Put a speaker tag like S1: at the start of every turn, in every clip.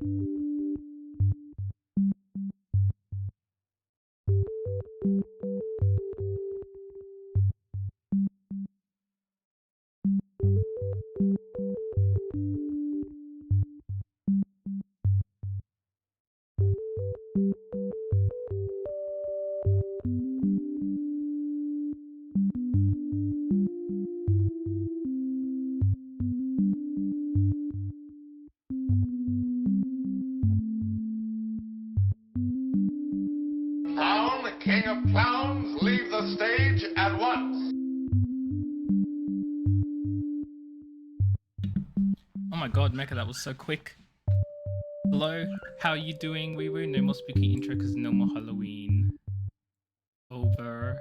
S1: Clown, king of clowns, leave the stage at once.
S2: Oh my god, Mecha, that was so quick. Hello, how are you doing, wee woo? No more spooky intro because no more Halloween. Over.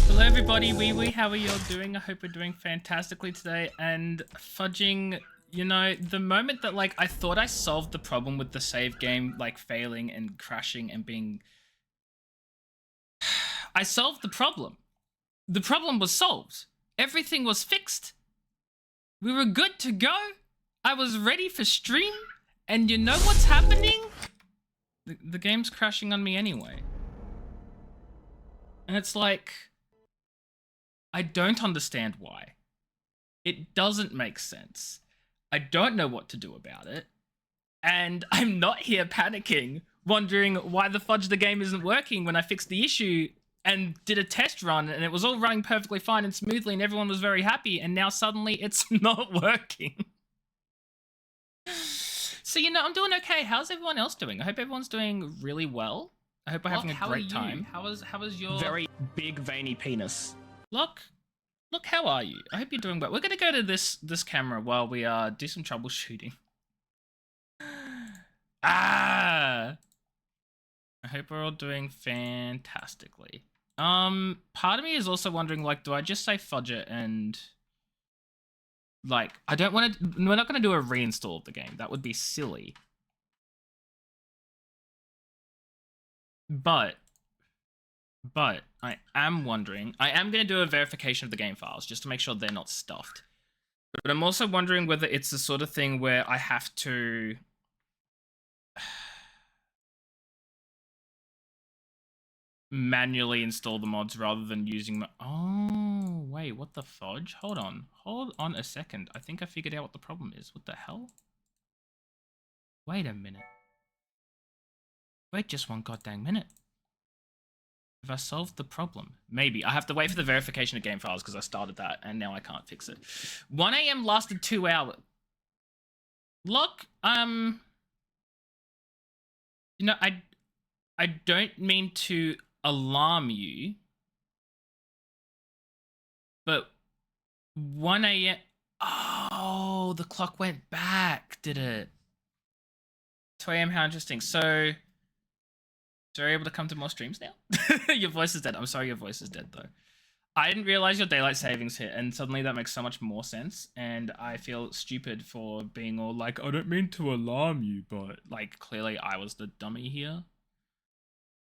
S2: Hello everybody, wee, how are you all doing? I hope we're doing fantastically today. And fudging, you know, the moment that like I thought I solved the problem with the save game like failing and crashing and being... I solved the problem. The problem was solved. Everything was fixed. We were good to go. I was ready for stream. And you know what's happening? The game's crashing on me anyway. And it's like... I don't understand why. It doesn't make sense. I don't know what to do about it. And I'm not here panicking, wondering why the fudge the game isn't working when I fixed the issue and did a test run and it was all running perfectly fine and smoothly and everyone was very happy, and now suddenly it's not working. So, you know, I'm doing okay. How's everyone else doing? I hope everyone's doing really well. I hope we're having a great time. How was your...
S3: Very big veiny penis.
S2: Look, Look, how are you? I hope you're doing well. We're gonna go to this camera while we do some troubleshooting. Ah! I hope we're all doing fantastically. Part of me is also wondering, like, do I just say fudge it and... Like, I don't want to... We're not going to do a reinstall of the game. That would be silly. But I am wondering... I am going to do a verification of the game files, just to make sure they're not stuffed. But I'm also wondering whether it's the sort of thing where I have to... manually install the mods rather than using my... Oh, wait, what the fudge? Hold on a second. I think I figured out what the problem is. What the hell? Wait a minute. Wait just one goddamn minute. Have I solved the problem? Maybe. I have to wait for the verification of game files because I started that and now I can't fix it. 1 AM lasted 2 hours. Look, you know, I don't mean to alarm you, but 1 AM... Oh, the clock went back, did it? 2 AM, how interesting. So you're able to come to more streams now? Your voice is dead. I'm sorry your voice is dead, though. I didn't realize your daylight savings hit, and suddenly that makes so much more sense, and I feel stupid for being all like, I don't mean to alarm you, but, like, clearly I was the dummy here.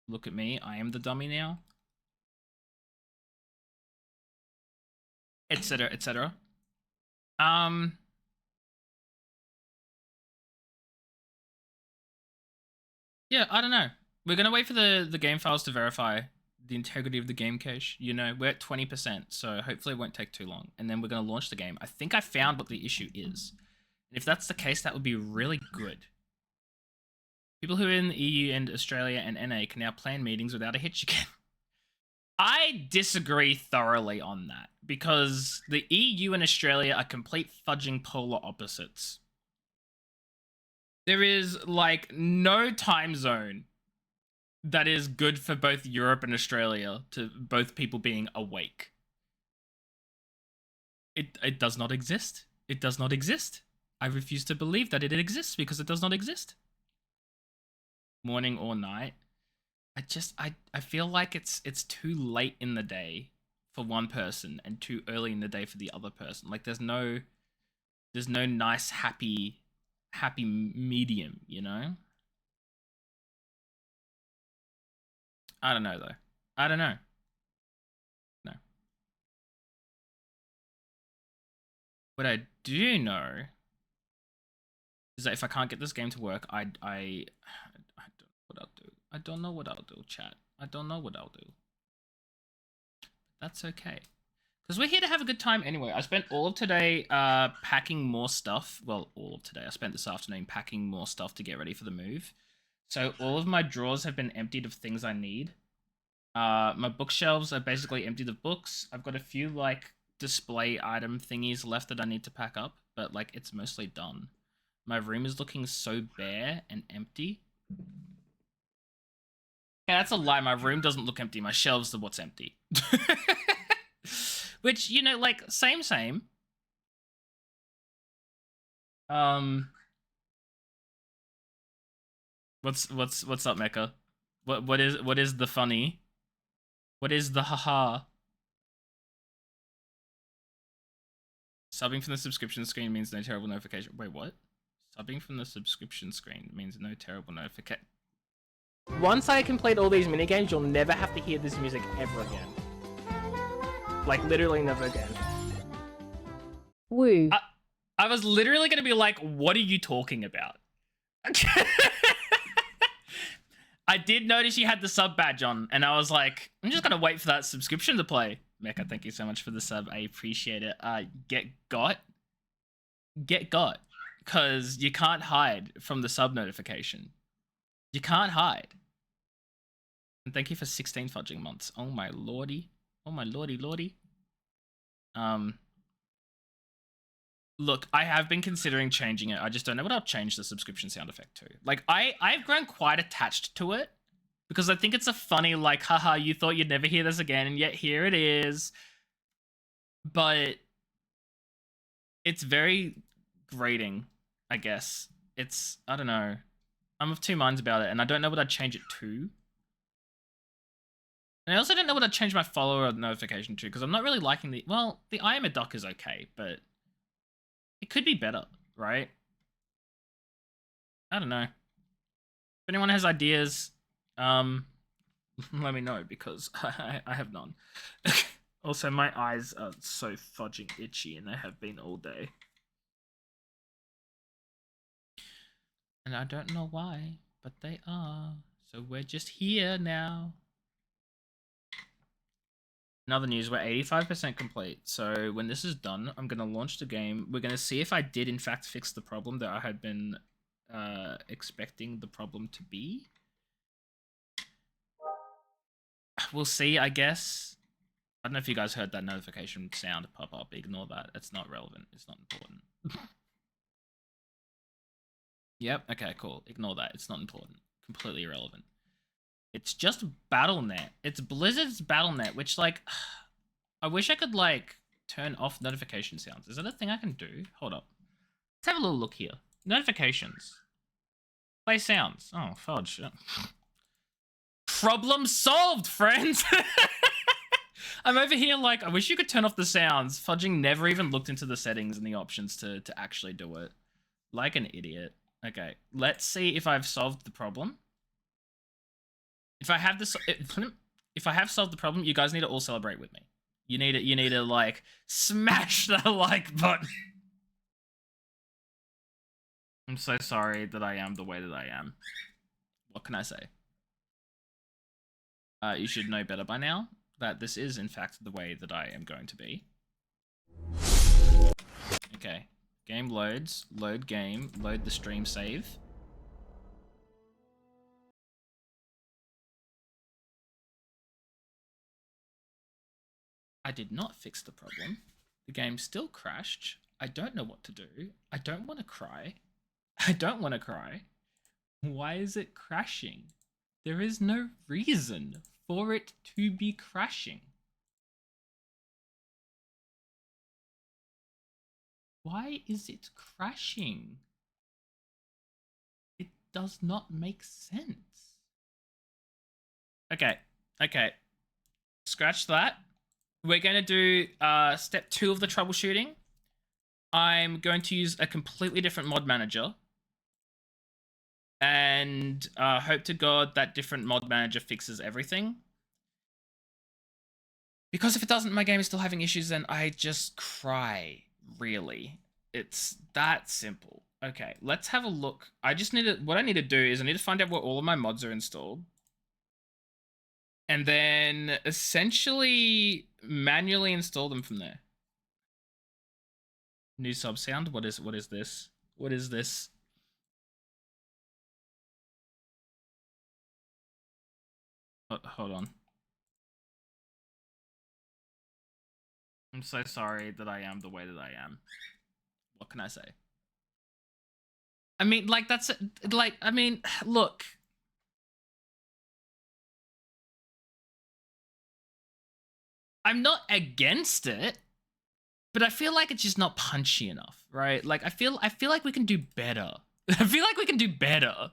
S2: Look at me, I am the dummy now. Etc, etc. Yeah, I don't know. We're gonna wait for the game files to verify the integrity of the game cache. You know, we're at 20%, so hopefully it won't take too long. And then we're gonna launch the game. I think I found what the issue is. And if that's the case, that would be really good. People who are in the EU and Australia and NA can now plan meetings without a hitch again. I disagree thoroughly on that, because the EU and Australia are complete fudging polar opposites. There is, like, no time zone that is good for both Europe and Australia to both people being awake. It does not exist. It does not exist. I refuse to believe that it exists because it does not exist. Morning or night. I feel like it's too late in the day for one person and too early in the day for the other person. Like, there's no nice happy medium, you know? I don't know though. I don't know. No. What I do know is that if I can't get this game to work, I don't know what I'll do. I don't know what I'll do, chat. I don't know what I'll do. That's okay. Because we're here to have a good time anyway. I spent all of today packing more stuff. Well, all of today. I spent this afternoon packing more stuff to get ready for the move. So all of my drawers have been emptied of things I need. My bookshelves are basically emptied of books. I've got a few, like, display item thingies left that I need to pack up. But, like, it's mostly done. My room is looking so bare and empty. Yeah, that's a lie. My room doesn't look empty. My shelves are what's empty. Which, you know, like, same. What's up, Mecca? What is the funny? What is the haha? Subbing from the subscription screen means no terrible notification. Wait, what? Subbing from the subscription screen means no terrible notification. Once I complete all these minigames, you'll never have to hear this music ever again. Like, literally never again.
S3: Woo.
S2: I was literally going to be like, what are you talking about? I did notice you had the sub badge on, and I was like, I'm just going to wait for that subscription to play. Mecca, thank you so much for the sub. I appreciate it. Get got. Because you can't hide from the sub notification. You can't hide. And thank you for 16 fudging months. Oh my lordy. Oh my lordy. Look, I have been considering changing it. I just don't know what I'll change the subscription sound effect to. Like, I've grown quite attached to it because I think it's a funny, like, haha, you thought you'd never hear this again, and yet here it is. but it's very grating, I guess. It's, I don't know. I'm of two minds about it, and I don't know what I'd change it to. And I also don't know what I'd change my follower notification to, because I'm not really liking the... Well, the I am a duck is okay, but it could be better, right? I don't know. If anyone has ideas, let me know, because I have none. Also, my eyes are so fudging itchy, and they have been all day. And I don't know why, but they are. So we're just here now. In other news, we're 85% complete. So when this is done, I'm going to launch the game. We're going to see if I did, in fact, fix the problem that I had been expecting the problem to be. We'll see, I guess. I don't know if you guys heard that notification sound pop up. Ignore that. It's not relevant. It's not important. Yep. Okay, cool. Ignore that. It's not important. Completely irrelevant. It's just BattleNet. It's Blizzard's BattleNet, which, like, I wish I could, like, turn off notification sounds. Is that a thing I can do? Hold up. Let's have a little look here. Notifications. Play sounds. Oh, fudge. Problem solved, friends! I'm over here like, I wish you could turn off the sounds. Fudging never even looked into the settings and the options to actually do it. Like an idiot. Okay, let's see if I've solved the problem. If I have this, if I have solved the problem, you guys need to all celebrate with me. You need to like smash the like button. I'm so sorry that I am the way that I am. What can I say? You should know better by now that this is in fact the way that I am going to be. Okay, game loads, load game, load the stream save. I did not fix the problem. The game still crashed. I don't know what to do. I don't want to cry. I don't want to cry. Why is it crashing? There is no reason for it to be crashing. Why is it crashing? It does not make sense. Okay, okay. Scratch that. We're going to do step 2 of the troubleshooting. I'm going to use a completely different mod manager. And hope to God that different mod manager fixes everything. Because if it doesn't, my game is still having issues, and I just cry, really. It's that simple. Okay, let's have a look. I just need to, what I need to do is I need to find out where all of my mods are installed. And then essentially manually install them from there. New sub sound. What is this? What is this? Hold on. I'm so sorry that I am the way that I am. What can I say? I mean, like, that's like, I mean, look. I'm not against it, but I feel like it's just not punchy enough, right? Like, I feel like we can do better. I feel like we can do better.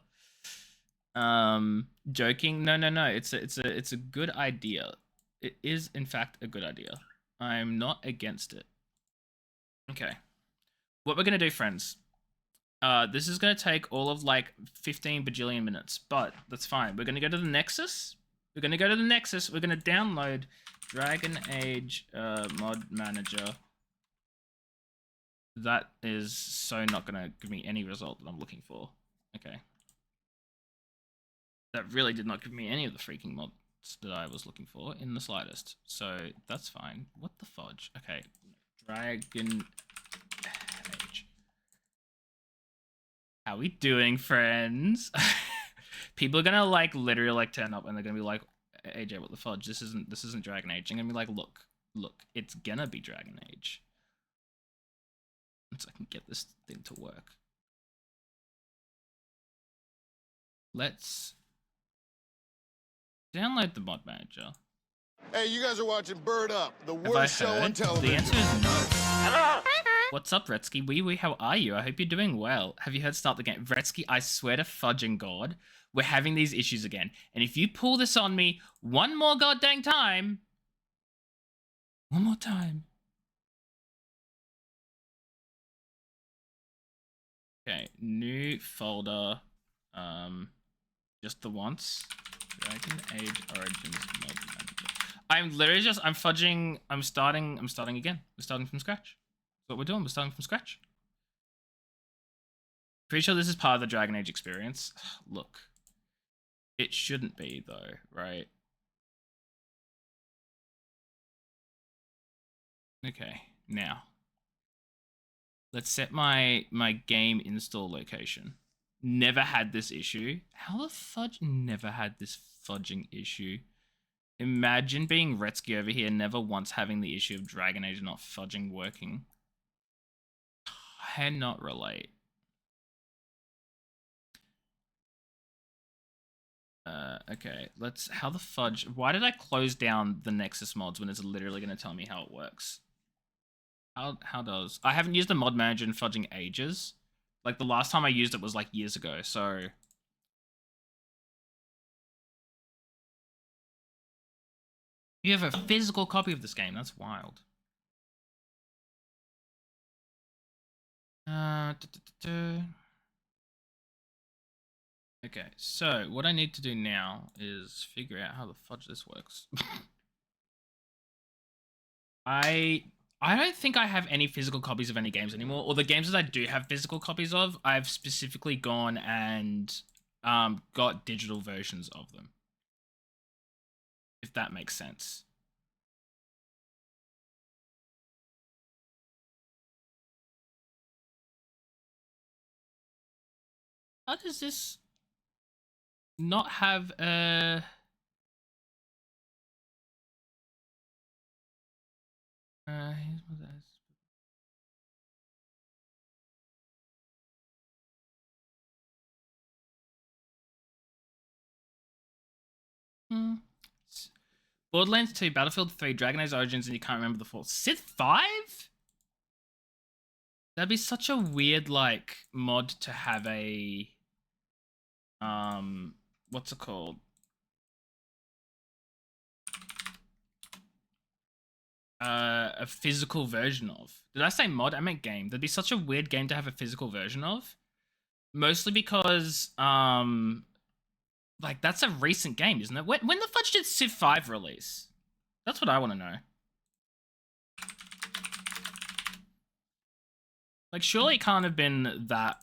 S2: Joking. No. It's a good idea. It is in fact a good idea. I'm not against it. Okay. What we're gonna do, friends. This is gonna take all of like 15 bajillion minutes, but that's fine. We're gonna go to the Nexus. We're gonna download Dragon Age mod manager. That is so not gonna give me any result that I'm looking for. Okay. That really did not give me any of the freaking mods that I was looking for in the slightest. So that's fine. What the fudge? Okay. Dragon Age. How we doing, friends? People are gonna like literally like turn up and they're gonna be like, AJ, what the fudge? This isn't Dragon Age. I'm gonna be like, look, it's gonna be Dragon Age. So I can get this thing to work. Let's download the mod manager.
S3: Hey, you guys are watching Bird Up, the
S2: Have I
S3: worst show on
S2: heard?
S3: television.
S2: The answer is no. What's up, Retsky? Wee, how are you? I hope you're doing well. Have you heard Start the Game? Retsky, I swear to fudging God, we're having these issues again. And if you pull this on me one more goddamn time... One more time. Okay, new folder. Just the once. Dragon Age Origins mod manager. I'm literally just, I'm fudging, I'm starting again. We're starting from scratch. That's what we're doing, we're starting from scratch. Pretty sure this is part of the Dragon Age experience. Look. It shouldn't be though, right? Okay, now. Let's set my game install location. Never had this issue. How the fudge? Never had this fudging issue. Imagine being Retsky over here, never once having the issue of Dragon Age not fudging working. Cannot relate. Okay, let's, how the fudge, why did I close down the Nexus mods when it's literally going to tell me how it works? How does, I haven't used the mod manager in fudging ages. Like the last time I used it was like years ago, so. You have a physical copy of this game, that's wild. Okay, so what I need to do now is figure out how the fudge this works. I don't think I have any physical copies of any games anymore, or the games that I do have physical copies of, I've specifically gone and got digital versions of them. If that makes sense. How does this not have a... here's what that is. Borderlands 2, Battlefield 3, Dragon Age Origins, and you can't remember the fourth. Sith 5? That'd be such a weird, like, mod to have a... what's it called? A physical version of. Did I say mod? I meant game. That'd be such a weird game to have a physical version of. Mostly because, like, that's a recent game, isn't it? When the fudge did Civ 5 release? That's what I want to know. Like, surely it can't have been that,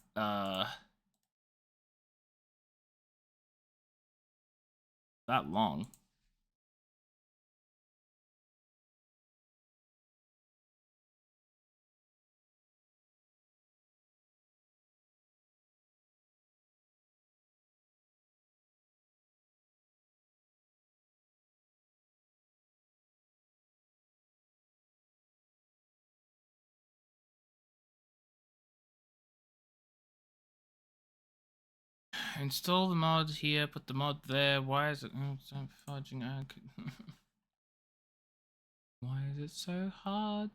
S2: that long. Install the mod here, put the mod there. Why is it so fudging? Why is it so hard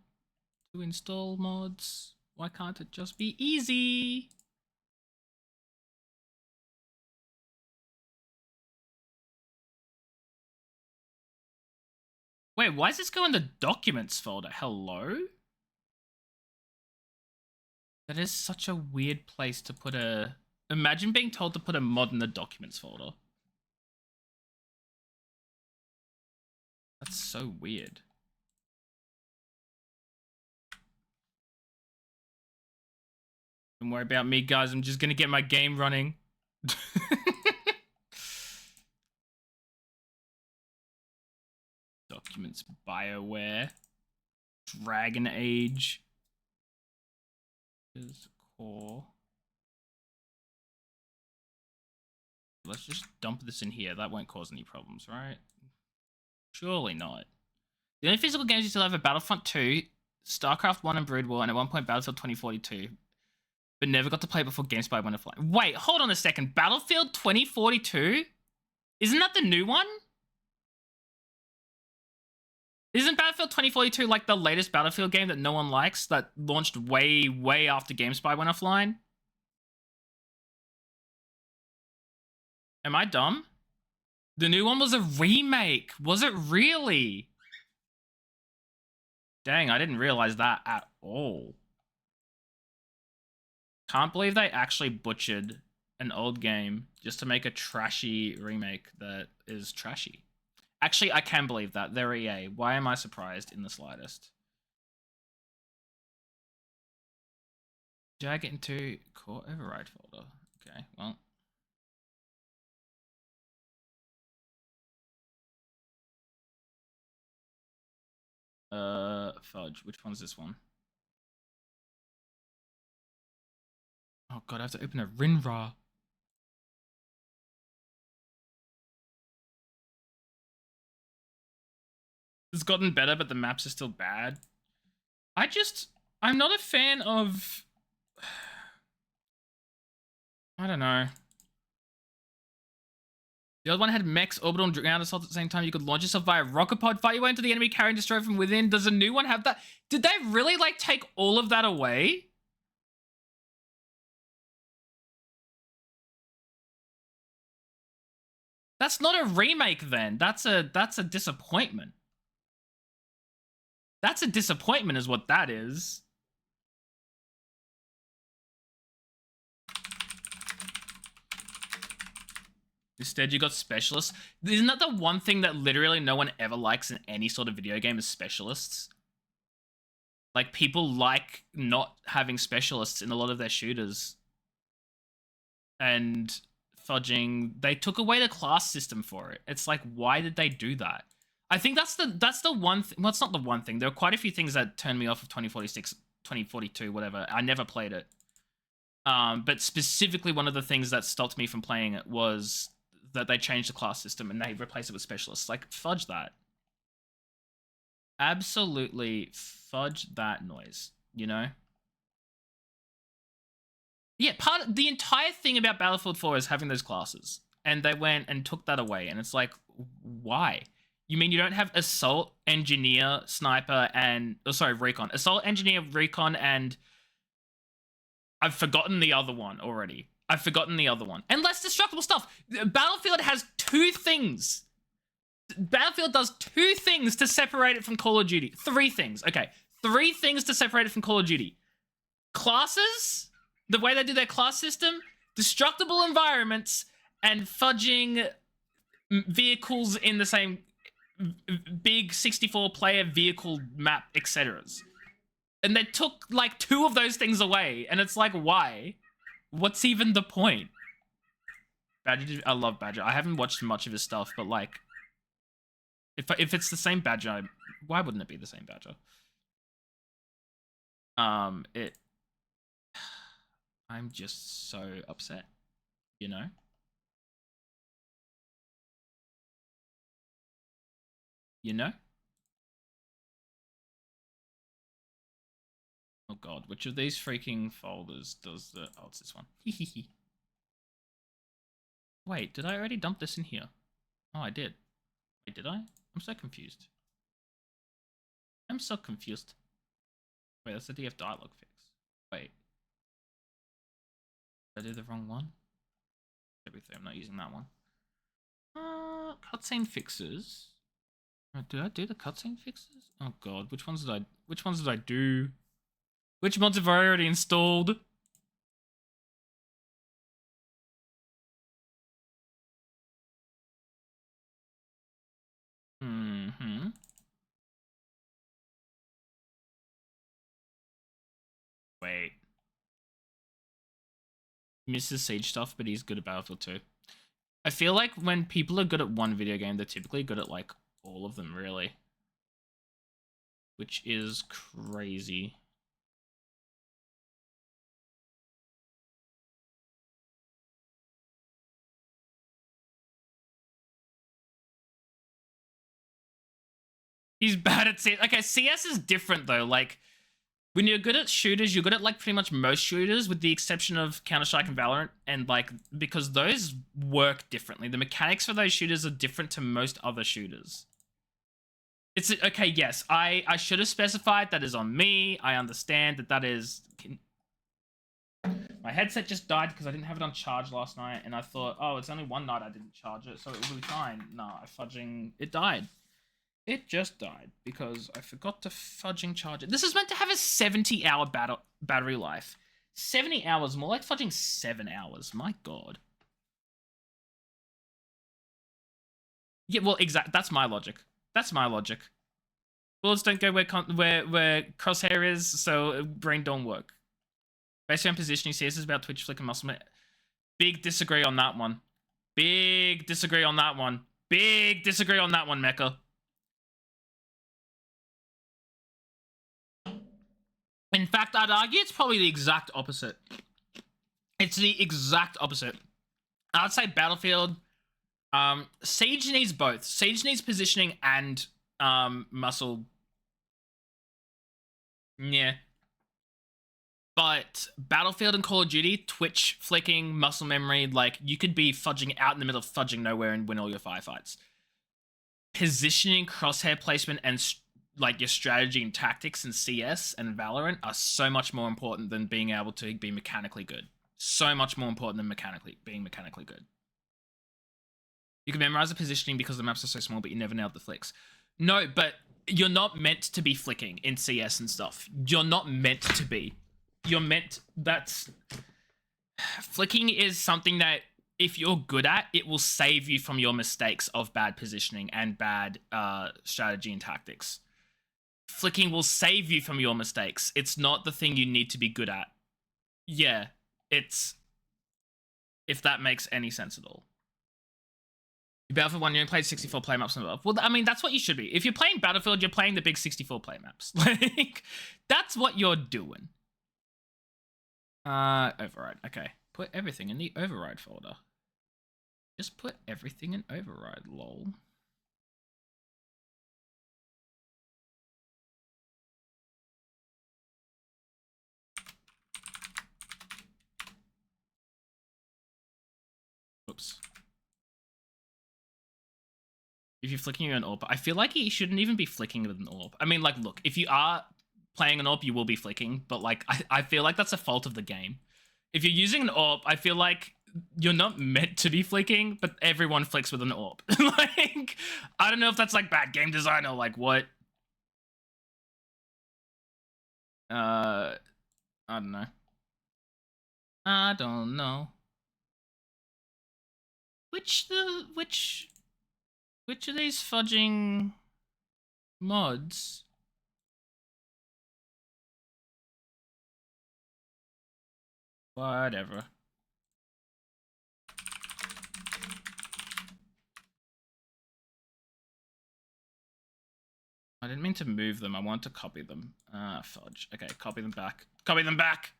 S2: to install mods? Why can't it just be easy? Wait, why does this go in the documents folder? Hello? That is such a weird place to put a... Imagine being told to put a mod in the documents folder. That's so weird. Don't worry about me, guys. I'm just gonna get my game running. Documents, BioWare, Dragon Age. Is core. Let's just dump this in here. That won't cause any problems, right? Surely not. The only physical games you still have are Battlefront 2, StarCraft 1 and Brood War, and at one point Battlefield 2042. But never got to play before GameSpy went offline. Wait, hold on a second. Battlefield 2042? Isn't that the new one? Isn't Battlefield 2042 like the latest Battlefield game that no one likes that launched way, way after GameSpy went offline? Am I dumb? The new one was a remake. Was it really? Dang, I didn't realize that at all. Can't believe they actually butchered an old game just to make a trashy remake that is trashy. Actually, I can believe that. They're EA. Why am I surprised in the slightest? Did I get into core override folder? Okay, well. Fudge. Which one's this one? Oh god, I have to open a WinRAR. It's gotten better, but the maps are still bad. I'm not a fan of... I don't know. The other one had mechs, orbital, and ground assault at the same time. You could launch yourself via rocket pod, fight your way into the enemy, carry and destroy from within. Does a new one have that? Did they really, like, take all of that away? That's not a remake, then. That's a disappointment. That's a disappointment is what that is. Instead, you got specialists. Isn't that the one thing that literally no one ever likes in any sort of video game is specialists? Like, people like not having specialists in a lot of their shooters. And fudging, they took away the class system for it. It's like, why did they do that? I think that's the one thing. Well, it's not the one thing. There are quite a few things that turned me off of 2046, 2042, whatever. I never played it. But specifically, one of the things that stopped me from playing it was that they changed the class system and they replaced it with specialists. Like, fudge that. Absolutely fudge that noise, you know? Yeah, the entire thing about Battlefield 4 is having those classes. And they went and took that away. And it's like, why? You mean you don't have assault, engineer, sniper, and... Oh, sorry, recon. Assault, engineer, recon, and... I've forgotten the other one already. I've forgotten the other one. And less destructible stuff. Battlefield has 2 things. Battlefield does 2 things to separate it from Call of Duty. 3 things. Okay. 3 things to separate it from Call of Duty. Classes, the way they do their class system, destructible environments, and fudging vehicles in the same big 64-player vehicle map, etc. And they took, like, 2 of those things away. And it's like, why? What's even the point? Badger, I love Badger. I haven't watched much of his stuff, but, like, if it's the same Badger, why wouldn't it be the same Badger? I'm just so upset, you know? You know? Oh god, which of these freaking folders does the... Oh, it's this one. Wait, did I already dump this in here? Oh, I did. Wait, did I? I'm so confused. I'm so confused. Wait, that's the DF dialogue fix. Wait. Did I do the wrong one? Everything, I'm not using that one. Cutscene fixes. Did I do the cutscene fixes? Oh god, which ones did I do? Which mods have I already installed? Wait. Misses Siege stuff, but he's good at Battlefield 2. I feel like when people are good at one video game, they're typically good at, like, all of them, really. Which is crazy. He's bad at CS. Okay, CS is different, though. Like, when you're good at shooters, you're good at, like, pretty much most shooters, with the exception of Counter-Strike and Valorant, and, like, because those work differently. The mechanics for those shooters are different to most other shooters. It's okay. Yes, I should have specified that is on me. I understand that is. My headset just died because I didn't have it on charge last night, and I thought, oh, it's only one night I didn't charge it, so it will be fine. Nah, it died. It just died because I forgot to fudging charge it. This is meant to have a 70-hour battery life. 70 hours, more like fudging 7 hours. My god. Yeah, well, that's my logic. That's my logic. Bullets don't go where crosshair is, so brain don't work. Based on positioning, CS is about twitch, flick, and muscle. Big disagree on that one. Big disagree on that one. Big disagree on that one, Mecha. In fact, I'd argue it's probably the exact opposite. It's the exact opposite. I'd say Battlefield. Siege needs both. Siege needs positioning and muscle. Yeah. But Battlefield and Call of Duty, twitch, flicking, muscle memory, like, you could be fudging out in the middle of fudging nowhere and win all your firefights. Positioning, crosshair placement, and like your strategy and tactics in CS and Valorant are so much more important than being able to be mechanically good. So much more important than being mechanically good. You can memorize the positioning because the maps are so small, but you never nailed the flicks. No, but you're not meant to be flicking in CS and stuff. You're not meant to be. You're meant... Flicking is something that, if you're good at, it will save you from your mistakes of bad positioning and bad strategy and tactics. Flicking will save you from your mistakes. It's not the thing you need to be good at. Yeah, it's... If that makes any sense at all. You Battlefield 1, you only played 64 play maps and above. Well, I mean, that's what you should be. If you're playing Battlefield, you're playing the big 64 play maps. Like, that's what you're doing. Override. Okay. Put everything in the override folder. Just put everything in override, lol. Oops. If you're flicking an AWP, I feel like you shouldn't even be flicking with an AWP. I mean, like, look, if you are playing an AWP, you will be flicking, but, like, I feel like that's a fault of the game. If you're using an AWP, I feel like you're not meant to be flicking, but everyone flicks with an AWP. Like, I don't know if that's, like, bad game design or, like, what. I don't know. I don't know. Which of these fudging mods? Whatever. I didn't mean to move them. I want to copy them. Fudge. Okay, copy them back. Copy them back!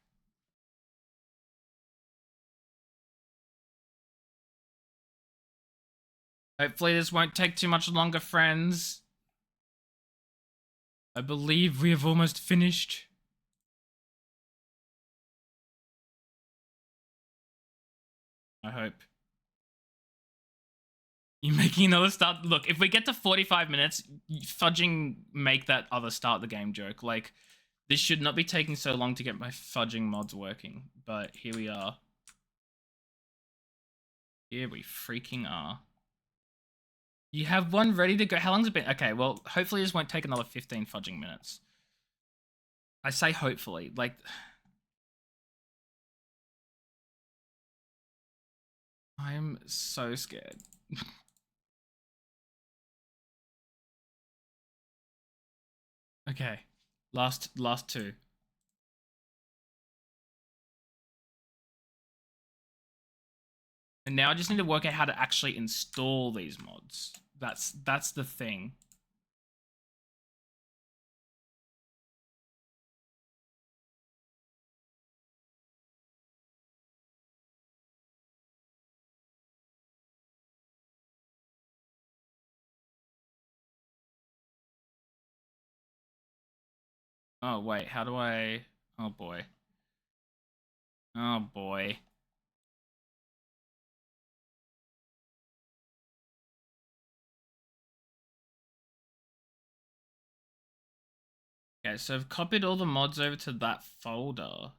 S2: Hopefully this won't take too much longer, friends. I believe we have almost finished. I hope. You making another start? Look, if we get to 45 minutes, fudging make that other start the game joke. Like, this should not be taking so long to get my fudging mods working. But here we are. Here we freaking are. You have one ready to go. How long's it been? Okay, well, hopefully this won't take another 15 fudging minutes. I say hopefully. Like... I'm so scared. Okay. Last two. And now I just need to work out how to actually install these mods. That's the thing. Oh, wait, how do I... Oh, boy. Oh, boy. Okay, so I've copied all the mods over to that folder.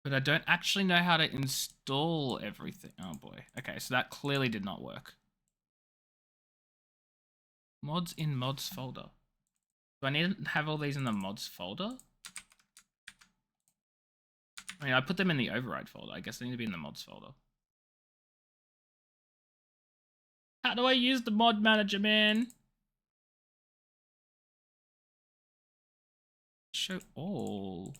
S2: But I don't actually know how to install everything. Oh boy. Okay, so that clearly did not work. Mods in mods folder. Do I need to have all these in the mods folder? I mean, I put them in the override folder. I guess they need to be in the mods folder. How do I use the mod manager, man? Show all.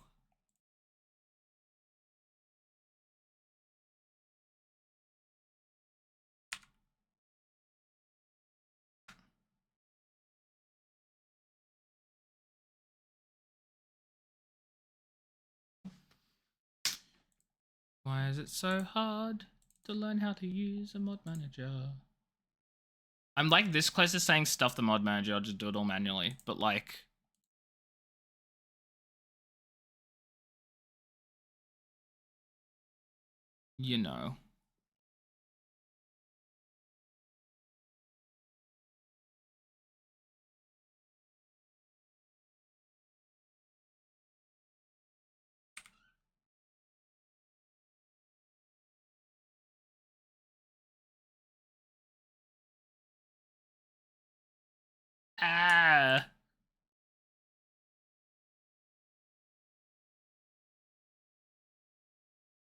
S2: Why is it so hard to learn how to use a mod manager? I'm like this close to saying stuff the mod manager, I'll just do it all manually. But like... you know. Ah!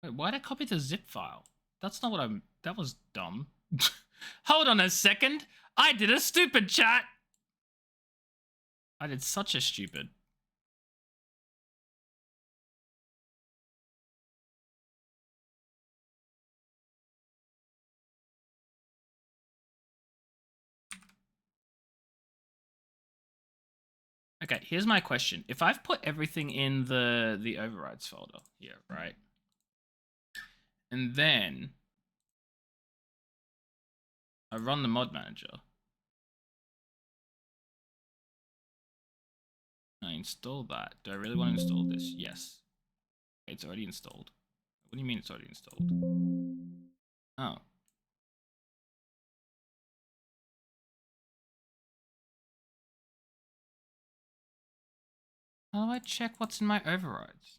S2: Wait, why'd I copy the zip file? That's not what I'm... that was dumb. Hold on a second. I did a stupid chat. I did such a stupid. Okay, here's my question. If I've put everything in the overrides folder here, right? And then I run the mod manager. I install that. Do I really want to install this? Yes. It's already installed. What do you mean it's already installed? Oh. How do I check what's in my overrides?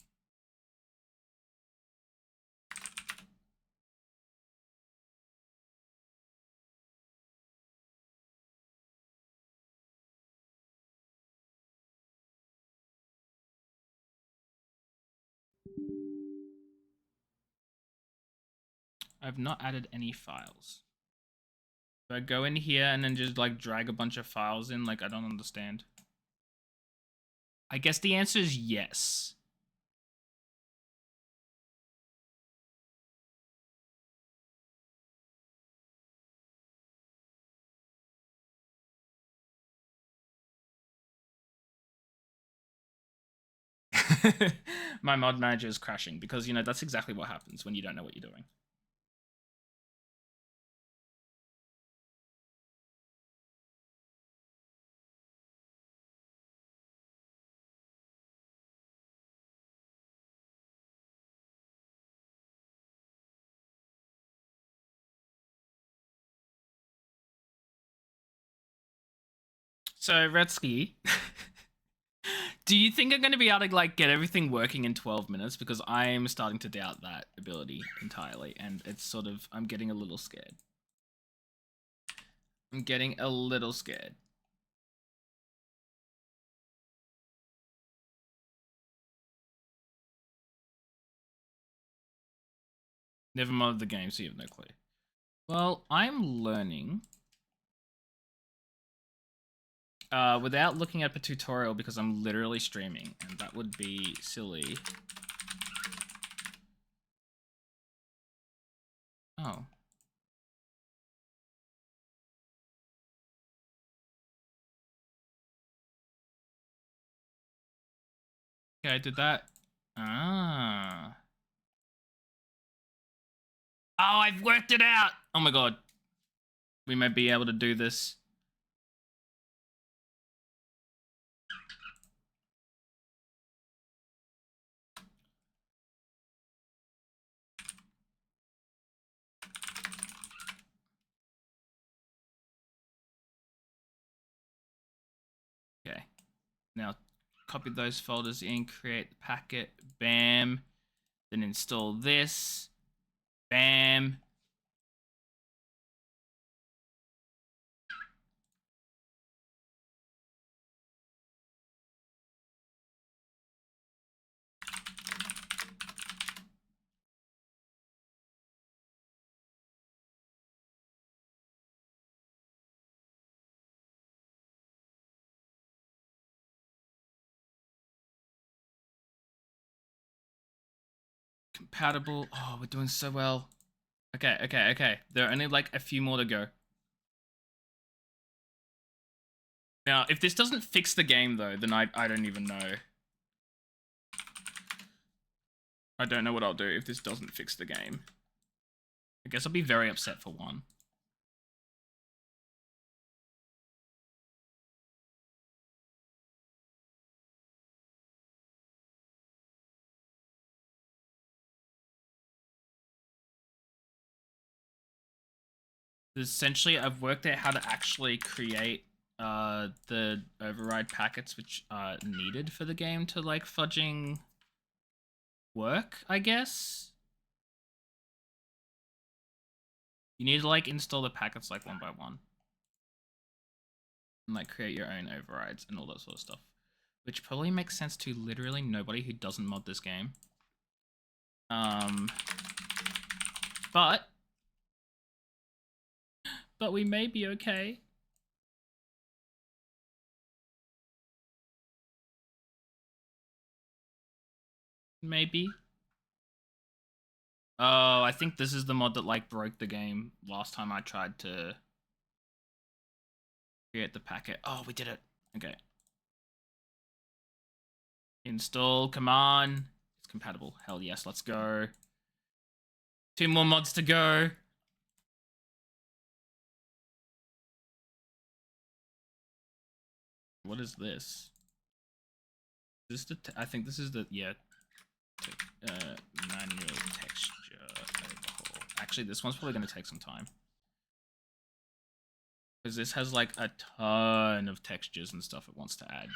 S2: I've not added any files. Do I go in here and then just like drag a bunch of files in? Like, I don't understand. I guess the answer is yes. My mod manager is crashing because, you know, that's exactly what happens when you don't know what you're doing. So, Retsky, do you think I'm going to be able to like get everything working in 12 minutes? Because I'm starting to doubt that ability entirely, and it's sort of, I'm getting a little scared. I'm getting a little scared. Never modded the game, so you have no clue. Well, I'm learning without looking up a tutorial because I'm literally streaming, and that would be silly. Oh. Okay, I did that. Ah. Oh, I've worked it out! Oh my god. We might be able to do this. Okay. Now copy those folders in, create the packet, bam. Then install this, bam. Compatible. Oh, we're doing so well. Okay. There are only like a few more to go. Now, if this doesn't fix the game though, then I don't even know. I don't know what I'll do if this doesn't fix the game. I guess I'll be very upset for one. Essentially, I've worked out how to actually create the override packets which are needed for the game to like fudging work, I guess. You need to like install the packets like one by one. And like create your own overrides and all that sort of stuff. Which probably makes sense to literally nobody who doesn't mod this game. But we may be okay. Maybe. Oh, I think this is the mod that like broke the game last time I tried to create the packet. Oh, we did it. Okay. Install, come on. It's compatible. Hell yes, let's go. 2 more mods to go. What is this? Is this the I think this is the, yeah. Manual texture overhaul. Actually, this one's probably going to take some time. Because this has like a ton of textures and stuff it wants to add.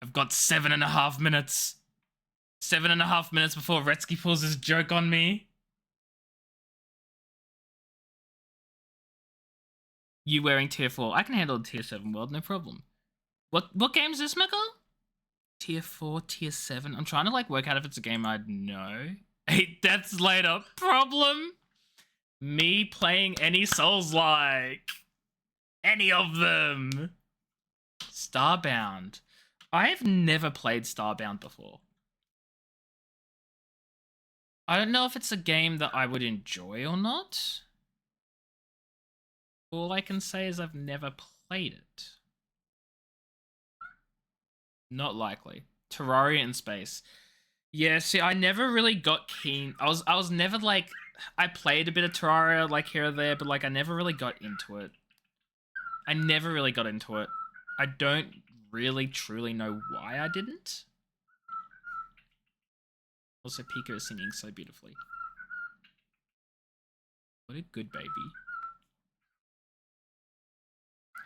S2: I've got 7.5 minutes. 7.5 minutes before Retsky pulls his joke on me. You wearing tier 4. I can handle a tier 7 world, no problem. What game is this, Michael? Tier 4, tier 7. I'm trying to like work out if it's a game I'd know. 8 deaths later. Problem? Me playing any Souls-like. Any of them. Starbound. I've never played Starbound before. I don't know if it's a game that I would enjoy or not. All I can say is I've never played it. Not likely. Terraria in space. Yeah, see, I never really got keen. I was never like, I played a bit of Terraria like here or there, but like I never really got into it. I never really got into it. I don't really truly know why I didn't. Also, Pika is singing so beautifully. What a good baby.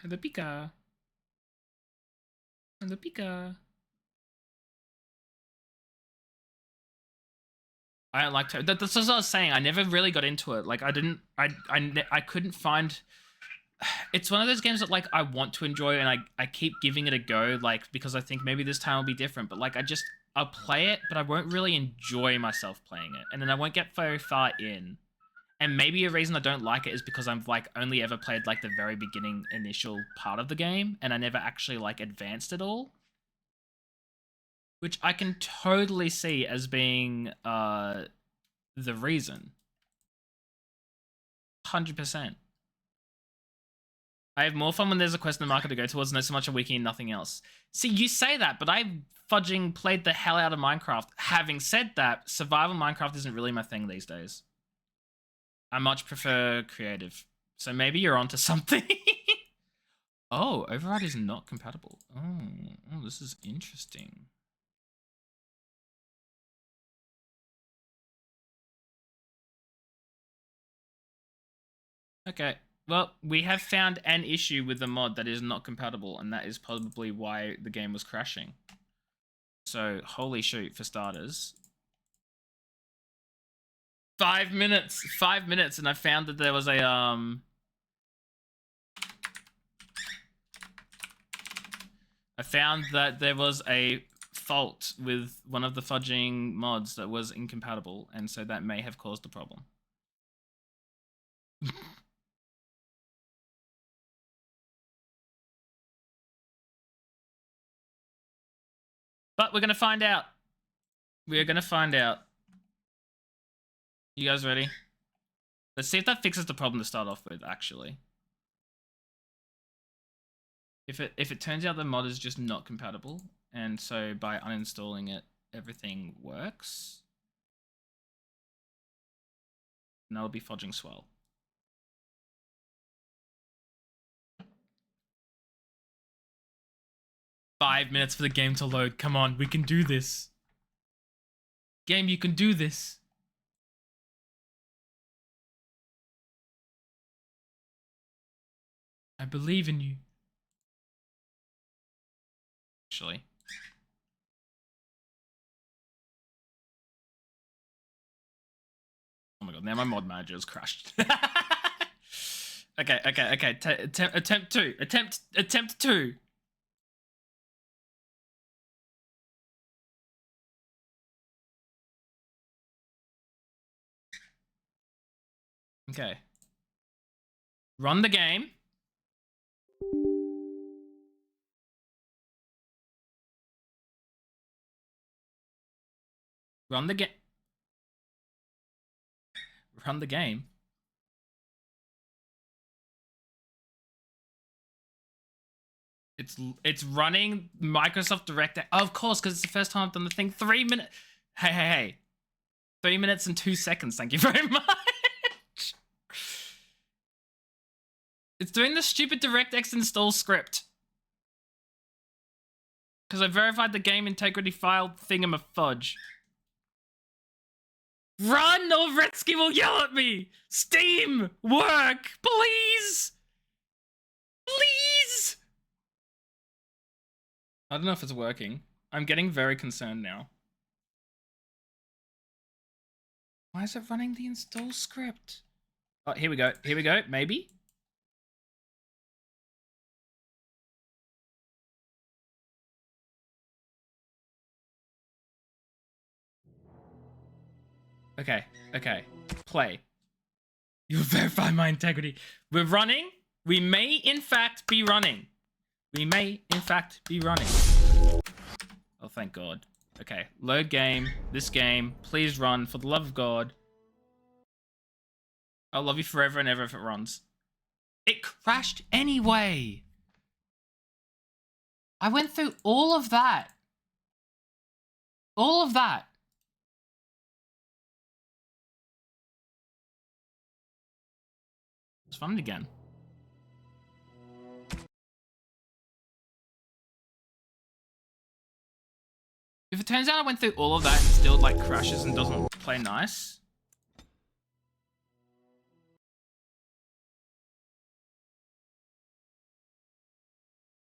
S2: Hello, Pika. Hello, Pika. I don't like to. That's what I was saying. I never really got into it. Like, I didn't. I couldn't find. It's one of those games that like I want to enjoy, and I keep giving it a go. Like, because I think maybe this time will be different. But like, I'll play it, but I won't really enjoy myself playing it, and then I won't get very far in. And maybe a reason I don't like it is because I've like only ever played like the very beginning initial part of the game, and I never actually like advanced at all. Which I can totally see as being the reason. 100%. I have more fun when there's a quest in the market to go towards, not so much a wiki and nothing else. See, you say that, but I fudging played the hell out of Minecraft. Having said that, survival Minecraft isn't really my thing these days. I much prefer creative. So maybe you're onto something. Oh, Override is not compatible. Oh, this is interesting. Okay, Well, we have found an issue with the mod that is not compatible, and that is probably why the game was crashing. So, holy shoot, for starters. 5 minutes! 5 minutes, and I found that there was a, I found that there was a fault with one of the fudging mods that was incompatible, and so that may have caused the problem. But we're gonna find out. We're gonna find out. You guys ready? Let's see if that fixes the problem to start off with, actually. If it turns out the mod is just not compatible, and so by uninstalling it, everything works, and that'll be fudging swell. Five minutes for the game to load. Come on, we can do this. Game, you can do this. I believe in you. Actually. Oh my god, now my mod manager has crashed. Okay. Attempt two. Attempt two. Okay. Run the game. Run the game. Run the game. It's running Microsoft Direct. Of course, because it's the first time I've done the thing. 3 minutes. Hey. 3 minutes and 2 seconds. Thank you very much. It's doing the stupid DirectX install script. Because I verified the game integrity file thingamafudge. Run or Redsky will yell at me! Steam! Work! Please! Please! I don't know if it's working. I'm getting very concerned now. Why is it running the install script? Oh, here we go. Here we go. Maybe? Okay. Play. You'll verify my integrity. We're running. We may, in fact, be running. We may, in fact, be running. Oh, thank God. Okay, load game. This game. Please run, for the love of God. I'll love you forever and ever if it runs. It crashed anyway. I went through all of that. All of that. Let's run it again. If it turns out I went through all of that and still like crashes and doesn't play nice.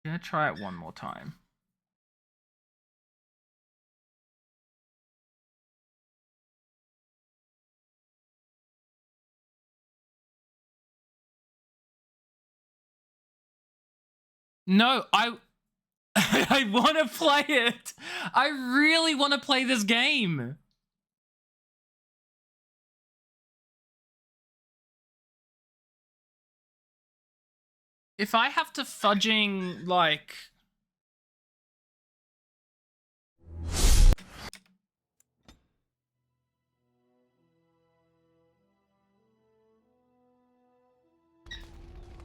S2: I'm gonna try it one more time. No, I want to play it. I really want to play this game. If I have to fudging, like...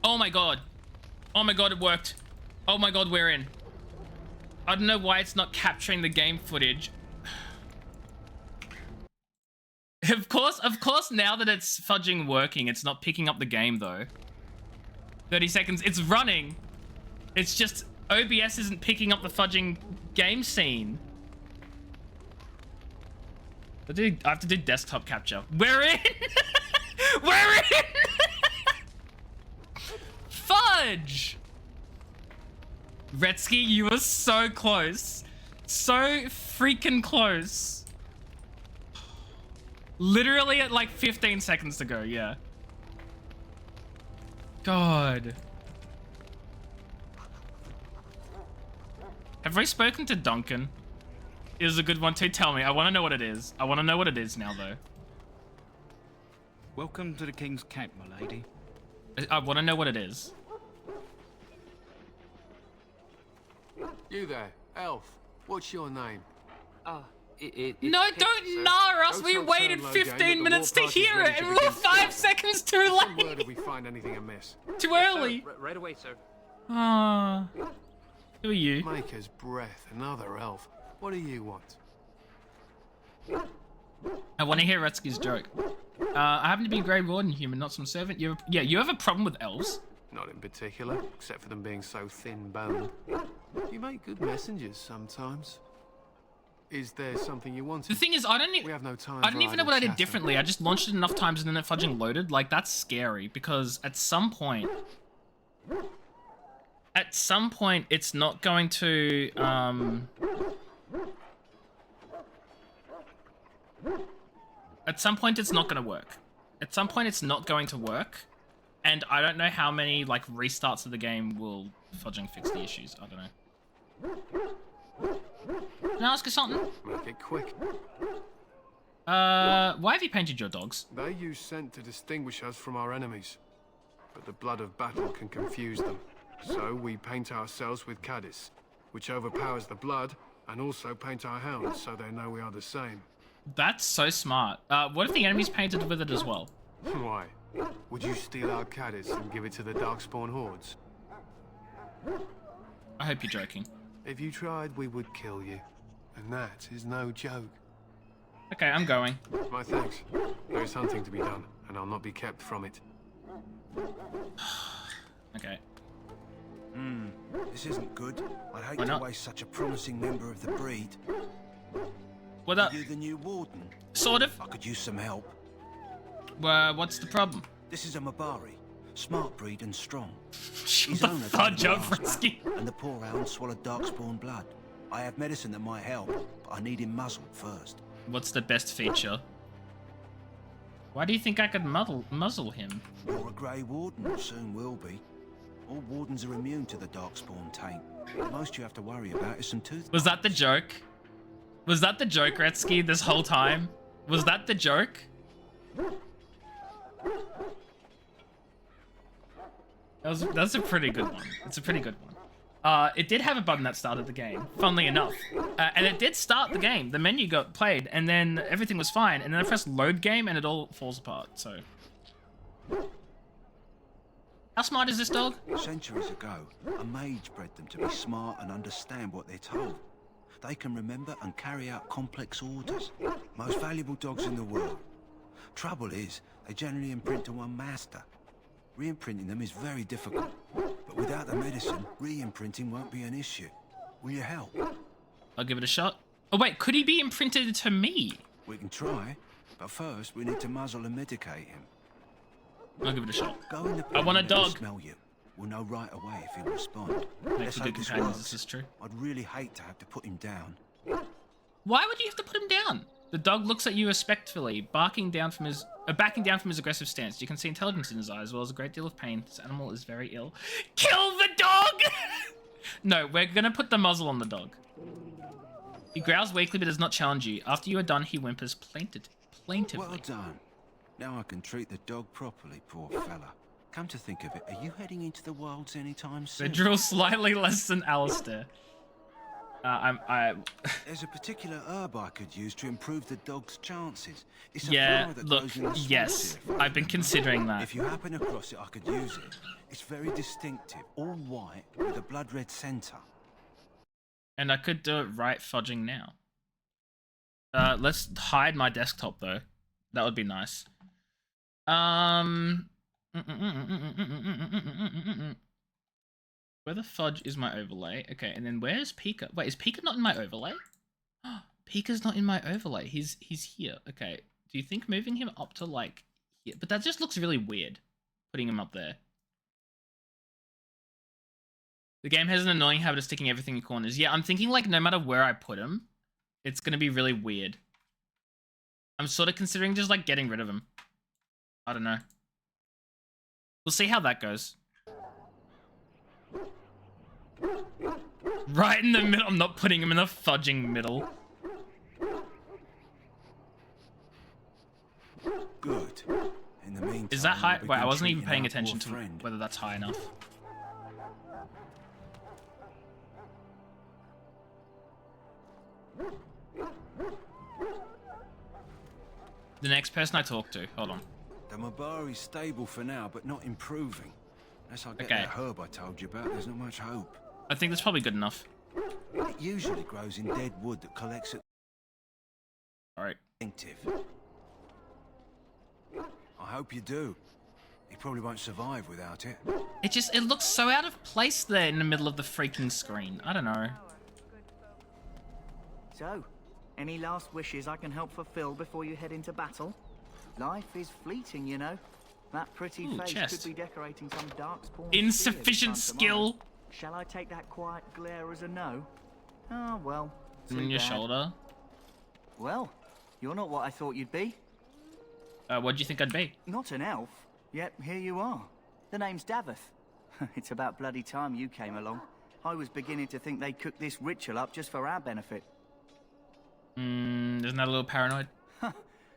S2: Oh my god. Oh my god, it worked. Oh my god, we're in. I don't know why it's not capturing the game footage. Of course, now that it's fudging working, it's not picking up the game though. 30 seconds, it's running. It's just, OBS isn't picking up the fudging game scene. I have to do desktop capture. We're in! We're in! fudge! Retsky, you were so close. So freaking close. Literally at like 15 seconds to go, yeah. God. Have we spoken to Duncan? It was a good one too. Tell me. I want to know what it is. I want to know what it is now, though.
S4: Welcome to the King's Camp, my lady.
S2: I want to know what it is.
S5: You there, elf. What's your name?
S2: No, don't nar us.
S5: Don't
S2: We
S5: tell
S2: waited
S5: Turlo Game
S2: 15
S5: that the
S2: minutes
S5: war
S2: to
S5: party's
S2: hear
S5: ready
S2: it,
S5: to
S2: and we're
S5: begin
S2: 5 seconds too
S5: Some word
S2: late.
S5: if we find anything amiss.
S2: Too early.
S4: Right away, sir.
S2: Ah. Who are you?
S5: Maker's breath, another elf. What do you want?
S2: I want to hear Retsky's joke. I happen to be a Grey Warden human, not some servant. Yeah, you have a problem with elves?
S5: Not in particular, except for them being so thin-boned. You make good messengers sometimes. Is there something you want?
S2: The thing is, I don't
S5: We have no time.
S2: I don't even know what I did differently. I just launched it enough times and then it fudging loaded. Like, that's scary because at some point it's not going to at some point it's not going to work. At some point it's not going to work, and I don't know how many like restarts of the game will fudging fix the issues. I don't know. Can I ask you something?
S5: Make it quick.
S2: Why have you painted your dogs?
S5: They use scent to distinguish us from our enemies, but the blood of battle can confuse them. So we paint ourselves with Caddis, which overpowers the blood, and also paint our hounds so they know we are the same.
S2: That's so smart. What if the enemy's painted with it as well?
S5: Why? Would you steal our Caddis and give it to the Darkspawn hordes?
S2: I hope you're joking.
S5: If you tried, we would kill you. And that is no joke.
S2: Okay, I'm going.
S5: My thanks. There is hunting to be done, and I'll not be kept from it.
S2: Okay.
S6: This isn't good. I'd hate
S2: Why
S6: to
S2: not?
S6: waste such a promising member of the breed.
S2: What up?
S6: Are you the new warden?
S2: Sort of.
S6: I could use some help.
S2: What's the problem?
S6: This is a Mabari. Smart breed and strong.
S2: Shut
S6: His
S2: the
S6: owner
S2: fudge
S6: died
S2: up,
S6: last
S2: Frisky.
S6: night, and the poor hound swallowed darkspawn blood. I have medicine that might help, but I need him muzzled first.
S2: What's the best feature? Why do you think I could muzzle him?
S6: You're a grey warden, or soon will be. All wardens are immune to the darkspawn taint. The most you have to worry about is some tooth.
S2: Was that the joke? Was that the joke, Retsky, this whole time? Was that the joke? That's a pretty good one. It's a pretty good one. It did have a button that started the game, funnily enough. And it did start the game. The menu got played, and then everything was fine. And then I pressed load game, and it all falls apart, so... How smart is this dog?
S6: Centuries ago, a mage bred them to be smart and understand what they're told. They can remember and carry out complex orders. Most valuable dogs in the world. Trouble is, they generally imprint to one master. Re-imprinting them is very difficult. But without the medicine, re-imprinting won't be an issue. Will you help?
S2: I'll give it a shot. Oh wait, could he be imprinted to me?
S6: We can try, but first we need to muzzle and medicate him.
S2: I'll give it a shot.
S6: Go in the
S2: I want a
S6: and let him
S2: dog.
S6: smell you. We'll know right away if he'll respond.
S2: Makes
S6: Let's
S2: for
S6: hope
S2: good
S6: this
S2: companions,
S6: works.
S2: this is true.
S6: I'd really hate to have to put him down.
S2: Why would you have to put him down? The dog looks at you respectfully, backing down from his aggressive stance. You can see intelligence in his eyes, as well as a great deal of pain. This animal is very ill. Kill the dog! No, we're gonna put the muzzle on the dog. He growls weakly, but does not challenge you. After you are done, he whimpers plaintively.
S6: Well done. Now I can treat the dog properly, poor fella. Come to think of it, are you heading into the wilds anytime
S2: They
S6: soon?
S2: draw slightly less than Alistair.
S6: There's a particular herb I could use to improve the dog's chances. It's a
S2: Yeah,
S6: flower that
S2: look,
S6: grows in the swamps
S2: yes,
S6: here, if I
S2: I've been
S6: remember.
S2: considering that.
S6: If you happen across it, I could use it. It's very distinctive, all white with a blood red centre.
S2: And I could do it right fudging now. Let's hide my desktop though. That would be nice. Where the fudge is my overlay? Okay, and then where's Pika? Wait, is Pika not in my overlay? Pika's not in my overlay. He's here. Okay. Do you think moving him up to like here? But that just looks really weird. Putting him up there. The game has an annoying habit of sticking everything in corners. Yeah, I'm thinking like no matter where I put him, it's going to be really weird. I'm sort of considering just like getting rid of him. I don't know. We'll see how that goes. Right in the middle. I'm not putting him in the fudging middle.
S6: Good. In the meantime,
S2: Is that high?
S6: we'll
S2: Wait, I
S6: begin
S2: wasn't even
S6: treating
S2: paying
S6: our
S2: attention
S6: poor
S2: to
S6: friend.
S2: whether that's high enough. The next person I talk to. Hold on.
S6: The Mabari's stable for now, but not improving. Unless I get
S2: Okay.
S6: that herb I told you about, there's not much hope.
S2: I think that's probably good enough.
S6: It usually grows in dead wood that collects at
S2: Alright.
S6: distinctive. I hope you do. He probably won't survive without it.
S2: It looks so out of place there in the middle of the freaking screen. I don't know.
S7: So, any last wishes I can help fulfill before you head into battle? Life is fleeting, you know. That pretty
S2: Ooh,
S7: face
S2: chest.
S7: could be decorating some darkspawn.
S2: Insufficient skill.
S7: Shall I take that quiet glare as a no? Oh, well.
S2: In
S7: too
S2: your
S7: bad.
S2: shoulder.
S7: Well, you're not what I thought you'd be.
S2: What do you think I'd be?
S7: Not an elf, yet here you are. The name's Daveth. It's about bloody time you came along. I was beginning to think they cooked this ritual up just for our benefit.
S2: Isn't that a little paranoid?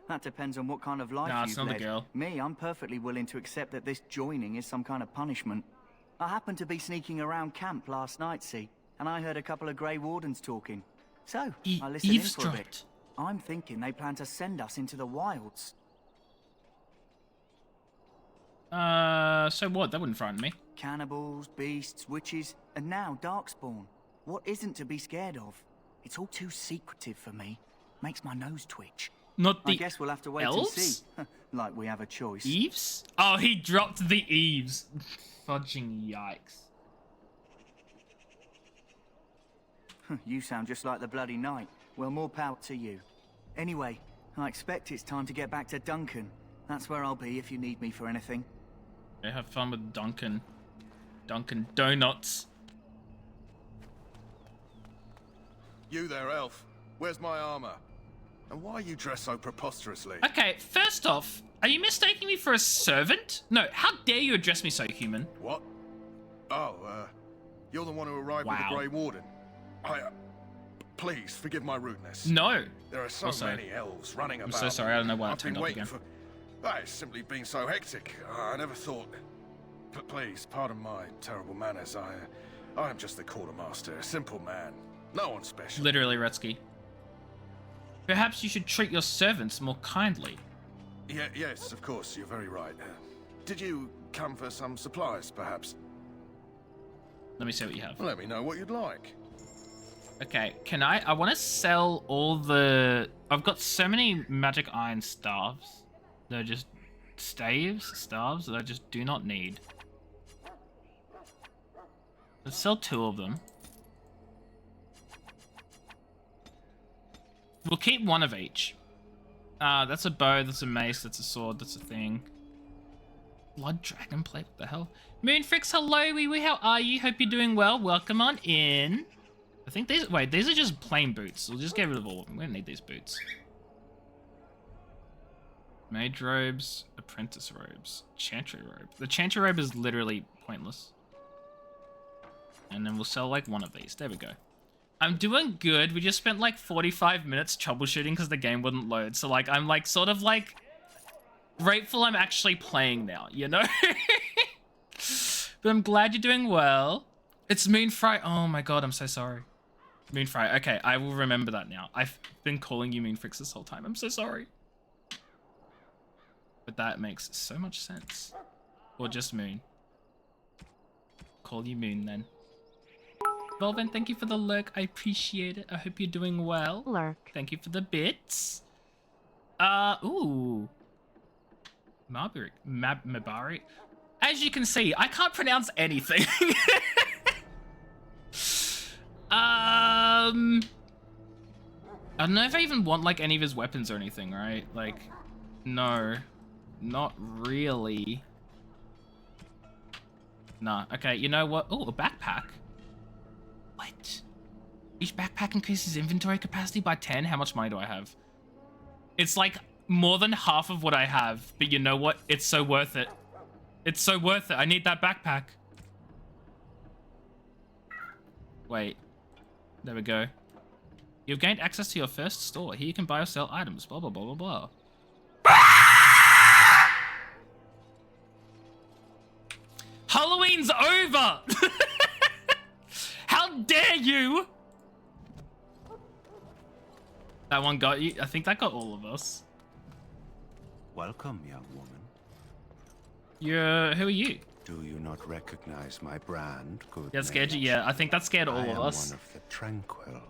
S7: That depends on what kind of life
S2: Nah, it's
S7: you've
S2: not the
S7: led.
S2: girl.
S7: Me, I'm perfectly willing to accept that this joining is some kind of punishment. I happened to be sneaking around camp last night, see, and I heard a couple of Grey Wardens talking. So, I listened in for a bit.
S2: Eavesdropped.
S7: I'm thinking they plan to send us into the wilds.
S2: So what? That wouldn't frighten me.
S7: Cannibals, beasts, witches, and now Darkspawn. What isn't to be scared of? It's all too secretive for me. Makes my nose twitch.
S2: Not the
S7: I guess we'll have to wait
S2: elves?
S7: and see. Like we have a choice.
S2: Eaves? Oh, he dropped the eaves. Fudging yikes.
S7: You sound just like the bloody knight. Well, more power to you. Anyway, I expect it's time to get back to Duncan. That's where I'll be if you need me for anything.
S2: Okay, have fun with Duncan. Duncan Donuts.
S3: You there, elf. Where's my armor? And why are you dressed so preposterously?
S2: Okay, first off, are you mistaking me for a servant? No, how dare you address me so, human?
S3: What? Oh, you're the one who arrived with
S2: Wow.
S3: the Grey Warden. Please, forgive my rudeness.
S2: No.
S3: There are so
S2: Also,
S3: many elves running about.
S2: I'm so sorry, I don't know why I
S3: I've been
S2: turned up
S3: waiting
S2: again.
S3: for... It's simply been so hectic. I never thought... But please, pardon my terrible manners. I am just the quartermaster, a simple man. No one special.
S2: Literally, Retsky. Perhaps you should treat your servants more kindly.
S3: Yes, of course, you're very right. Did you come for some supplies, perhaps?
S2: Let me see what you have.
S3: Let me know what you'd like.
S2: Okay, can I want to sell all the... I've got so many magic iron staves. They're just staves that I just do not need. Let's sell 2 of them. We'll keep 1 of each. That's a bow, that's a mace, that's a sword, that's a thing. Blood Dragon Plate, what the hell? Moonfrix, hello, wee wee, how are you? Hope you're doing well. Welcome on in. I think these, wait, these are just plain boots. We'll just get rid of all of them. We don't need these boots. Mage robes, apprentice robes, chantry robe. The chantry robe is literally pointless. And then we'll sell like 1 of these. There we go. I'm doing good. We just spent like 45 minutes troubleshooting because the game wouldn't load. So like, I'm like sort of like grateful I'm actually playing now, you know? But I'm glad you're doing well. It's Moonfry. Oh my god, I'm so sorry. Moonfry. Okay, I will remember that now. I've been calling you Moonfrix this whole time. I'm so sorry. But that makes so much sense. Or just Moon. Call you Moon then. Volven, thank you for the lurk. I appreciate it. I hope you're doing well.
S8: Lurk.
S2: Thank you for the bits. Ooh. Mabari. As you can see, I can't pronounce anything. I don't know if I even want like any of his weapons or anything, right? Like, no, not really. Nah, okay, you know what? Oh, a backpack. What? Each backpack increases inventory capacity by 10. How much money do I have? It's like more than half of what I have. But you know what? It's so worth it. It's so worth it. I need that backpack. Wait. There we go. You've gained access to your first store. Here you can buy or sell items. Blah, blah, blah, blah, blah. Halloween's over! How dare you! That one got you. I think that got all of us.
S6: Welcome, young woman.
S2: Who are you?
S6: Do you not recognize my brand, good
S2: That scared you?
S6: mage?
S2: Yeah, I think that scared all
S6: I
S2: of
S6: am
S2: us.
S6: one of the tranquil.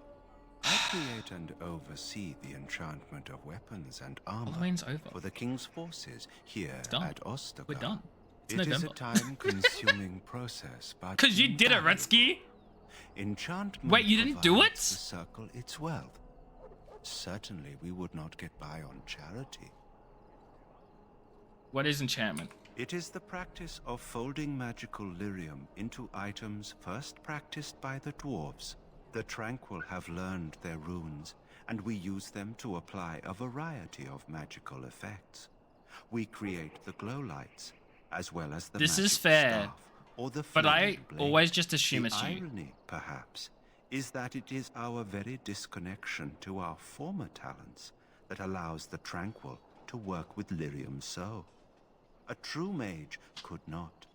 S6: I create and oversee the enchantment of weapons and armor
S2: Halloween's over.
S6: for the king's forces here
S2: done.
S6: at Ostagar.
S2: We're done. It's
S6: It is
S2: November.
S6: a time-consuming process, but
S2: Because you did it, Retsky.
S6: enchantment.
S2: Wait, you didn't do
S6: provides
S2: it?
S6: The circle its wealth. Certainly, we would not get by on charity.
S2: What is enchantment?
S6: It is the practice of folding magical lyrium into items first practiced by the dwarves. The Tranquil have learned their runes, and we use them to apply a variety of magical effects. We create the glow lights, as well as the
S2: This is
S6: magic
S2: fair,
S6: staff, or the
S2: but I
S6: flaming blade.
S2: always just assume
S6: The
S2: it's you.
S6: irony, perhaps, is that it is our very disconnection to our former talents that allows the Tranquil to work with lyrium so. A true mage could not.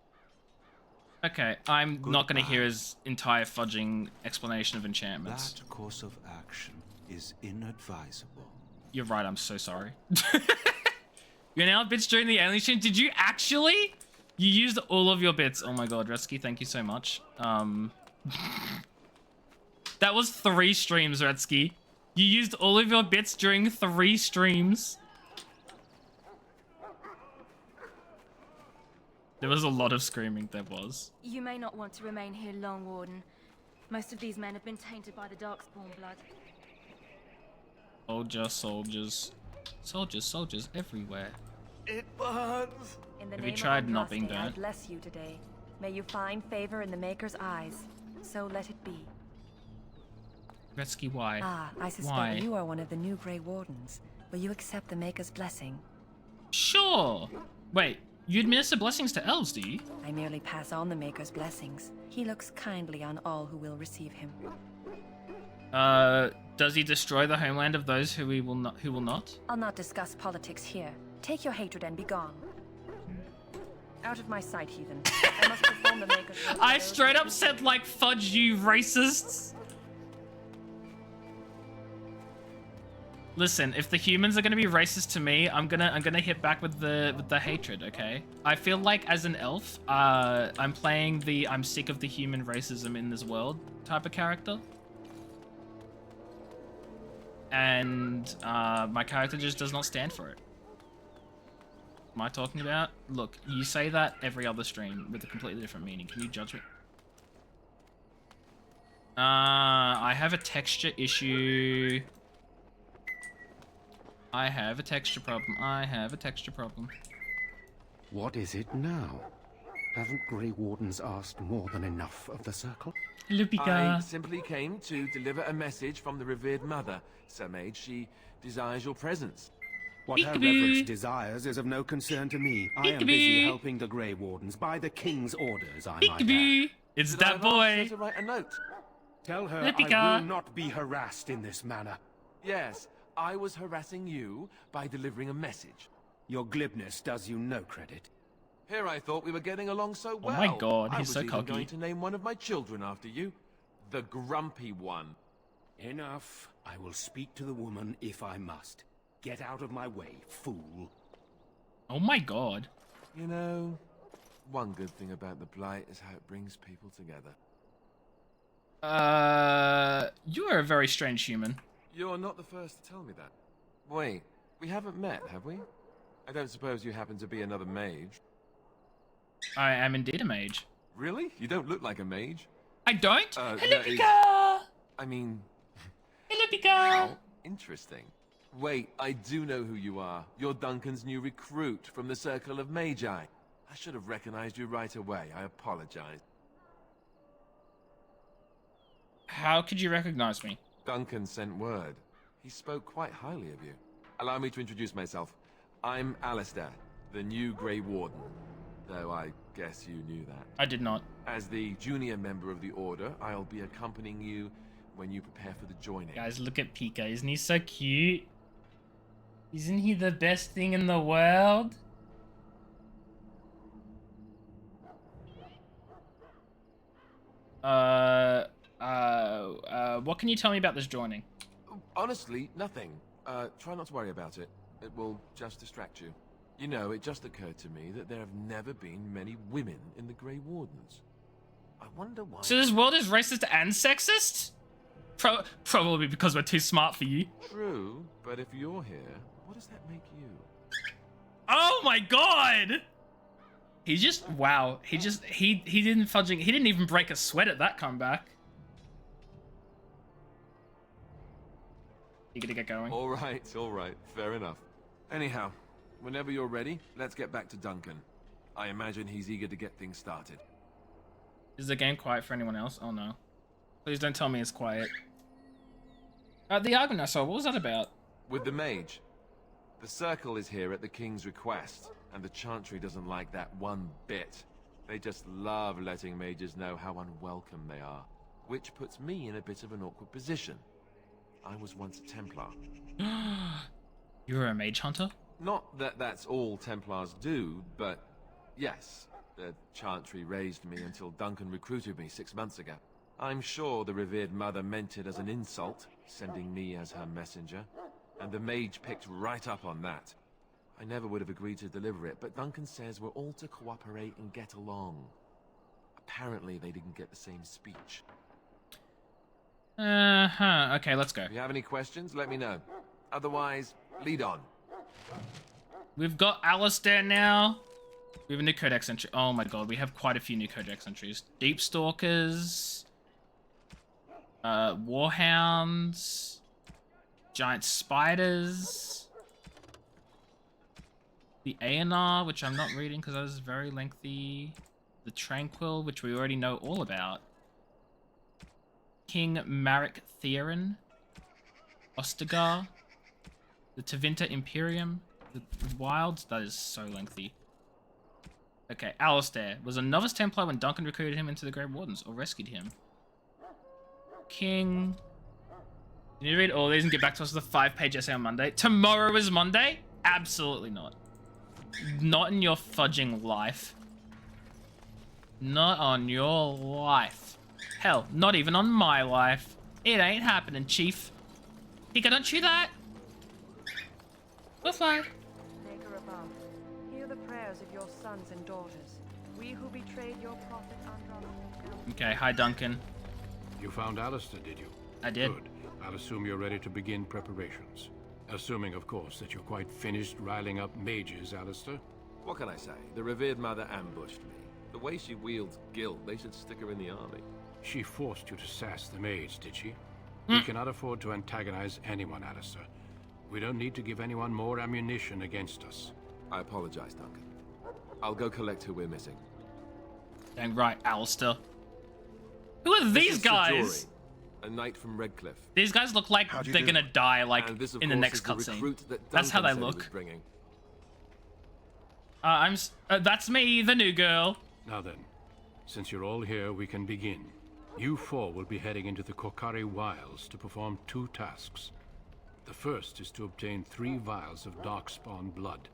S2: Okay, I'm not going to hear
S6: Goodbye.
S2: his entire fudging explanation of enchantments.
S6: That course of action is inadvisable.
S2: You're right, I'm so sorry. You're now bits during the alien stream. Did you actually? You used all of your bits. Oh my god, Retsky, thank you so much. That was 3 streams, Retsky. You used all of your bits during 3 streams. There was a lot of screaming, there was.
S8: You may not want to remain here long, Warden. Most of these men have been tainted by the Darkspawn blood.
S2: Soldiers. Soldiers everywhere.
S3: It burns!
S8: In the
S2: Have
S8: name
S2: you tried
S8: of
S2: not being
S8: Andraste, I
S2: burnt?
S8: bless you today. May you find favor in the Maker's eyes. So let it be.
S2: Retsky, why?
S9: Ah, I suspect
S2: Why?
S9: you are one of the new Grey Wardens. Will you accept the Maker's blessing?
S2: Sure. Wait, you administer blessings to elves, do you?
S9: I merely pass on the Maker's blessings. He looks kindly on all who will receive him.
S2: Does he destroy the homeland of those who will not?
S9: I'll not discuss politics here. Take your hatred and be gone. Out of my sight, heathen. I must perform the Maker's will for
S2: I
S9: those
S2: straight
S9: who
S2: up
S9: keep
S2: said like, fudge you racists. Listen, if the humans are gonna be racist to me, I'm gonna hit back with the hatred, okay? I feel like as an elf, I'm playing the I'm sick of the human racism in this world type of character. And my character just does not stand for it. Am I talking about? Look, you say that every other stream with a completely different meaning. Can you judge it? I have a texture issue. I have a texture problem.
S10: What is it now? Haven't Grey Wardens asked more than enough of the Circle?
S2: Hello,
S11: I
S2: Pika.
S11: simply came to deliver a message from the revered mother, Sir Mage. She desires your presence.
S10: What her
S2: Peekaboo.
S10: reverence desires is of no concern to me. I am
S2: Peekaboo.
S10: busy helping the Grey Wardens by the King's orders, I might add.
S2: Peekaboo. It's
S11: Did I
S2: that
S11: have asked her
S2: boy.
S11: to write a note?
S10: Tell her
S2: Hello,
S10: I
S2: Pika.
S10: will not be harassed in this manner.
S11: Yes, I was harassing you by delivering a message.
S10: Your glibness does you no credit.
S11: Here I thought we were getting along so well.
S2: Oh my god,
S11: I
S2: he's
S11: was
S2: so
S11: even
S2: cocky.
S11: going to name one of my children after you. The grumpy one.
S10: Enough. I will speak to the woman if I must. Get out of my way, fool.
S2: Oh my god.
S11: You know, one good thing about the Blight is how it brings people together.
S2: You are a very strange human.
S11: You're not the first to tell me that. Wait, we haven't met, have we? I don't suppose you happen to be another mage.
S2: I am indeed a mage.
S11: Really? You don't look like a mage.
S2: I don't?
S11: Uh,
S2: Hello,
S11: that is-
S2: Pika!
S11: I mean,
S2: Hello, Pika!
S11: how interesting. Wait, I do know who you are. You're Duncan's new recruit from the Circle of Magi. I should have recognized you right away. I apologize.
S2: How could you recognize me?
S11: Duncan sent word. He spoke quite highly of you. Allow me to introduce myself. I'm Alistair, the new Grey Warden. Though I guess you knew that.
S2: I did not.
S11: As the junior member of the Order, I'll be accompanying you when you prepare for the joining.
S2: Guys, look at Pika. Isn't he so cute? Isn't he the best thing in the world? What can you tell me about this joining?
S11: Honestly, nothing. Try not to worry about it. It will just distract you. You know, it just occurred to me that there have never been many women in the Grey Wardens. I wonder why...
S2: So this world is racist and sexist? Probably because we're too smart for you.
S11: True, but if you're here, what does that make you?
S2: Oh my god! He just... Wow. He didn't fudging... He didn't even break a sweat at that comeback. You gonna get going?
S11: All right. Fair enough. Anyhow, whenever you're ready, let's get back to Duncan. I imagine he's eager to get things started.
S2: Is the game quiet for anyone else? Oh no. Please don't tell me it's quiet. The argument I saw, what was that about?
S11: With the mage. The Circle is here at the King's request, and the Chantry doesn't like that one bit. They just love letting mages know how unwelcome they are, which puts me in a bit of an awkward position. I was once a Templar.
S2: You were a mage hunter?
S11: Not that that's all Templars do, but yes. The Chantry raised me until Duncan recruited me 6 months ago. I'm sure the revered mother meant it as an insult, sending me as her messenger, and the mage picked right up on that. I never would have agreed to deliver it, but Duncan says we're all to cooperate and get along. Apparently they didn't get the same speech.
S2: Okay, let's go.
S11: If you have any questions, let me know. Otherwise, lead on.
S2: We've got Alistair now. We have a new codex entry. Oh my god, we have quite a few new codex entries. Deep Stalkers. Warhounds. Giant spiders. The Ajarnie, which I'm not reading because that is very lengthy. The Tranquil, which we already know all about. King Marek Theron. Ostagar. The Tevinter Imperium. The Wilds, that is so lengthy. Okay, Alistair was a novice Templar when Duncan recruited him into the Grey Wardens, or rescued him. King... You need to read all these and get back to us with a 5-page essay on Monday. Tomorrow is Monday? Absolutely not. Not in your fudging life. Not on your life. Hell, not even on my life. It ain't happening, Chief. Pika, don't chew that. We'll fly.
S9: Maker above, hear the prayers of your sons and daughters. We who betrayed your prophet Ajarnie.
S2: Okay, hi Duncan.
S5: You found Alistair, did you?
S2: I did.
S5: Good. I'll assume you're ready to begin preparations. Assuming, of course, that you're quite finished riling up mages, Alistair.
S11: What can I say? The revered mother ambushed me. The way she wields guilt, they should stick her in the army.
S5: She forced you to sass the mage, did she? We cannot afford to antagonize anyone, Alistair. We don't need to give anyone more ammunition against us.
S11: I apologize, Duncan. I'll go collect who we're missing.
S2: Dang right, Alistair. Who are these guys?
S11: A knight from Redcliffe.
S2: These guys look like they're gonna die, like,
S11: this,
S2: in the next cutscene. That's how they look. That's me, the new girl.
S5: Now then, since you're all here, we can begin. You four will be heading into the Kokari Wilds to perform 2 tasks. The first is to obtain 3 vials of Darkspawn blood,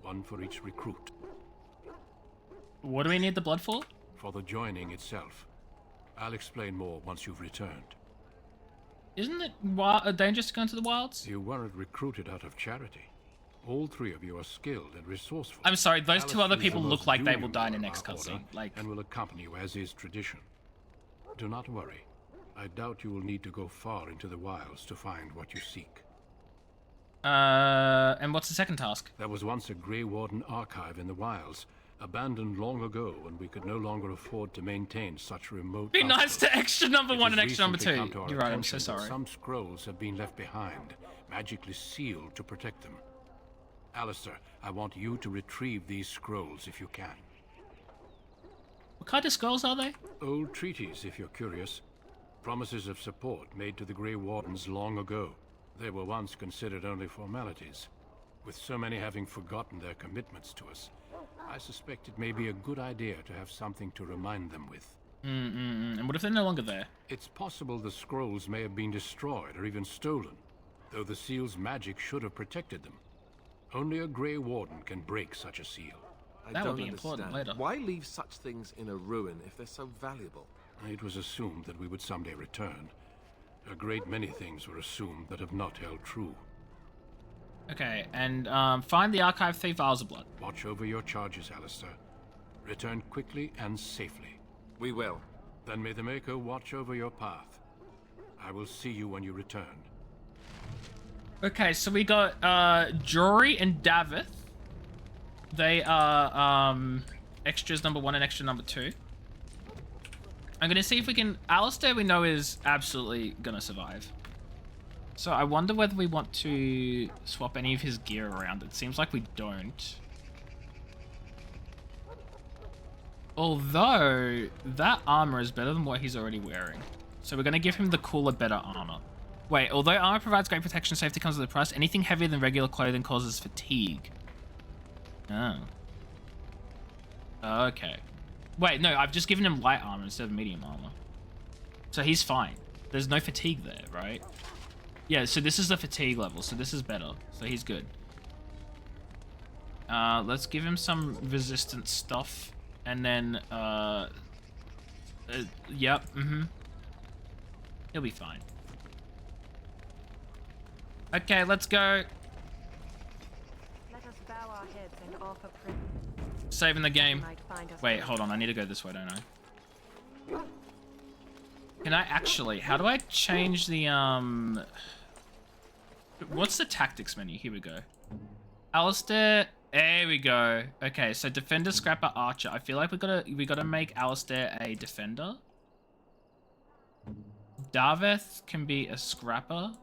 S5: 1 for each recruit.
S2: What do we need the blood for?
S5: For the joining itself. I'll explain more once you've returned.
S2: Isn't it dangerous to go into the wilds?
S5: You weren't recruited out of charity. All 3 of you are skilled and resourceful.
S2: I'm sorry, those 2 other people look like they will die in the
S5: the
S2: next cutscene. Like,
S5: and will accompany you as is tradition. Do not worry. I doubt you will need to go far into the wilds to find what you seek.
S2: And what's the second task?
S5: There was once a Grey Warden archive in the wilds, abandoned long ago when we could no longer afford to maintain such remote...
S2: Be nice to extra number 1 and extra number 2.
S5: You're
S2: right, I'm so sorry.
S5: Some scrolls have been left behind, magically sealed to protect them. Alistair, I want you to retrieve these scrolls if you can.
S2: What kind of scrolls are they?
S5: Old treaties, if you're curious. Promises of support made to the Grey Wardens long ago. They were once considered only formalities. With so many having forgotten their commitments to us, I suspect it may be a good idea to have something to remind them with.
S2: And what if they're no longer there?
S5: It's possible the scrolls may have been destroyed or even stolen, though the seal's magic should have protected them. Only a Grey Warden can break such a seal.
S2: That will be important later.
S11: Why leave such things in a ruin if they're so valuable?
S5: It was assumed that we would someday return. A great many things were assumed that have not held true.
S2: Okay, and find the Archive Thief Vials of Blood.
S5: Watch over your charges, Alistair. Return quickly and safely.
S11: We will.
S5: Then may the Maker watch over your path. I will see you when you return.
S2: Okay, so we got Jory and Davith. They are extras number 1 and extra number 2. I'm gonna see if we can... Alistair we know is absolutely gonna survive. So I wonder whether we want to swap any of his gear around. It seems like we don't. Although, that armor is better than what he's already wearing. So we're going to give him the cooler, better armor. Wait, although armor provides great protection, safety comes with a price. Anything heavier than regular clothing causes fatigue. Oh. Okay. Wait, no, I've just given him light armor instead of medium armor. So he's fine. There's no fatigue there, right? Yeah, so this is the fatigue level, so this is better. So he's good. Let's give him some resistance stuff. And then, yep, he'll be fine. Okay, let's go.
S9: Let us bow our heads and offer prayer.
S2: Saving the game. Wait, hold on, I need to go this way, don't I? Can I actually, how do I change the, what's the tactics menu? Here we go. Alistair, there we go. Okay, so defender, scrapper, archer. I feel like we gotta make Alistair a defender. Davith can be a scrapper,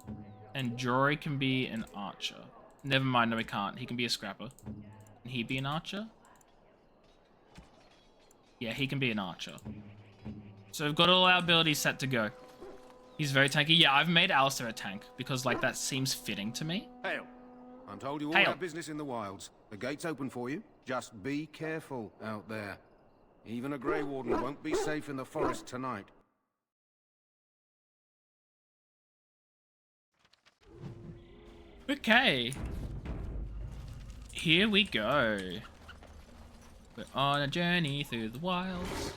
S2: and Jory can be an archer. Never mind, no, he can't. He can be a scrapper. Can he be an archer? Yeah, he can be an archer. So we've got all our abilities set to go. He's very tanky. Yeah, I've made Alistair a tank because, like, that seems fitting to me.
S6: Hail. I'm told you all have business in the wilds. The gate's open for you. Just be careful out there. Even a Grey Warden won't be safe in the forest tonight.
S2: Okay. Here we go. We're on a journey through the wilds.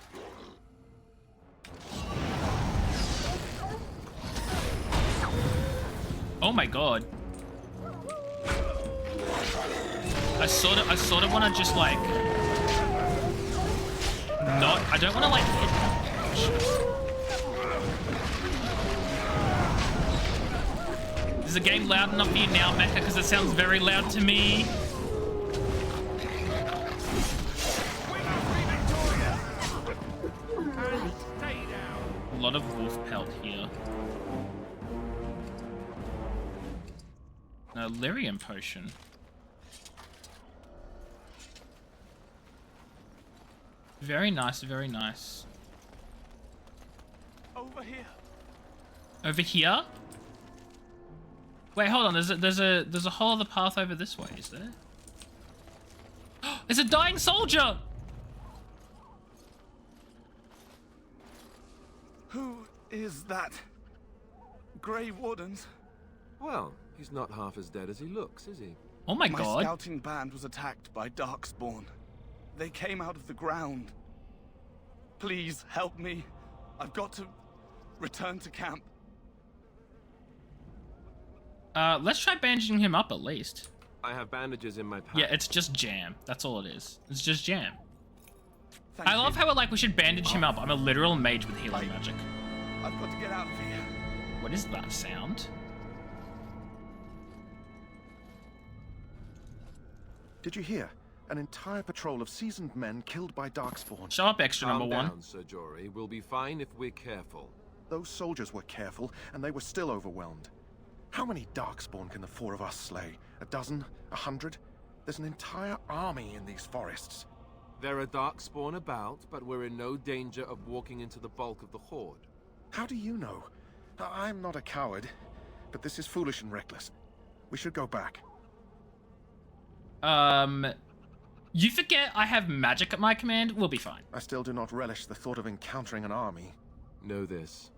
S2: Oh my god. I sort of want to just like not. I don't want to like hit them. Is the game loud enough for you now, Mecha? Because it sounds very loud to me. A lot of wolf pelt here. A lyrium potion. Very nice, very nice.
S12: Over here.
S2: Over here? Wait, hold on. There's a whole other path over this way, is there? There's a dying soldier!
S12: Who is that? Grey Wardens?
S11: Well, he's not half as dead as he looks, is he?
S2: Oh my god.
S12: My scouting band was attacked by Darkspawn. They came out of the ground. Please help me. I've got to return to camp.
S2: Let's try bandaging him up at least.
S11: I have bandages in my pack.
S2: Yeah, it's just jam. That's all it is. It's just jam. I love how we're like, we should bandage him up. I'm a literal mage with healing magic.
S12: I've got to get out of here.
S2: What is that sound?
S13: Did you hear? An entire patrol of seasoned men killed by Darkspawn.
S2: Show up, extra number one.
S11: Calm down, Sir Jory. We'll be fine if we're careful.
S13: Those soldiers were careful, and they were still overwhelmed. How many Darkspawn can the four of us slay? A dozen? 100? There's an entire army in these forests.
S11: There are Darkspawn about, but we're in no danger of walking into the bulk of the Horde.
S13: How do you know? I'm not a coward, but this is foolish and reckless. We should go back.
S2: You forget I have magic at my command. We'll be fine.
S13: I still do not relish the thought of encountering an army.
S11: Know this.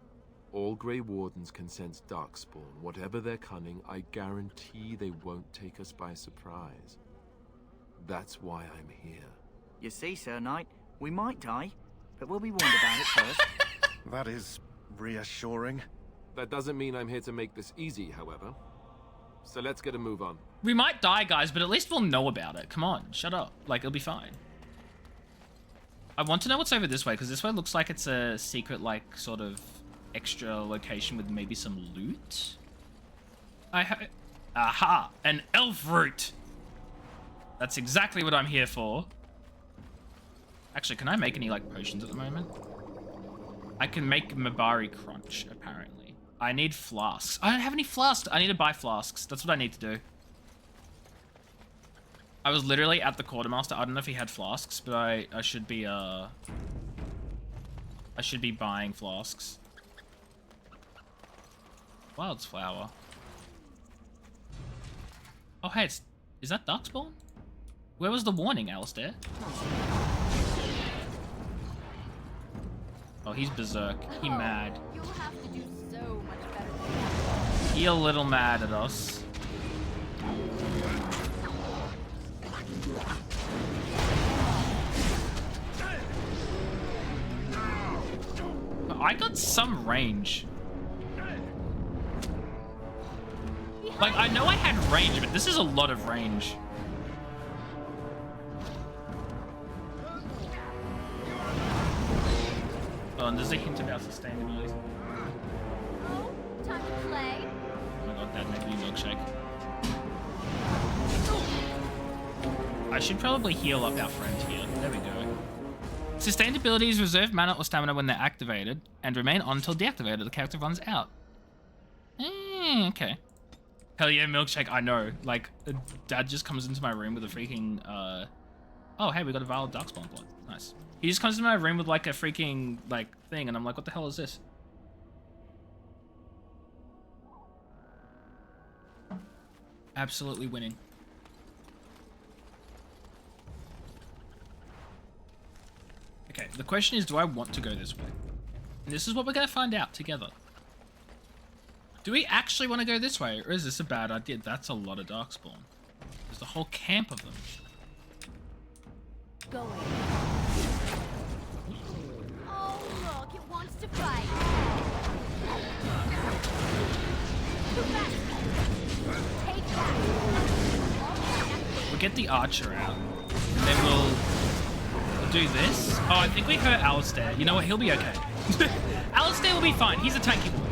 S11: All Grey Wardens can sense Darkspawn. Whatever their cunning, I guarantee they won't take us by surprise. That's why I'm here.
S7: You see, Sir Knight, we might die, but we'll be warned about it first.
S13: That is reassuring.
S11: That doesn't mean I'm here to make this easy, however. So let's get a move on.
S2: We might die, guys, but at least we'll know about it. Come on, shut up. Like, it'll be fine. I want to know what's over this way, because this way looks like it's a secret, like, sort of extra location with maybe some loot. Aha! An elf root! That's exactly what I'm here for. Actually, can I make any, like, potions at the moment? I can make Mabari Crunch, apparently. I need flasks. I don't have any flasks. I need to buy flasks. That's what I need to do. I was literally at the quartermaster. I don't know if he had flasks, but I should be buying flasks. Wildflower. Oh, hey, is that Darkspawn? Where was the warning, Alistair? Oh, he's berserk. He mad.
S8: You'll have to do so much better than that.
S2: He a little mad at us. I got some range. Like, I know I had range, but this is a lot of range. Oh, and there's a hint about sustainability.
S8: Oh, time to play.
S2: Oh my god, that made me milkshake. I should probably heal up our friend here. There we go. Sustained abilities reserve mana or stamina when they're activated and remain on until deactivated. The character runs out. Okay. Hell yeah, milkshake. I know. Like, Dad just comes into my room with a freaking, Oh, hey, we got a vial of Darkspawn blood. Nice. He just comes into my room with, like, a freaking, like, thing, and I'm like, what the hell is this? Absolutely winning. Okay, the question is, do I want to go this way? And this is what we're going to find out together. Do we actually want to go this way, or is this a bad idea? That's a lot of Darkspawn. There's a whole camp of them.
S8: Going. Oh, look, it wants to fight. Take that.
S2: We'll get the archer out. Then we'll do this. Oh, I think we hurt Alistair. You know what? He'll be okay. Alistair will be fine. He's a tanky boy.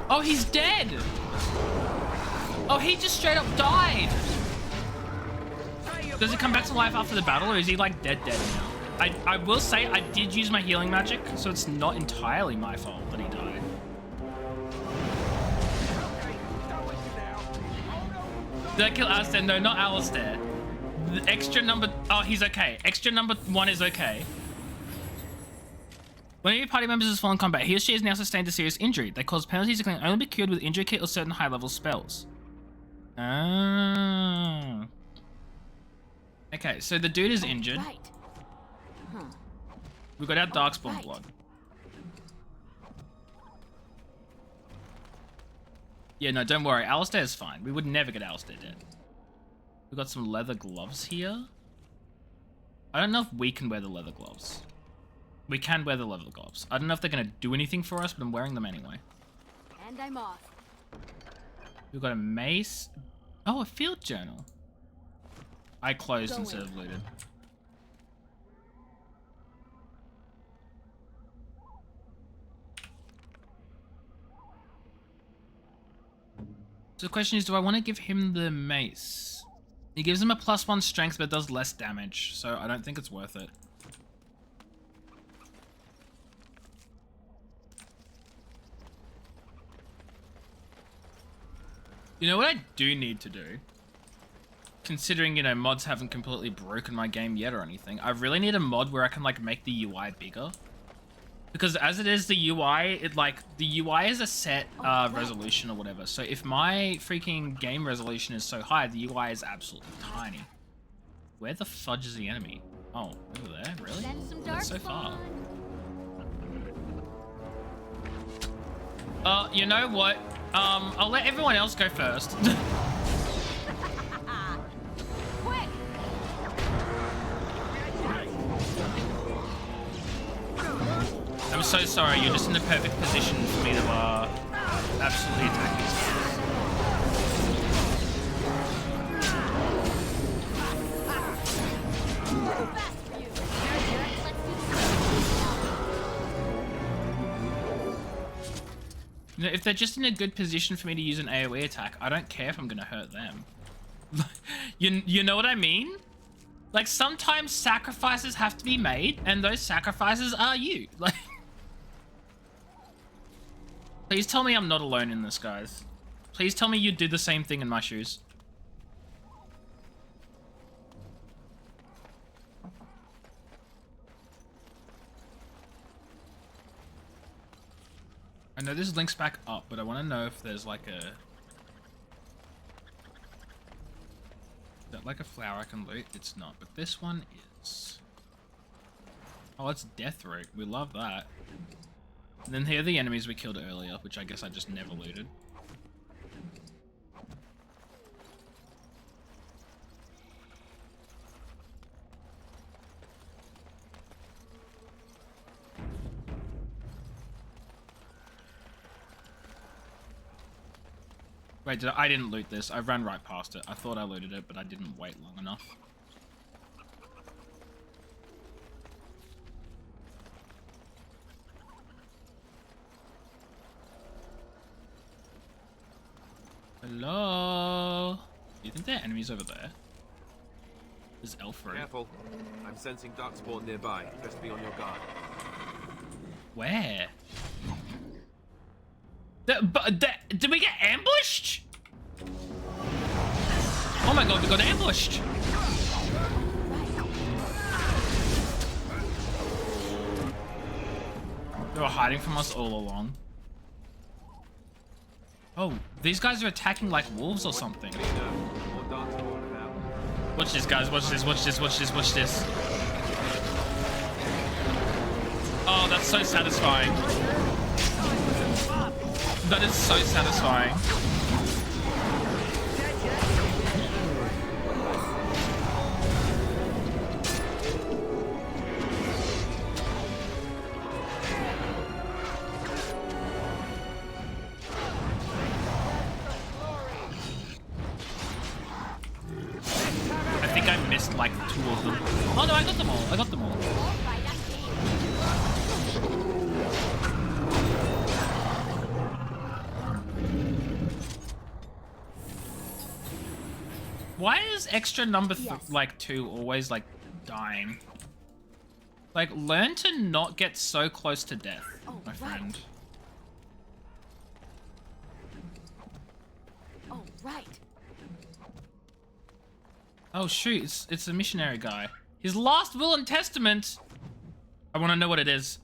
S2: Oh, he's dead. Oh, he just straight up died. Does he come back to life after the battle, or is he like dead now? I will say I did use my healing magic, so it's not entirely my fault that he died. Did I kill Alistair? No, not Alistair. The extra number... Oh, he's okay. Extra number 1 is okay. When your party members is fallen in combat, he or she has now sustained a serious injury. They cause penalties that can only be cured with injury kit or certain high-level spells. Ah. Okay, so the dude is injured.
S8: Right. Huh.
S2: We've got our Darkspawn blood. Yeah, no, don't worry. Alistair's fine. We would never get Alistair dead. We've got some leather gloves here. I don't know if we can wear the leather gloves. We can wear the leather gloves. I don't know if they're going to do anything for us, but I'm wearing them anyway.
S8: And I'm off.
S2: We've got a mace. Oh, a field journal. I closed instead of looted. So the question is, do I want to give him the mace? It gives him a +1 strength, but it does less damage, so I don't think it's worth it. You know what I do need to do? Considering, you know, mods haven't completely broken my game yet or anything, I really need a mod where I can, like, make the UI bigger. Because as it is, the UI, the UI is a set resolution or whatever. So if my freaking game resolution is so high, the UI is absolutely tiny. Where the fudge is the enemy? Oh, over there? Really? That's so far. You know what? I'll let everyone else go first. I'm so sorry, you're just in the perfect position for me to absolutely attack these guys. You know, if they're just in a good position for me to use an AoE attack, I don't care if I'm gonna hurt them. You know what I mean? Like, sometimes sacrifices have to be made, and those sacrifices are you. Like, please tell me I'm not alone in this, guys. Please tell me you'd do the same thing in my shoes. I know this links back up, but I want to know if there's like a... Is that like a flower I can loot? It's not, but this one is. Oh, it's Death Root. We love that. And then here are the enemies we killed earlier, which I guess I just never looted. Wait, I didn't loot this. I ran right past it. I thought I looted it, but I didn't wait long enough. Hello? Do you think there are enemies over there? There's elf root.
S11: Careful. I'm sensing darkspawn nearby. Best be on your guard.
S2: Where? Did we get ambushed? Oh my god, we got ambushed. They were hiding from us all along. Oh, these guys are attacking like wolves or something. Watch this, guys. Watch this, watch this, watch this, watch this. Oh, that's so satisfying. That is so satisfying. I think I missed like 2 of them. Oh no, I got them all. I got them all. Why is extra number like 2 always like dying? Like, learn to not get so close to death, my friend.
S8: Oh, right.
S2: Oh shoot, it's a missionary guy. His last will and testament. I want to know what it is.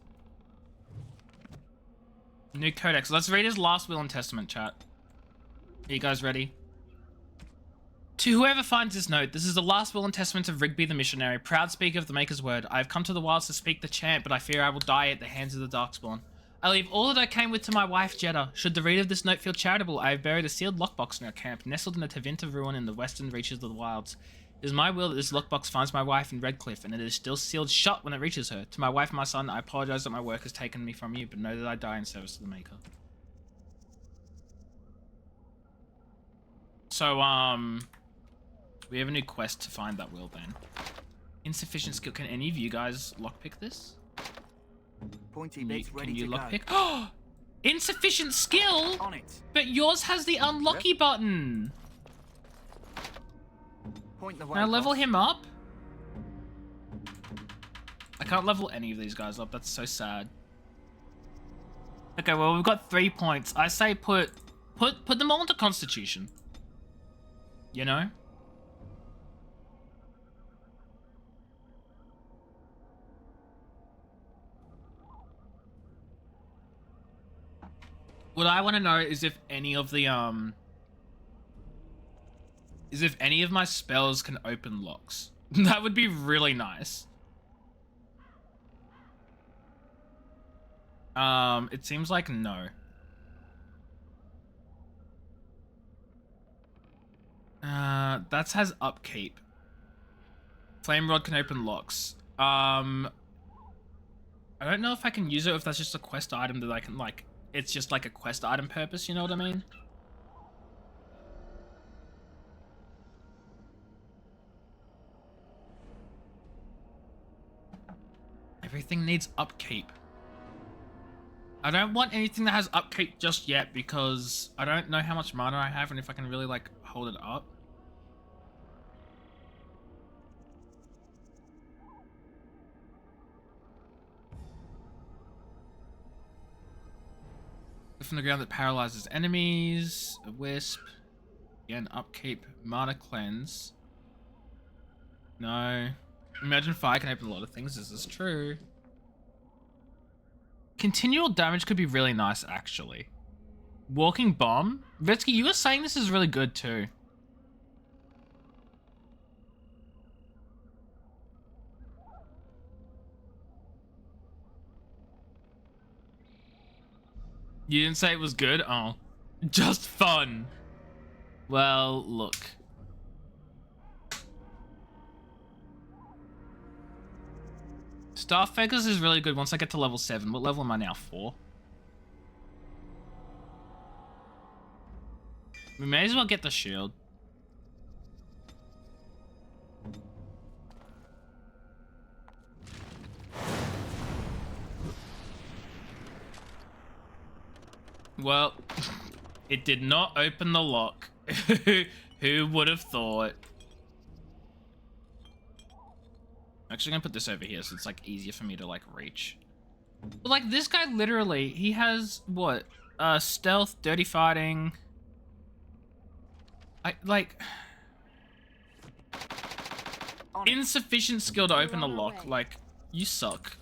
S2: New codex. Let's read his last will and testament, chat. Are you guys ready? To whoever finds this note, this is the last will and testament of Rigby the missionary, proud speaker of the Maker's word. I have come to the wilds to speak the chant, but I fear I will die at the hands of the Darkspawn. I leave all that I came with to my wife, Jeddah. Should the reader of this note feel charitable, I have buried a sealed lockbox in our camp, nestled in a Tevinter ruin in the western reaches of the wilds. It is my will that this lockbox finds my wife in Redcliffe, and it is still sealed shut when it reaches her. To my wife and my son, I apologize that my work has taken me from you, but know that I die in service to the Maker. So, we have a new quest to find that will then. Insufficient skill. Can any of you guys lockpick this?
S7: Pointy bits ready
S2: can you
S7: to
S2: lockpick?
S7: go.
S2: Oh! Insufficient skill?
S7: On it.
S2: But yours has the unlocky button.
S7: Point the way.
S2: Can I level him up? I can't level any of these guys up. That's so sad. Okay, well, we've got 3 points. I say put them all into Constitution. You know? What I want to know is if any of the my spells can open locks. That would be really nice. It seems like no. That has upkeep. Flame rod can open locks. I don't know if I can use it, if that's just a quest item that I can, like, it's just like a quest item purpose, you know what I mean? Everything needs upkeep. I don't want anything that has upkeep just yet because I don't know how much mana I have and if I can really, like, hold it up. From the ground that paralyzes enemies. A wisp. Again, upkeep. Mana cleanse. No. Imagine fire can open a lot of things. This is true. Continual damage could be really nice, actually. Walking bomb. Vetsky, you were saying this is really good too. You didn't say it was good? Oh. Just fun. Well, look. Staff Beggars is really good once I get to level 7. What level am I now? 4? We may as well get the shield. Well, it did not open the lock. Who would have thought? I'm actually gonna put this over here so it's like easier for me to like reach. But like this guy literally, he has what? Stealth, dirty fighting. Insufficient skill to open a lock. Like, you suck.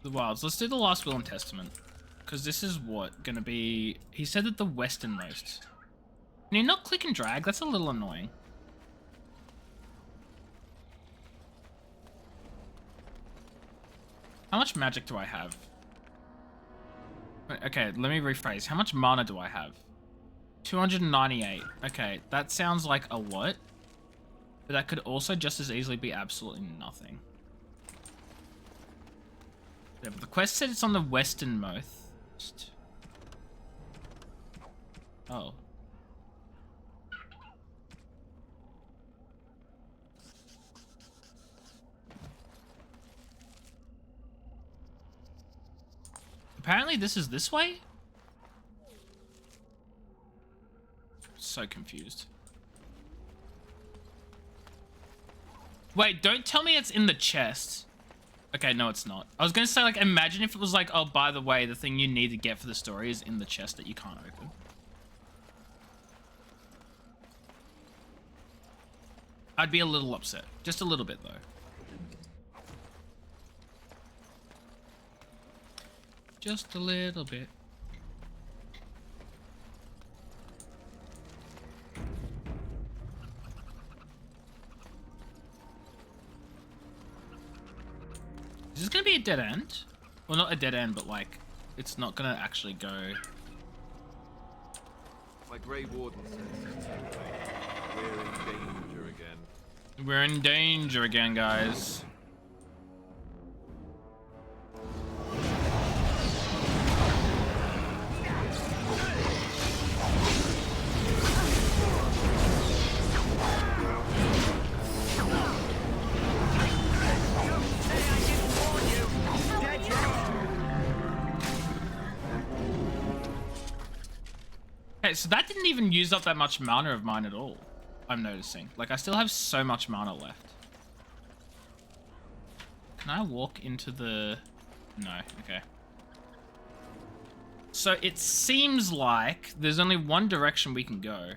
S2: The Wilds. Let's do the last will and testament. Because this is what? Gonna be... He said that the westernmost. Can you not click and drag? That's a little annoying. How much magic do I have? Okay, let me rephrase. How much mana do I have? 298. Okay, that sounds like a lot. But that could also just as easily be absolutely nothing. Yeah, but the quest said it's on the westernmost. Oh. Apparently this is this way? So confused. Wait, don't tell me it's in the chest. Okay, no, it's not. I was gonna say, like, imagine if it was like, oh, by the way, the thing you need to get for the story is in the chest that you can't open. I'd be a little upset. Just a little bit, though. Just a little bit. Is this gonna be a dead end? Well, not a dead end, but like, it's not gonna actually go.
S11: Like Grey Warden says, we're in danger again.
S2: We're in danger again, guys. Okay, so that didn't even use up that much mana of mine at all, I'm noticing. Like, I still have so much mana left. Can I walk into the... No, okay. So it seems like there's only one direction we can go.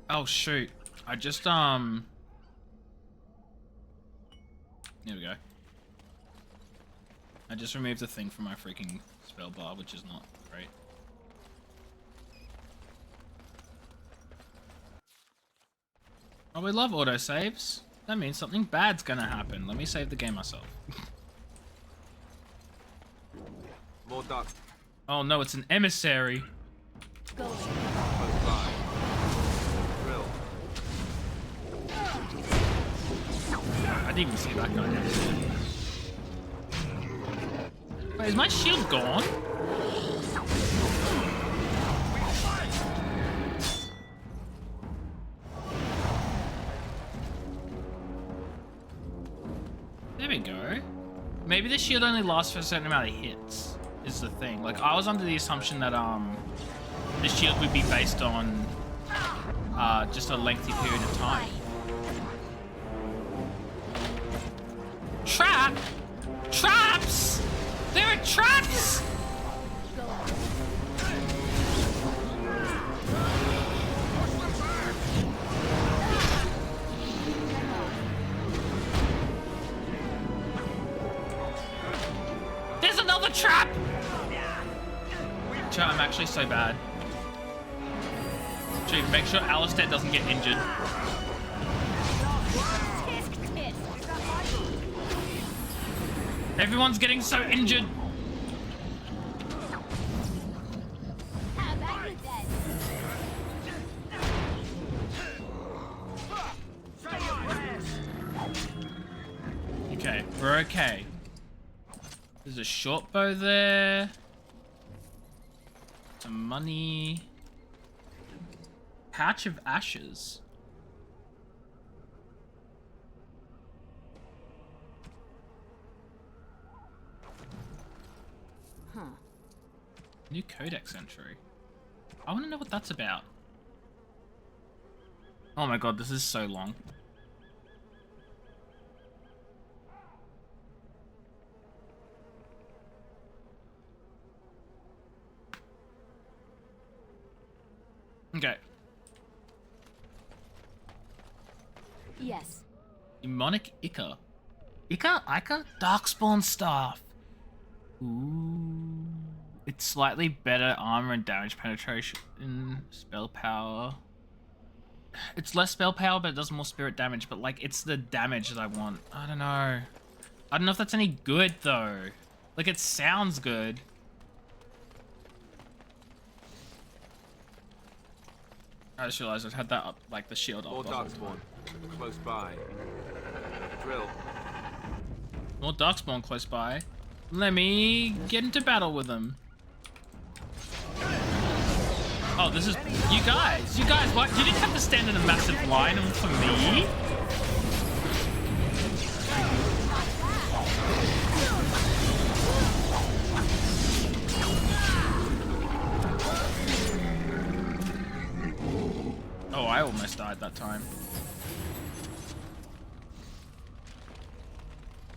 S2: Oh shoot. I just here we go. I just removed the thing from my freaking spell bar, which is not great. Oh, we love autosaves. That means something bad's gonna happen. Let me save the game myself.
S11: More ducks.
S2: Oh no, it's an emissary.
S11: Close by. Drill.
S2: I didn't even see that guy. Wait, is my shield gone? There we go. Maybe the shield only lasts for a certain amount of hits, is the thing. Like, I was under the assumption that the shield would be based on just a lengthy period of time. Trap? Traps? There are traps! There's another trap! Chat, I'm actually so bad. Chief, make sure Alistair doesn't get injured. Everyone's getting so injured. Okay, we're okay. There's a short bow there. Some money. Pouch of ashes.
S8: Huh.
S2: New codex entry. I want to know what that's about. Oh my god, this is so long. Okay.
S8: Yes.
S2: Demonic Ica. Ica? Darkspawn staff. Ooh. It's slightly better armor and damage penetration in spell power. It's less spell power, but it does more spirit damage, but like it's the damage that I want. I don't know. I don't know if that's any good though. Like it sounds good. I just realized I'd had that up, like the shield up.
S11: More darkspawn. Close by. Drill.
S2: More darkspawn close by. Let me get into battle with them. Oh, this is... You guys, what? You didn't have to stand in a massive line for me? Oh, I almost died that time.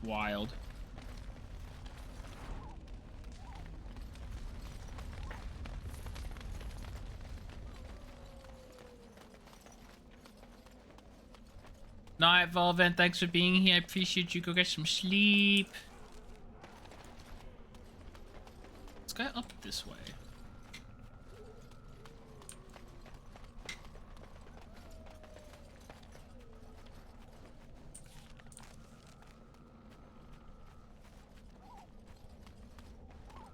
S2: Wild. Night, Volvent, thanks for being here. I appreciate you. Go get some sleep. Let's go up this way.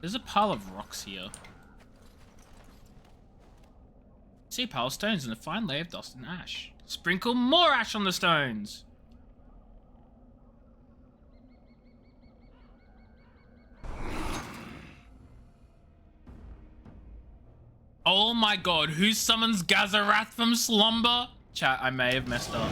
S2: There's a pile of rocks here. See a pile of stones and a fine layer of dust and ash. Sprinkle more ash on the stones! Oh my god, who summons Gazarath from slumber? Chat, I may have messed up.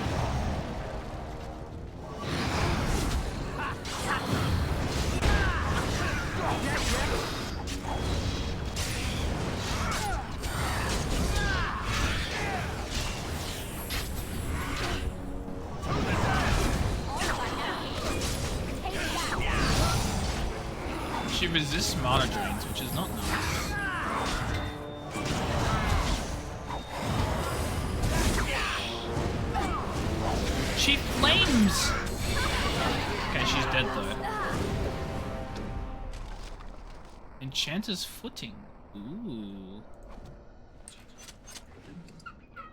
S2: She resists mana drains, which is not nice. limbs! Okay, she's dead though. Enchanter's footing. Ooh.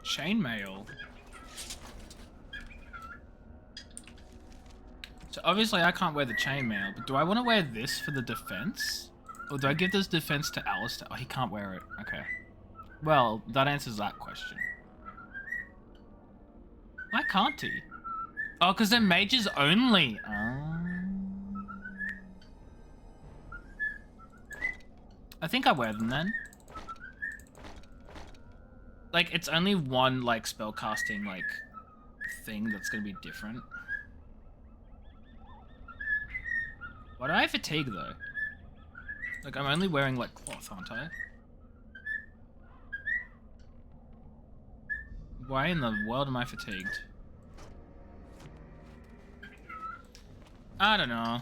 S2: Chainmail. So obviously I can't wear the chainmail, but do I want to wear this for the defense? Or do I give this defense to Alistair? Oh, he can't wear it. Okay. Well, that answers that question. Why can't he? Oh, because they're mages only. I think I wear them then. Like, it's only one, like, spellcasting, like, thing that's gonna be different. Why do I have fatigue, though? Like, I'm only wearing, like, cloth, aren't I? Why in the world am I fatigued? I don't know.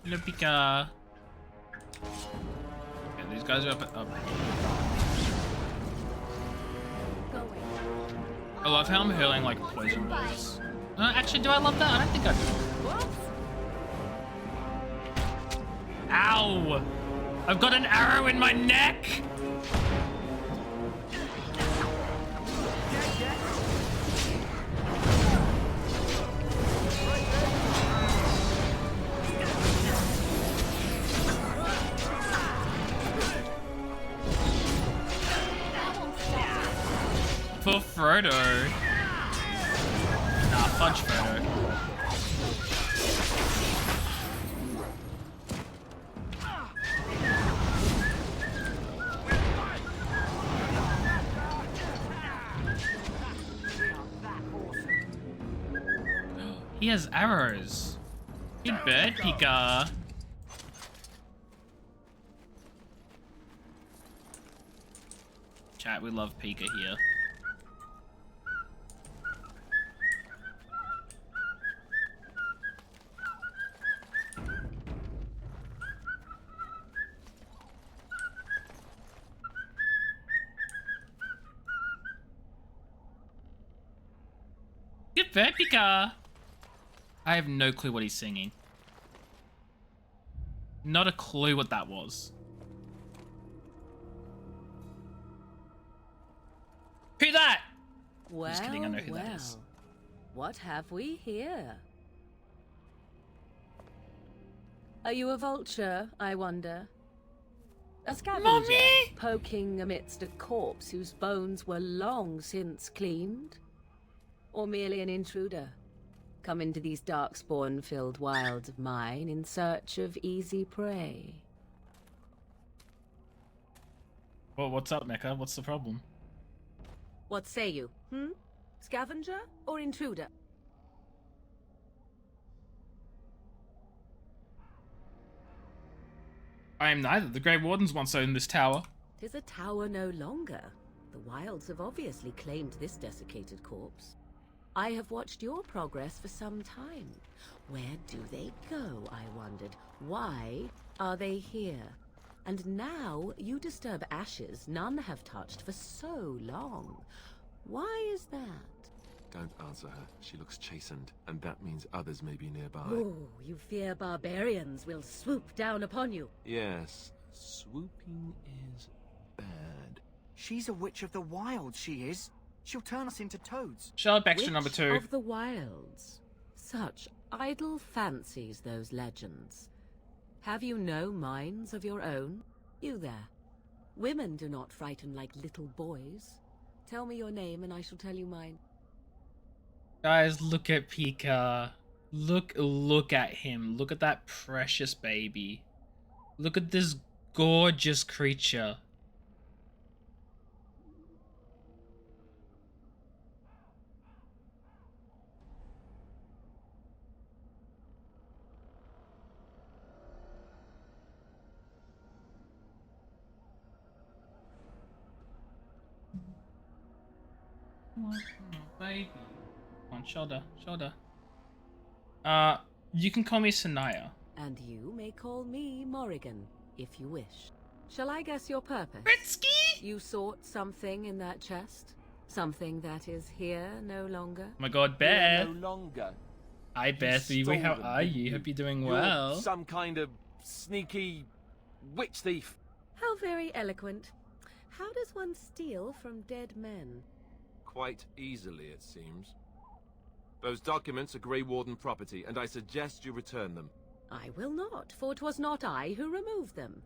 S2: Hello, Pika. Okay, these guys are up. I love how I'm hurling like poison balls. Actually, do I love that? I don't think I do. Ow! I've got an arrow in my neck! For Frodo. Nah, fudge Frodo. He has arrows. Good bird, Pika. Chat, we love Pika here. Good bird, Pika. I have no clue what he's singing. Not a clue what that was. Who that?
S14: Well,
S2: Just kidding, I know who that is.
S14: What have we here? Are you a vulture, I wonder? A scavenger,
S2: Mommy?
S14: poking amidst a corpse whose bones were long since cleaned? Or merely an intruder, come into these darkspawn-filled wilds of mine in search of easy prey?
S2: Well, what's up, Mecha? What's the problem?
S14: What say you, Scavenger or intruder?
S2: I am neither. The Grey Wardens once owned this tower.
S14: 'Tis a tower no longer. The wilds have obviously claimed this desiccated corpse. I have watched your progress for some time. Where do they go, I wondered? Why are they here? And now you disturb ashes none have touched for so long. Why is that?
S11: Don't answer her. She looks chastened, and that means others may be nearby.
S14: Oh, you fear barbarians will swoop down upon you.
S11: Yes, swooping is bad.
S7: She's a witch of the wild, she is. She'll turn us into toads.
S2: Charlotte Baxter, number 2.
S14: Of the wilds. Such idle fancies, those legends. Have you no minds of your own? You there. Women do not frighten like little boys. Tell me your name and I shall tell you mine.
S2: Guys, look at Pika. Look at him. Look at that precious baby. Look at this gorgeous creature. What? Oh, baby. Come on, shoulder, shoulder. You can call me Sanaya.
S14: And you may call me Morrigan, if you wish. Shall I guess your purpose?
S2: Britsky?
S14: You sought something in that chest? Something that is here no longer?
S2: Oh my god, Beth.
S11: No longer.
S2: Hi, Beth. How are you? Hope you're doing well.
S11: You're some kind of sneaky witch thief.
S14: How very eloquent. How does one steal from dead men?
S11: Quite easily, it seems. Those documents are Grey Warden property, and I suggest you return them.
S14: I will not, for 'twas not I who removed them.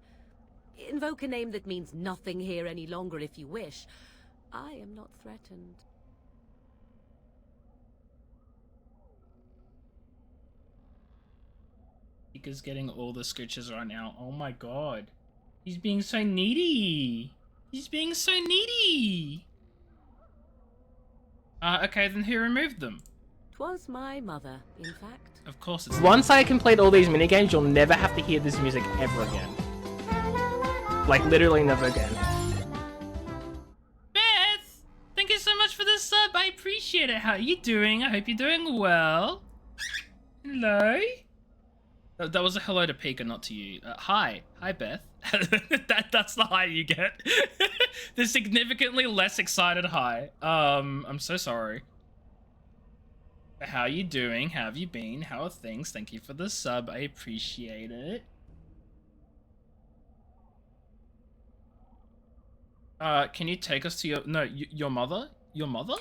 S14: Invoke a name that means nothing here any longer if you wish. I am not threatened.
S2: He's getting all the scritches right now. Oh my god. He's being so needy. He's being so needy. Okay, then who removed them?
S14: 'Twas my mother, in fact.
S2: Of course it's...
S15: Once I complete all these minigames, you'll never have to hear this music ever again. Like, literally never again.
S2: Beth! Thank you so much for the sub. I appreciate it. How are you doing? I hope you're doing well. Hello? That was a hello to Pika, not to you. Hi. Hi, Beth. That's the hi you get. The significantly less excited hi. I'm so sorry. How are you doing? How have you been? How are things? Thank you for the sub. I appreciate it. Can you take us to your... No, your mother? Your mother?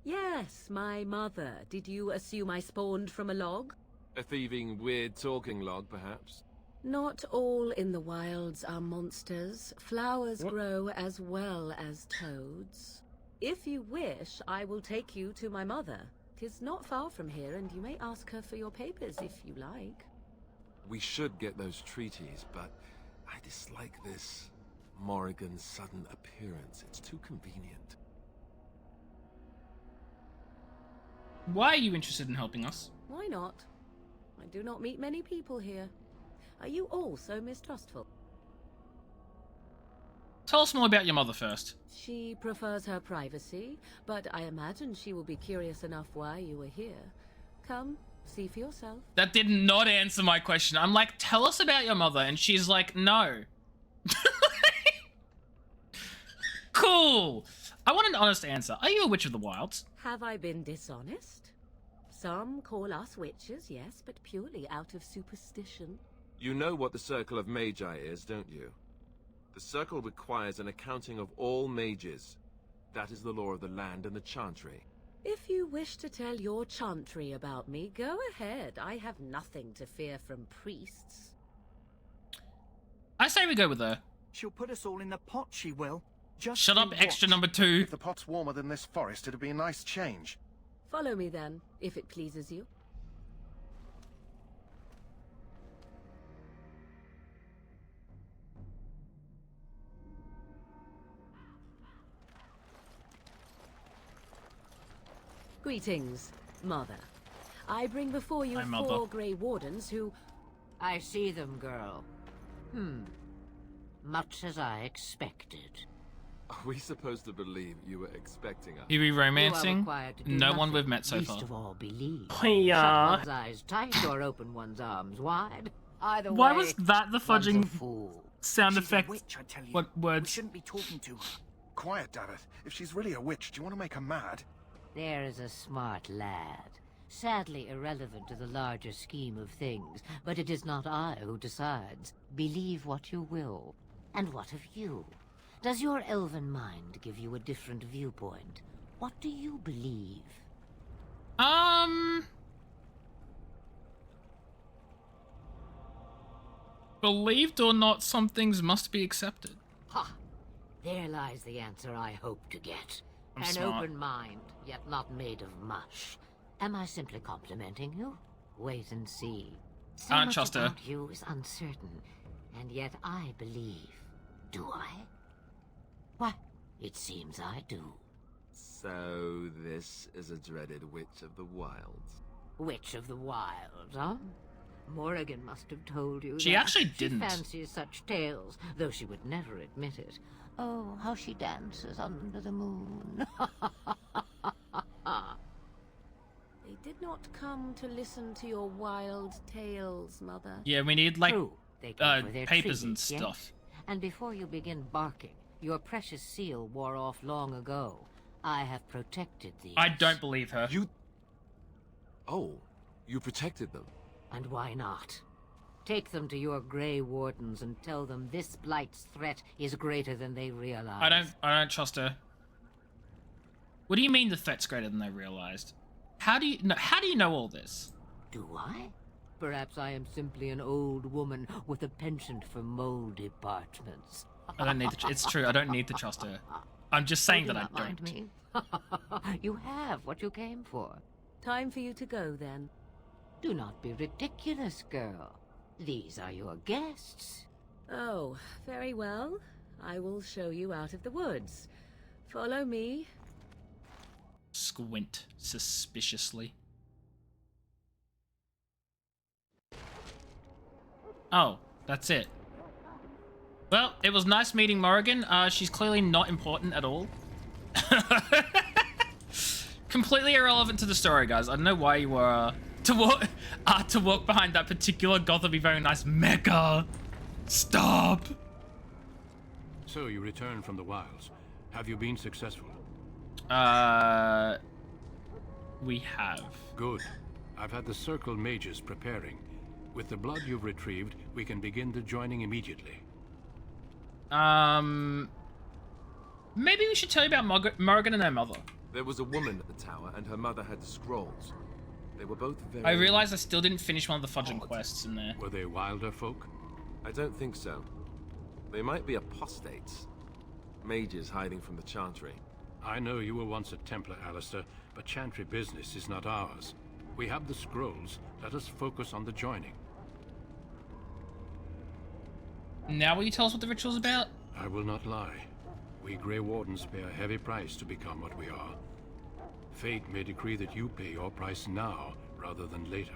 S14: Yes, my mother. Did you assume I spawned from a log?
S11: A thieving, weird talking log, perhaps?
S14: Not all in the wilds are monsters. Flowers grow as well as toads. If you wish, I will take you to my mother. 'Tis not far from here, and you may ask her for your papers if you like.
S11: We should get those treaties, but I dislike this Morrigan's sudden appearance. It's too convenient.
S2: Why are you interested in helping us?
S14: Why not? I do not meet many people here. Are you all so mistrustful?
S2: Tell us more about your mother first.
S14: She prefers her privacy, but I imagine she will be curious enough why you are here. Come, see for yourself.
S2: That did not answer my question. I'm like, tell us about your mother, and she's like, no. Cool. I want an honest answer. Are you a witch of the wilds?
S14: Have I been dishonest? Some call us witches, yes, but purely out of superstition.
S11: You know what the Circle of Magi is, don't you? The Circle requires an accounting of all mages. That is the law of the land and the Chantry.
S14: If you wish to tell your chantry about me, go ahead. I have nothing to fear from priests.
S2: I say we go with her.
S7: She'll put us all in the pot, she will. Just
S2: shut up, extra number 2.
S13: If the pot's warmer than this forest, it'd be a nice change.
S14: Follow me then, if it pleases you. Greetings, Mother. I bring before you 4 Grey Wardens who...
S16: I see them, girl. Much as I expected.
S11: Are we supposed to believe you were expecting us?
S2: Are we romancing? No one we've met so far.
S16: Least of all believe.
S15: Yeah.
S16: Shut one's eyes tight or open one's arms wide. Either
S2: Why
S16: way,
S2: was that the fudging sound
S7: She's
S2: effect?
S7: a witch, I tell you.
S2: What words?
S7: We shouldn't be talking to her.
S13: Quiet, Davith. If she's really a witch, do you want to make her mad?
S16: There is a smart lad. Sadly irrelevant to the larger scheme of things, but it is not I who decides. Believe what you will. And what of you? Does your elven mind give you a different viewpoint? What do you believe?
S2: Believed or not, some things must be accepted.
S16: Ha! There lies the answer I hope to get.
S2: I'm
S16: An
S2: smart.
S16: open mind, yet not made of mush. Am I simply complimenting you? Wait and see. So
S2: I don't
S16: much
S2: trust her.
S16: about you is uncertain, and yet I believe. Do I? Why, it seems I do.
S11: So this is a dreaded Witch of the Wilds.
S16: Witch of the Wild, huh? Morrigan must have told you
S2: She
S16: that.
S2: actually didn't.
S16: She fancies such tales, though she would never admit it. Oh, how she dances under the moon.
S14: They did not come to listen to your wild tales, Mother.
S2: Yeah, we need, like,
S16: True. They came for their
S2: papers and
S16: tribute, yes?
S2: stuff.
S16: And before you begin barking, your precious seal wore off long ago. I have protected these.
S2: I don't believe her.
S11: Oh, you protected them?
S16: And why not? Take them to your Grey Wardens and tell them this Blight's threat is greater than they realize.
S2: I don't trust her. What do you mean the threat's greater than they realized? How do you know all this?
S16: Do I? Perhaps I am simply an old woman with a penchant for mole departments.
S2: I don't need to, it's true, I don't need to trust her. I'm just saying that I
S16: Mind
S2: don't.
S16: me. You have what you came for.
S14: Time for you to go, then.
S16: Do not be ridiculous, girl. These are your guests.
S14: Oh, very well. I will show you out of the woods. Follow me.
S2: Squint suspiciously. Oh, that's it. Well, it was nice meeting Morrigan. She's clearly not important at all. Completely irrelevant to the story, guys. I don't know why you were to walk behind that particular gothically very nice mecha. Stop.
S17: So you returned from the wilds. Have you been successful?
S2: We have.
S17: Good. I've had the Circle mages preparing. With the blood you've retrieved, we can begin the joining immediately.
S2: Maybe we should tell you about Morrigan and her mother.
S11: There was a woman at the tower, and her mother had the scrolls. They were both very...
S2: I realized I still didn't finish one of the fudging quests in there.
S17: Were they wilder folk?
S11: I don't think so. They might be apostates. Mages hiding from the Chantry.
S17: I know you were once a Templar, Alistair, but Chantry business is not ours. We have the scrolls. Let us focus on the joining.
S2: Now will you tell us what the ritual's about?
S17: I will not lie. We Grey Wardens pay a heavy price to become what we are. Fate may decree that you pay your price now, rather than later.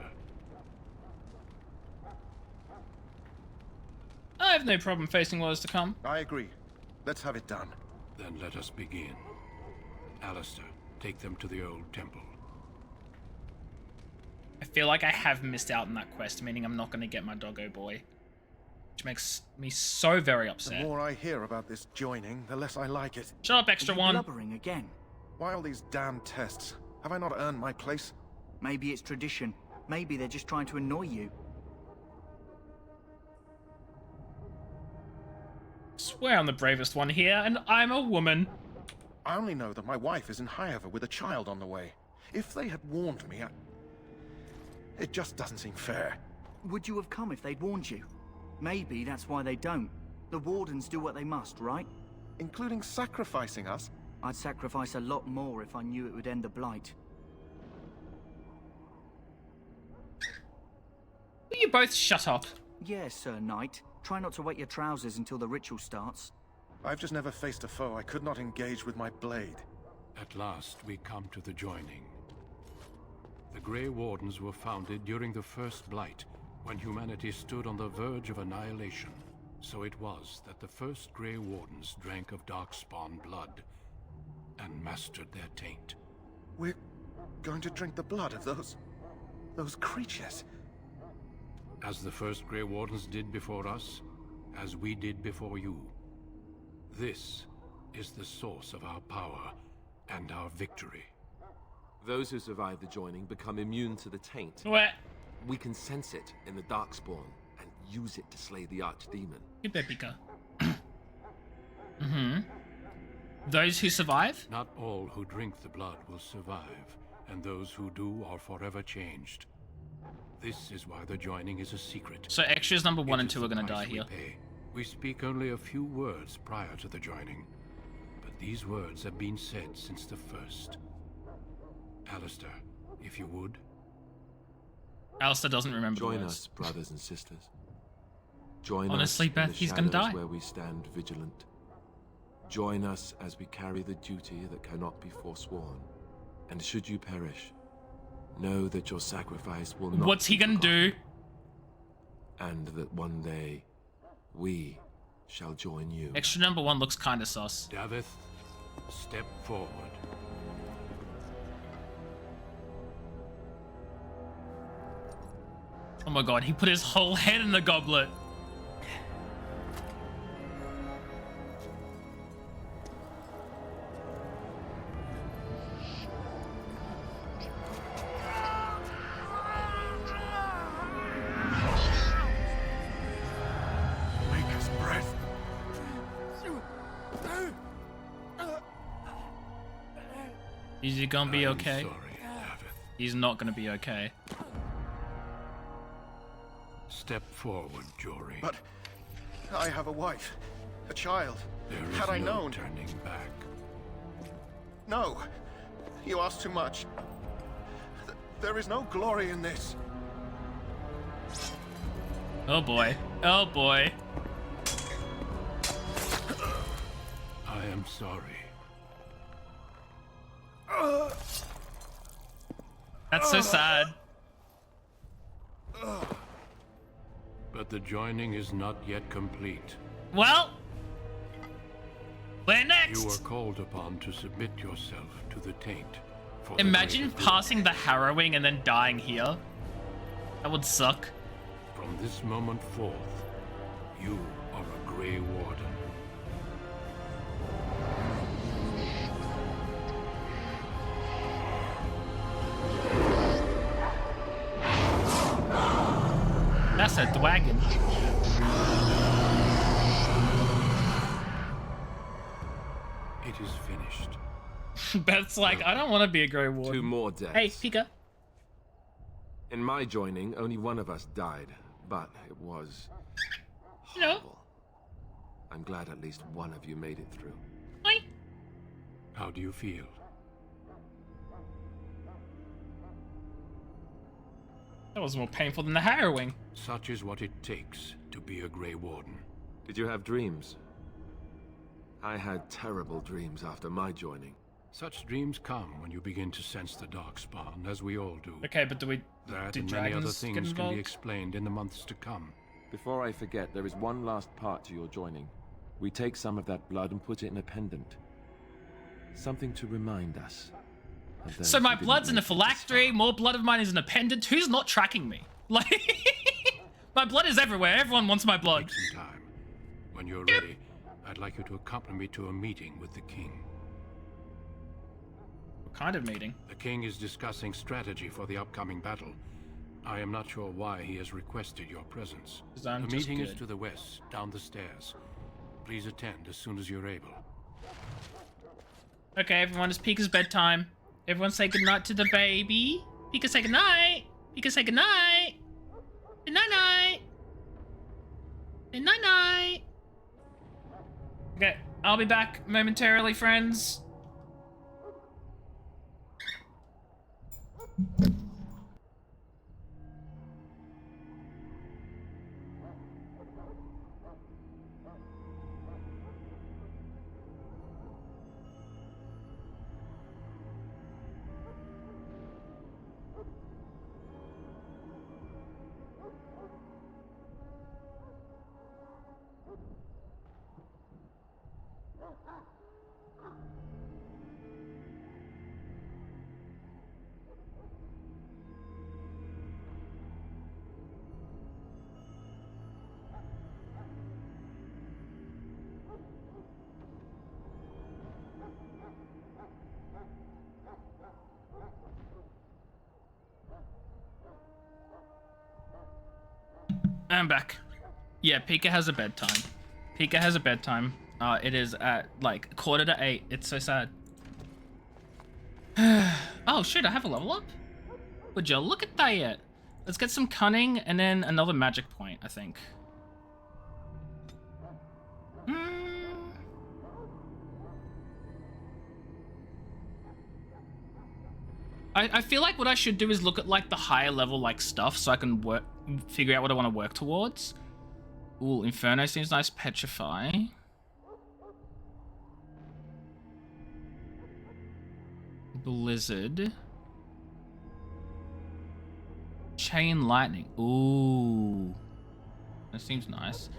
S2: I have no problem facing what is to come.
S13: I agree. Let's have it done.
S17: Then let us begin. Alistair, take them to the old temple.
S2: I feel like I have missed out on that quest, meaning I'm not going to get my doggo boy. Which makes me so very upset.
S13: The more I hear about this joining, the less I like it.
S2: Shut up, extra one.
S7: Blubbering again.
S13: Why all these damn tests? Have I not earned my place?
S7: Maybe it's tradition. Maybe they're just trying to annoy you.
S2: Swear I'm the bravest one here, and I'm a woman.
S13: I only know that my wife is in Highover with a child on the way. If they had warned me, it just doesn't seem fair.
S7: Would you have come if they'd warned you? Maybe that's why they don't. The Wardens do what they must, right?
S13: Including sacrificing us?
S7: I'd sacrifice a lot more if I knew it would end the Blight.
S2: Will you both shut up?
S7: Yes, Sir Knight. Try not to wet your trousers until the ritual starts.
S13: I've just never faced a foe I could not engage with my blade.
S17: At last, we come to the joining. The Grey Wardens were founded during the First Blight, when humanity stood on the verge of annihilation. So it was that the first Grey Wardens drank of Darkspawn blood and mastered their taint.
S13: We're going to drink the blood of those creatures.
S17: As the first Grey Wardens did before us, as we did before you. This is the source of our power and our victory.
S11: Those who survive the joining become immune to the taint.
S2: What?
S11: We can sense it in the Darkspawn and use it to slay the Archdemon.
S2: Those who survive?
S17: Not all who drink the blood will survive, and those who do are forever changed. This is why the joining is a secret.
S2: So extras number 1 and 2 are going to die here.
S17: We speak only a few words prior to the joining, but these words have been said since the first. Alistair, if you would.
S2: Alistair doesn't remember
S11: Join
S2: the words.
S11: us, brothers and sisters. Join
S2: Honestly,
S11: us
S2: Beth,
S11: in the
S2: he's gonna
S11: shadows
S2: die.
S11: where we stand vigilant. Join us as we carry the duty that cannot be forsworn. And should you perish, know that your sacrifice will not
S2: What's he gonna do?
S11: And that one day, we shall join you.
S2: Extra number 1 looks kinda sus.
S17: Davith, step forward.
S2: Oh my god, he put his whole head in the goblet.
S3: Maker's breath.
S2: Is he gonna be
S17: I'm
S2: okay?
S17: sorry, Davith.
S2: He's not gonna be okay.
S17: Step forward, Jory.
S13: But I have a wife, a child.
S17: There is
S13: Had I
S17: no
S13: known...
S17: turning back.
S13: No, you ask too much. There is no glory in this.
S2: Oh boy. Oh boy.
S17: I am sorry.
S2: That's so sad.
S17: But the joining is not yet complete.
S2: Well, we're next.
S17: You are called upon to submit yourself to the taint. For the
S2: Imagine
S17: greater good.
S2: passing the harrowing and then dying here. That would suck.
S17: From this moment forth, you are a Grey Warden.
S2: That's a dragon.
S17: It is finished.
S2: Beth's like, I don't want to be a Grey Warden.
S11: 2 more deaths.
S2: Hey, Pika.
S11: In my joining, only one of us died, but it was
S2: You know.
S11: horrible. I'm glad at least one of you made it through.
S2: Hi.
S17: How do you feel?
S2: That was more painful than the harrowing.
S17: Such is what it takes to be a Grey Warden.
S11: Did you have dreams? I had terrible dreams after my joining.
S17: Such dreams come when you begin to sense the Darkspawn, as we all do.
S2: Okay, but do
S17: That and many other
S2: dragons get
S17: things can
S2: involved?
S17: be explained in the months to come.
S11: Before I forget, there is one last part to your joining. We take some of that blood and put it in a pendant. Something to remind us. of those
S2: So my
S11: who didn't
S2: blood's in a
S11: make it this
S2: phylactery, more blood of mine is in a pendant. Who's not tracking me? Like, my blood is everywhere. Everyone wants my blood.
S17: Take some time. When you're ready, I'd like you to accompany me to a meeting with the king.
S2: What kind of meeting?
S17: The king is discussing strategy for the upcoming battle. I am not sure why he has requested your presence.
S2: 'Cause I'm
S17: The
S2: just
S17: meeting is
S2: good.
S17: to the west, down the stairs. Please attend as soon as you're able.
S2: Okay, everyone, it's Pika's bedtime. Everyone say goodnight to the baby. Pika, say goodnight. Pika, say goodnight. Good night-night. Good night-night. Okay, I'll be back momentarily, friends. I'm back. Yeah, Pika has a bedtime. Pika has a bedtime. It is at like 7:45. It's so sad. Oh shit, I have a level up? Would you look at that? Let's get some cunning and then another magic point, I think. I feel like what I should do is look at like the higher level like stuff so I can figure out what I want to work towards. Ooh, Inferno seems nice. Petrify. Blizzard. Chain Lightning. Ooh. That seems nice.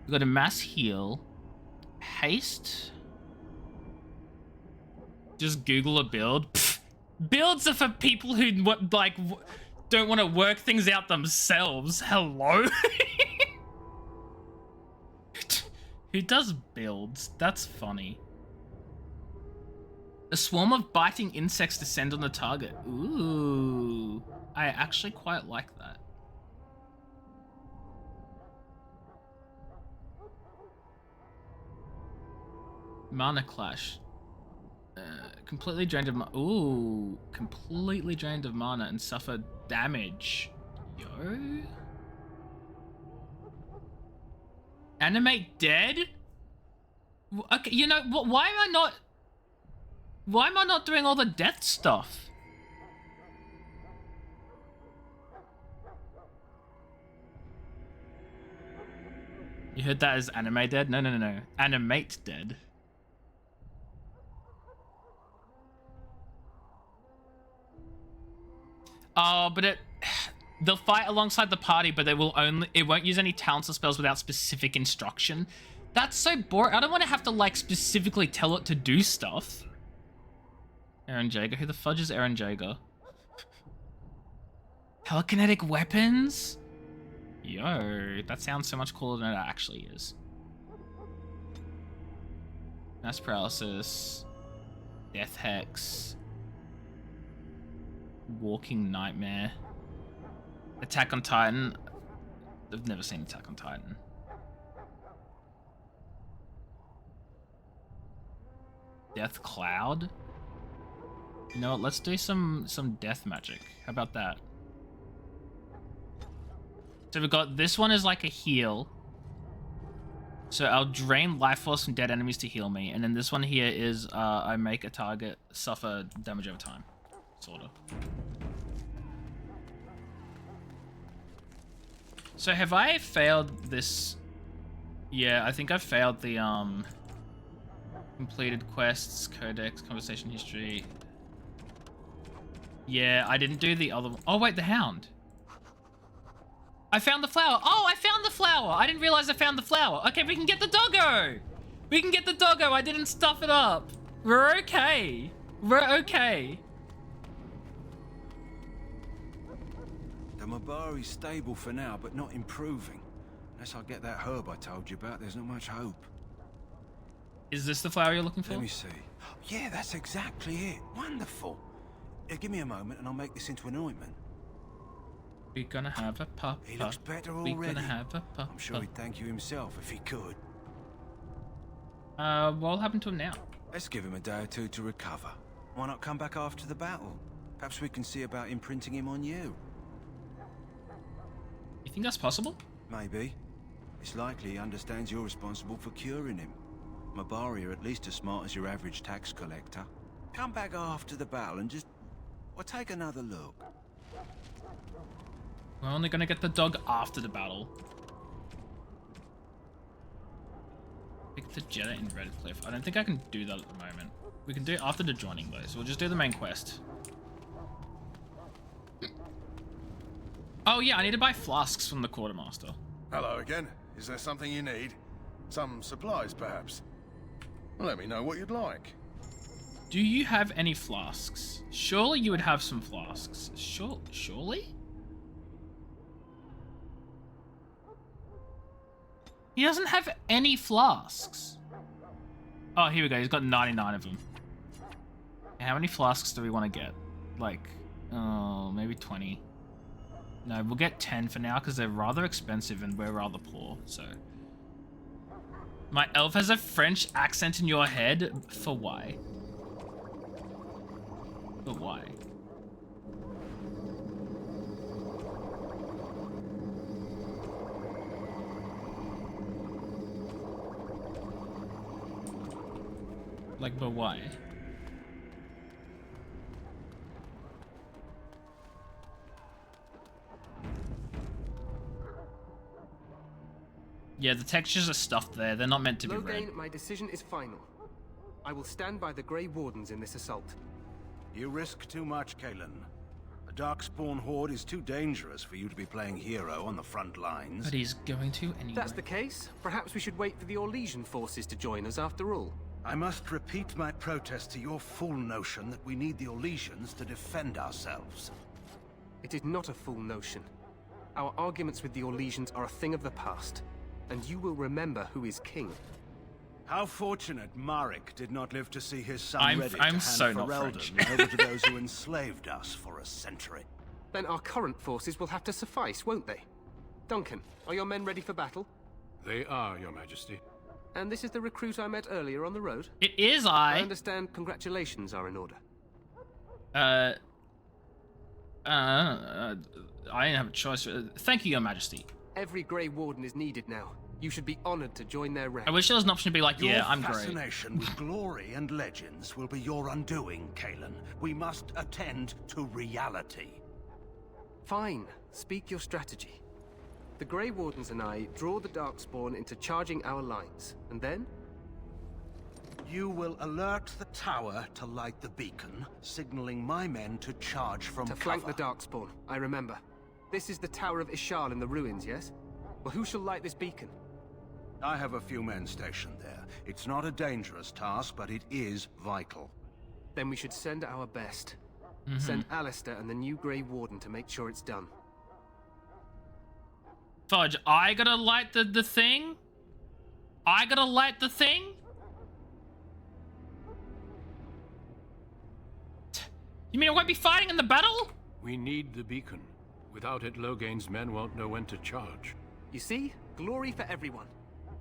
S2: We've got a Mass Heal. Haste. Just Google a build. Pfft. Builds are for people who, don't want to work things out themselves. Hello? Who does builds? That's funny. A swarm of biting insects descend on the target. Ooh. I actually quite like that. Mana Clash. Completely drained of mana. Ooh. Completely drained of mana and suffer damage. Yo. Animate dead? Okay, you know, why am I not doing all the death stuff? You heard that as anime dead? No, no, no, no. Animate dead. Oh, but they'll fight alongside the party, but it won't use any talents or spells without specific instruction. That's so boring. I don't want to have to, like, specifically tell it to do stuff. Eren Jaeger? Who the fudge is Eren Jaeger? Telekinetic weapons? Yo, that sounds so much cooler than it actually is. Mass paralysis. Death Hex. Walking Nightmare. Attack on Titan. I've never seen Attack on Titan. Death Cloud? You know what, let's do some death magic. How about that? So we've got, this one is like a heal. So I'll drain life force from dead enemies to heal me. And then this one here is I make a target suffer damage over time. Sort of. So have I failed this? Yeah, I think I've failed the completed quests, codex, conversation history. Yeah, I didn't do the other one. Oh wait, the hound. I found the flower. Oh, I found the flower. I didn't realize I found the flower. Okay, we can get the doggo. We can get the doggo. I didn't stuff it up. We're okay. We're okay.
S6: The Mabari's stable for now, but not improving. Unless I get that herb I told you about, there's not much hope.
S2: Is this the flower you're looking for?
S6: Let me see. Yeah, that's exactly it. Wonderful. Give me a moment and I'll make this into an ointment.
S2: We're gonna have a pup.
S6: He looks better already.
S2: We're gonna have a pup.
S6: I'm sure he'd thank you himself if he could.
S2: What'll happen to him now?
S6: Let's give him a day or two to recover. Why not come back after the battle? Perhaps we can see about imprinting him on you.
S2: You think that's possible?
S6: Maybe. It's likely he understands you're responsible for curing him. Mabari are at least as smart as your average tax collector. Come back after the battle and just... well, take another look.
S2: We're only gonna get the dog after the battle. Pick the Jetta in Redcliffe. I don't think I can do that at the moment. We can do it after the joining though, so we'll just do the main quest. Oh yeah, I need to buy flasks from the quartermaster.
S3: Hello again. Is there something you need? Some supplies, perhaps? Let me know what you'd like.
S2: Do you have any flasks? Surely you would have some flasks. Surely? He doesn't have any flasks. Oh, here we go. He's got 99 of them. How many flasks do we want to get? Like, oh, maybe 20. No, we'll get 10 for now because they're rather expensive and we're rather poor, so. My elf has a French accent in your head? For why? For why? Like, but why? Yeah, the textures are stuffed there. They're not meant to be red.
S18: Loghain, my decision is final. I will stand by the Grey Wardens in this assault.
S6: You risk too much, Kalen. The Darkspawn Horde is too dangerous for you to be playing hero on the front lines.
S2: But he's going to anyway.
S18: If that's the case, perhaps we should wait for the Orlesian forces to join us after all.
S6: I must repeat my protest to your fool notion that we need the Orlesians to defend ourselves.
S18: It is not a full notion. Our arguments with the Orlesians are a thing of the past, and you will remember who is king.
S6: How fortunate Marek did not live to see his son
S2: I'm
S6: ready to
S2: I'm
S6: hand
S2: so not
S6: Ferelden
S2: French.
S6: over to those who enslaved us for a century.
S18: Then our current forces will have to suffice, won't they? Duncan, are your men ready for battle?
S17: They are, Your Majesty.
S18: And this is the recruit I met earlier on the road?
S2: It is
S18: I understand congratulations are in order.
S2: I didn't have a choice. Thank you, Your Majesty.
S18: Every Grey Warden is needed now. You should be honored to join their ranks.
S2: I wish there was an option to be like, yeah, I'm
S6: Your
S2: great.
S6: fascination with glory and legends will be your undoing, Kalen. We must attend to reality.
S18: Fine. Speak your strategy. The Grey Wardens and I draw the Darkspawn into charging our lines, and then?
S6: You will alert the tower to light the beacon, signaling my men to charge from
S18: To flank the Darkspawn, I remember. This is the Tower of Ishal in the ruins, yes? Well, who shall light this beacon?
S6: I have a few men stationed there. It's not a dangerous task, but it is vital.
S18: Then we should send our best. Send Alistair and the new Grey Warden to make sure it's done.
S2: Fudge, I gotta light the thing? I gotta light the thing? You mean I won't be fighting in the battle?
S17: We need the beacon. Without it, Loghain's men won't know when to charge.
S18: You see? Glory for everyone.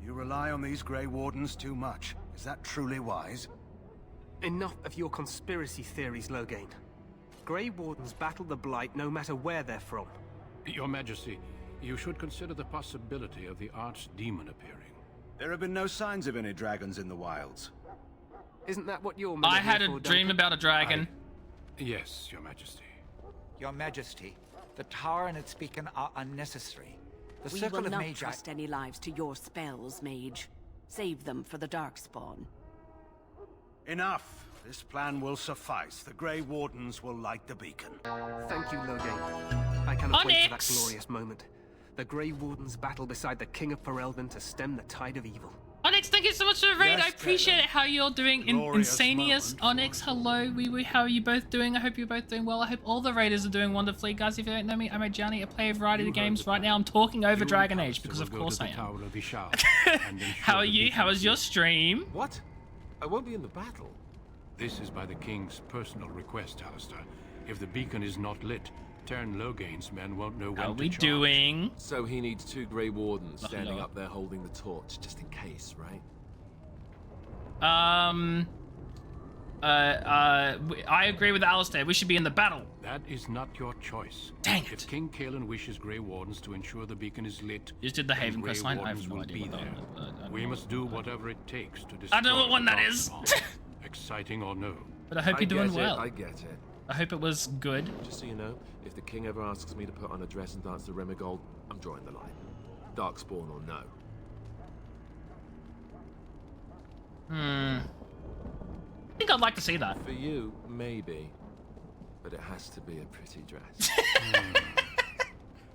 S6: You rely on these Grey Wardens too much. Is that truly wise?
S18: Enough of your conspiracy theories, Loghain. Grey Wardens battle the Blight no matter where they're from.
S17: Your Majesty, you should consider the possibility of the Archdemon appearing.
S6: There have been no signs of any dragons in the wilds.
S18: Isn't that what you're
S2: I had a dream about a dragon.
S17: Yes, Your Majesty.
S19: Your Majesty, the tower and its beacon are unnecessary. The
S14: We
S19: circle
S14: will
S19: of
S14: not
S19: Magi...
S14: trust any lives to your spells, Mage. Save them for the Darkspawn.
S6: Enough. This plan will suffice. The Grey Wardens will light the beacon.
S18: Thank you, Loghain. I cannot wait for that
S2: Onyx!
S18: glorious moment. The Grey Wardens battle beside the King of Ferelden to stem the tide of evil.
S2: Onyx, thank you so much for the raid.
S6: Yes,
S2: I appreciate it. How you're doing. Insanius, Onyx, hello. How are you both doing? I hope you're both doing well. I hope all the raiders are doing wonderfully. Guys, if you don't know me, I'm Ajarnie. I play a variety of games. Right now, I'm talking over Dragon Age because, of course, I am. How are you? How was your stream?
S11: What? I won't be in the battle.
S17: This is by the King's personal request, Alistair. If the beacon is not lit, Tern Loghain's men won't know when to
S2: How are we
S17: charge.
S2: doing?
S11: So he needs 2 Grey Wardens
S2: Oh,
S11: standing
S2: no.
S11: up there holding the torch, just in case, right?
S2: I agree with Alistair. We should be in the battle.
S17: That is not your choice.
S2: Dang it.
S17: If King Kalen wishes Grey Wardens to ensure the beacon is lit,
S2: You just did the
S17: then
S2: Haven
S17: Grey
S2: quest line. I
S17: Wardens
S2: have no
S17: will
S2: idea
S17: be
S2: what that
S17: there.
S2: is.
S17: We must do whatever it takes to destroy
S2: I don't know what one
S17: the
S2: that is.
S17: Darkspawn. Exciting or no.
S2: But I hope you're doing well.
S11: I get it.
S2: I hope it was good.
S11: Just so you know, if the king ever asks me to put on a dress and dance to Remigold, I'm drawing the line. Darkspawn or no.
S2: I think I'd like to see that.
S11: For you, maybe. But it has to be a pretty dress.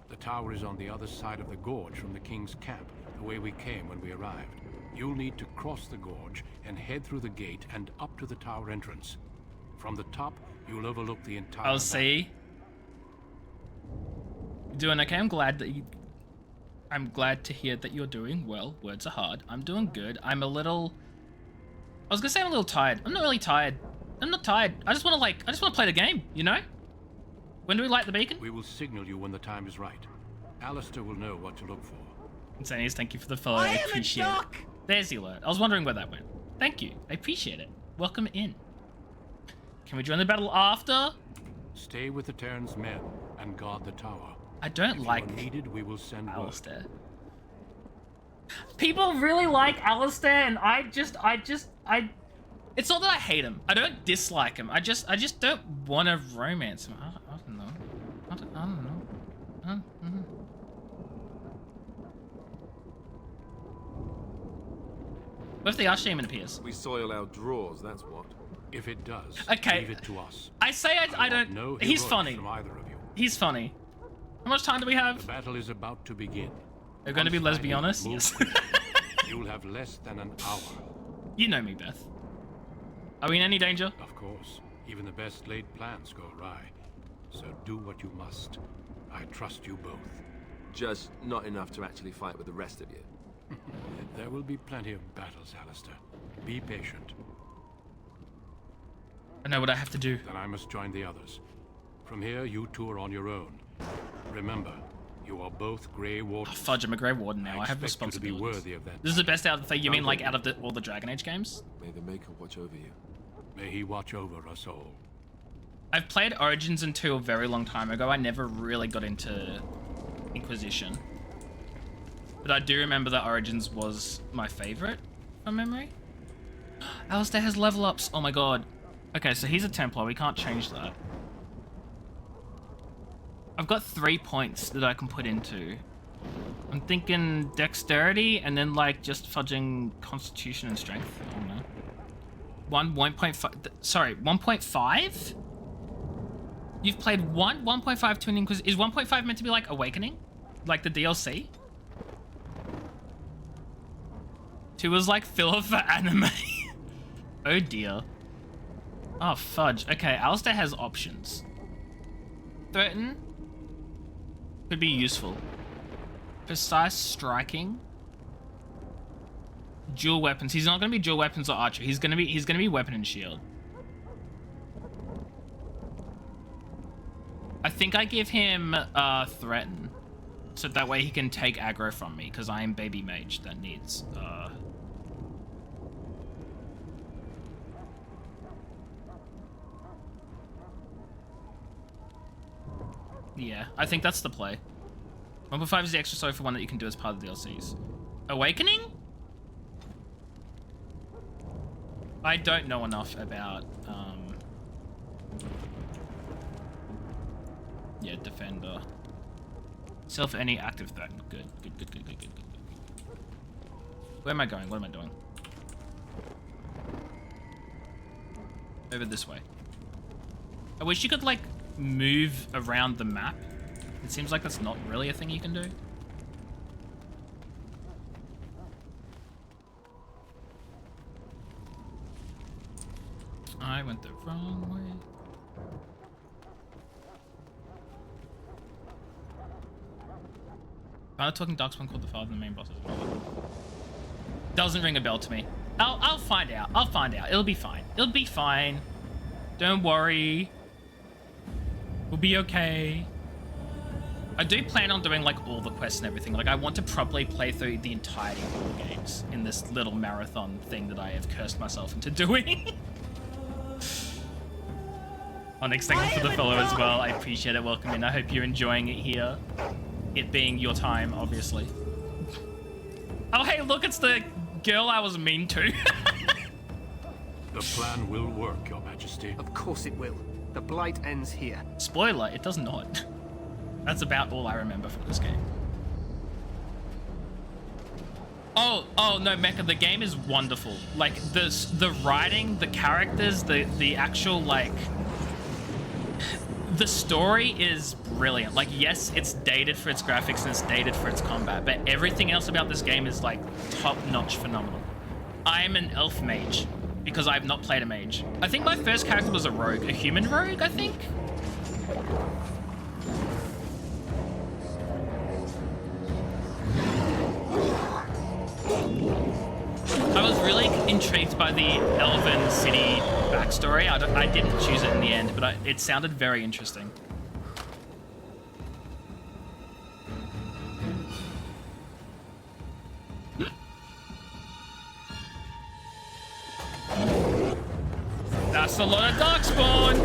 S17: The tower is on the other side of the gorge from the King's camp, the way we came when we arrived. You'll need to cross the gorge and head through the gate and up to the tower entrance. From the top, you'll overlook the entire
S2: I'll see. You're doing okay. I'm glad to hear that you're doing well. Words are hard. I'm doing good. I was gonna say I'm a little tired. I'm not really tired. I'm not tired. I just wanna play the game, you know? When do we light the beacon?
S17: We will signal you when the time is right. Alistair will know what to look for.
S2: Insanius, thank you for the follow. I appreciate it. There's the alert. I was wondering where that went. Thank you. I appreciate it. Welcome in. Can we join the battle after?
S17: Stay with the Terran's men and guard the tower.
S2: I don't
S17: if
S2: like
S17: you are needed, we will send
S2: Alistair.
S17: word.
S2: People really like Alistair, and it's not that I hate him. I don't dislike him. I just don't want to romance him. I don't know. I don't know. What if the Archdemon appears?
S11: We soil our drawers, that's what.
S17: If it does,
S2: Okay.
S17: leave it to us.
S2: I say I don't.
S17: No
S2: He's
S17: heroics
S2: funny.
S17: from either of you.
S2: He's funny. How much time do we have?
S17: The battle is about to begin.
S2: They're going to be
S17: Once
S2: lesbianas?
S17: finally
S2: Yes.
S17: moved, You'll have less than an hour.
S2: You know me, Beth. Are we in any danger?
S17: Of course. Even the best laid plans go awry. so do what you must. I trust you both.
S11: Just not enough to actually fight with the rest of you.
S17: There will be plenty of battles, Alistair. Be patient.
S2: I know what I have to do.
S17: Then I must join the others. From here, you two are on your own. Remember, you are both Grey Wardens.
S2: Oh, fudge, I'm a Grey Warden now. I have responsibilities.
S17: To be worthy of that.
S2: This is the best out of the thing. You mean like out of all the Dragon Age games?
S11: May the Maker watch over you.
S17: May he watch over us all.
S2: I've played Origins and 2 a very long time ago. I never really got into Inquisition. But I do remember that Origins was my favorite from memory. Alistair has level ups. Oh my god. Okay, so he's a Templar. We can't change that. I've got 3 points that I can put into. I'm thinking Dexterity and then like just fudging Constitution and Strength. I don't know. 1.5. Sorry, 1.5? You've played 1.5 to an Inquisition. Is 1.5 meant to be like Awakening? Like the DLC? 2 was like filler for anime. Oh dear. Oh fudge. Okay, Alistair has options. Threaten could be useful. Precise striking. Dual weapons. He's not gonna be dual weapons or archer. He's gonna be weapon and shield. I think I give him threaten, so that way he can take aggro from me, because I am baby mage that needs yeah, I think that's the play. 1.5 is the extra story for one that you can do as part of the DLCs. Awakening? I don't know enough about yeah, defender. Self any active threat. Good. Where am I going? What am I doing? Over this way. I wish you could like move around the map. It seems like that's not really a thing you can do. I went the wrong way. I'm not talking Darkspawn called the father of the main boss as well. Doesn't ring a bell to me. I'll find out. I'll find out. It'll be fine. It'll be fine. Don't worry. We'll be okay. I do plan on doing like all the quests and everything. Like I want to properly play through the entirety of all the games in this little marathon thing that I have cursed myself into doing. Onyx, thank you for the follow as well. I appreciate it. Welcome in. I hope you're enjoying it here. It being your time, obviously. Oh, hey, look, it's the girl I was mean to.
S17: The plan will work, Your Majesty.
S18: Of course it will. The Blight ends here.
S2: Spoiler, it does not. That's about all I remember from this game. Oh no, Mecha, the game is wonderful. Like, the writing, the characters, the actual, like... The story is brilliant. Like, yes, it's dated for its graphics and it's dated for its combat, but everything else about this game is, like, top-notch phenomenal. I am an elf mage, because I've not played a mage. I think my first character was a rogue. A human rogue, I think? I was really intrigued by the Elven City backstory. I didn't choose it in the end, but it sounded very interesting. That's a lot of Darkspawn!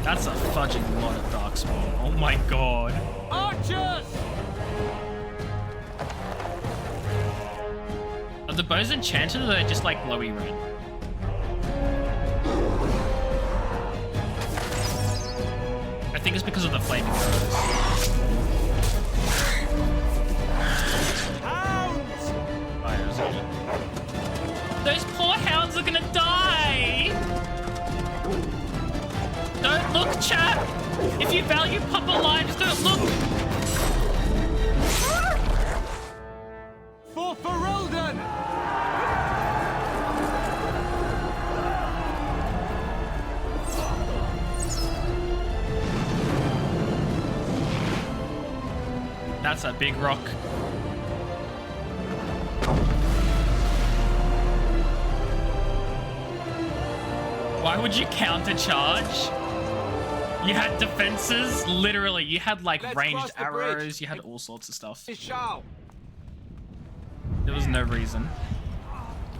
S2: That's a fudging lot of Darkspawn. Oh my god. Archers! Are the bows enchanted or are they just like glowy red? I think it's because of the flaming arrows. Hounds! Those poor hounds are gonna die! Don't look, chap! If you value puppet lives, don't look! That's a big rock. Why would you counter-charge? You had defenses? Literally, you had like ranged arrows, you had all sorts of stuff. There was no reason.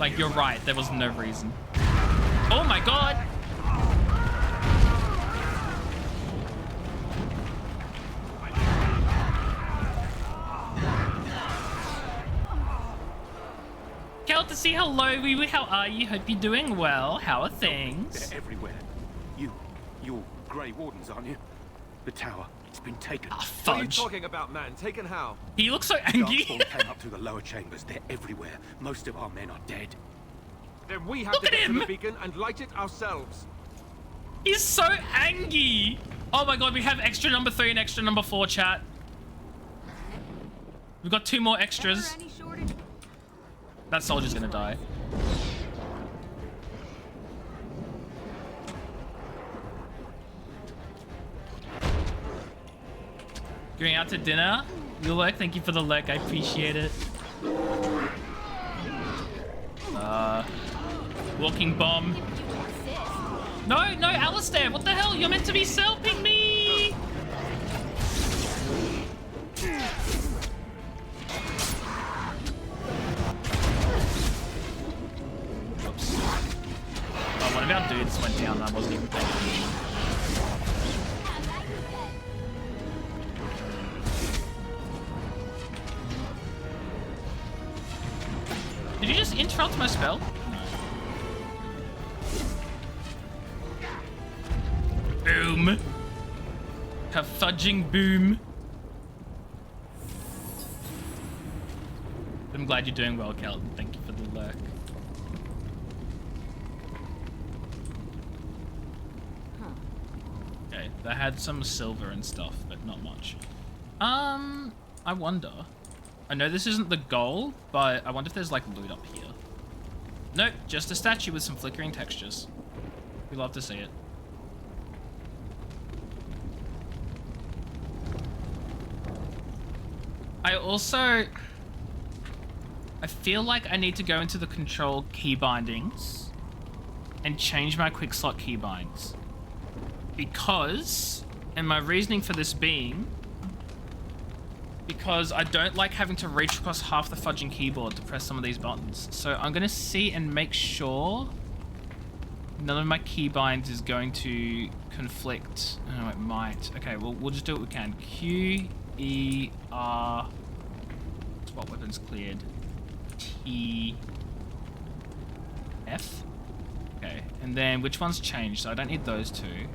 S2: Like, you're right, there was no reason. Oh my god! Kel, to see hello, Wee Wee, how are you? Hope you're doing well. How are things?
S10: They're everywhere. You're Grey Wardens, aren't you? The tower, it's been taken.
S2: Ah,
S11: What are you
S2: fudge.
S11: talking about, man? Taken how?
S2: He looks so angry.
S10: Darkspawn came up through the lower chambers. They're everywhere. Most of our men are dead.
S11: Then we have
S2: Look
S11: to
S2: at
S11: get to
S2: him.
S11: the beacon and light it ourselves.
S2: He's so angry. Oh my god, we have extra number 3 and extra number 4, chat. We've got 2 more extras. That soldier's gonna die. Going out to dinner? Yulek, thank you for the lurk. I appreciate it. Walking bomb. No, Alistair, what the hell? You're meant to be helping me! Oops. Oh, one of our dudes went down and I wasn't even paying attention. Did you just interrupt my spell? No. Boom. A fudging boom. I'm glad you're doing well, Kelton. Thank you for the lurk. Okay, they had some silver and stuff, but not much. I wonder. I know this isn't the goal, but I wonder if there's like loot up here. Nope, just a statue with some flickering textures. We love to see it. I feel like I need to go into the control key bindings and change my quick slot key binds. Because, and my reasoning for this being, because I don't like having to reach across half the fudging keyboard to press some of these buttons. So I'm going to see and make sure none of my keybinds is going to conflict. Oh, it might. Okay, well, we'll just do what we can. Q, E, R, swap weapons cleared. T, F. Okay, and then which one's changed? So I don't need those two.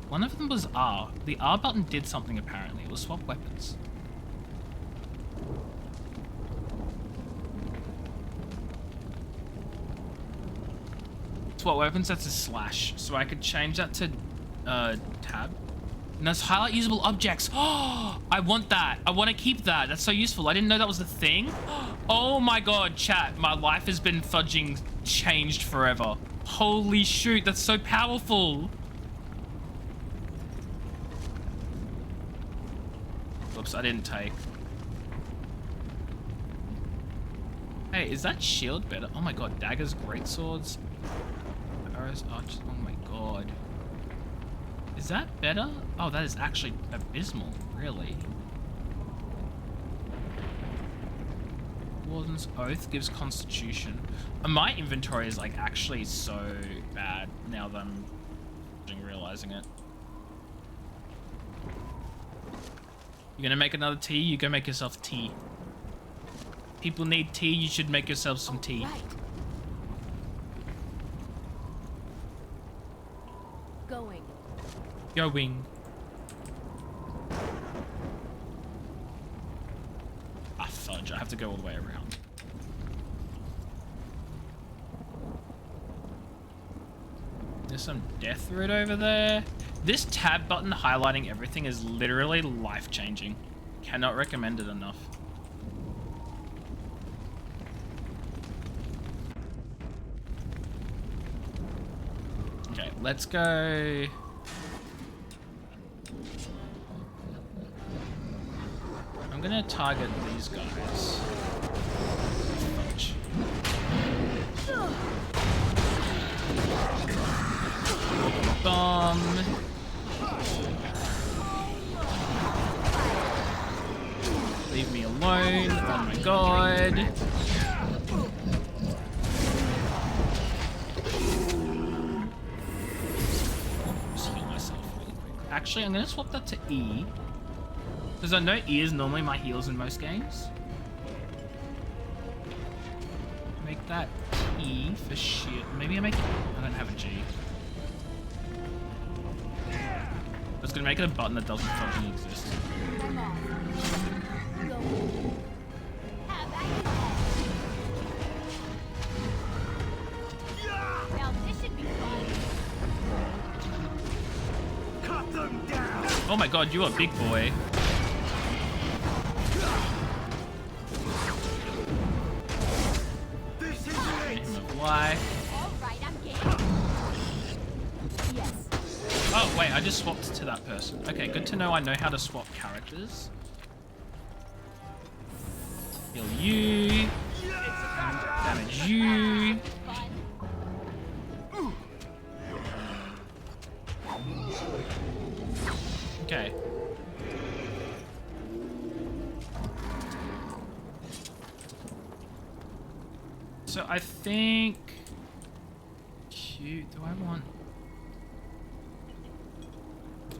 S2: One of them was R. The R button did something apparently. It was swap weapons. Swap weapons, that's a slash. So I could change that to tab. And that's highlight usable objects. Oh, I want that. I want to keep that. That's so useful. I didn't know that was a thing. Oh my god, chat. My life has been fudging changed forever. Holy shoot, that's so powerful. Oops, I didn't take. Hey, is that shield better? Oh my god, daggers, greatswords, arrows, archers. Oh my god. Is that better? Oh, that is actually abysmal, really. Warden's Oath gives Constitution. My inventory is like actually so bad now that I'm realizing it. You're gonna make another tea? You go make yourself tea. People need tea, you should make yourself some tea.
S8: Right. Going.
S2: Going. Ah, fudge. I have to go all the way around. There's some death root over there. This tab button highlighting everything is literally life-changing. Cannot recommend it enough. Okay, let's go. gonna target these guys. Fudge. Bomb. Leave me alone. Oh my god. Just heal myself really quick. Actually, I'm gonna swap that to E. Because I know E is normally my heals in most games. Make that E for shit. Maybe I make it. I don't have a G. I was gonna make it a button that doesn't fucking exist. Oh my god, you are a big boy. Why? Oh wait, I just swapped to that person. Okay, good to know I know how to swap characters. Heal you. Damage you. Okay. So I think... Cute, do I want...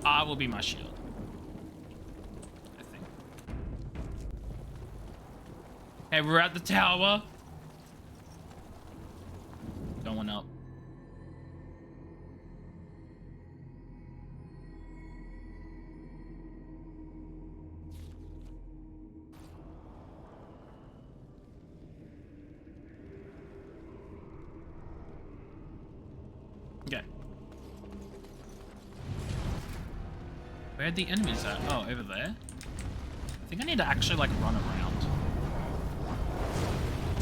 S2: I will be my shield. I think. Hey, we're at the tower. Going up. Okay. Where are the enemies at? Oh, over there. I think I need to actually like run around.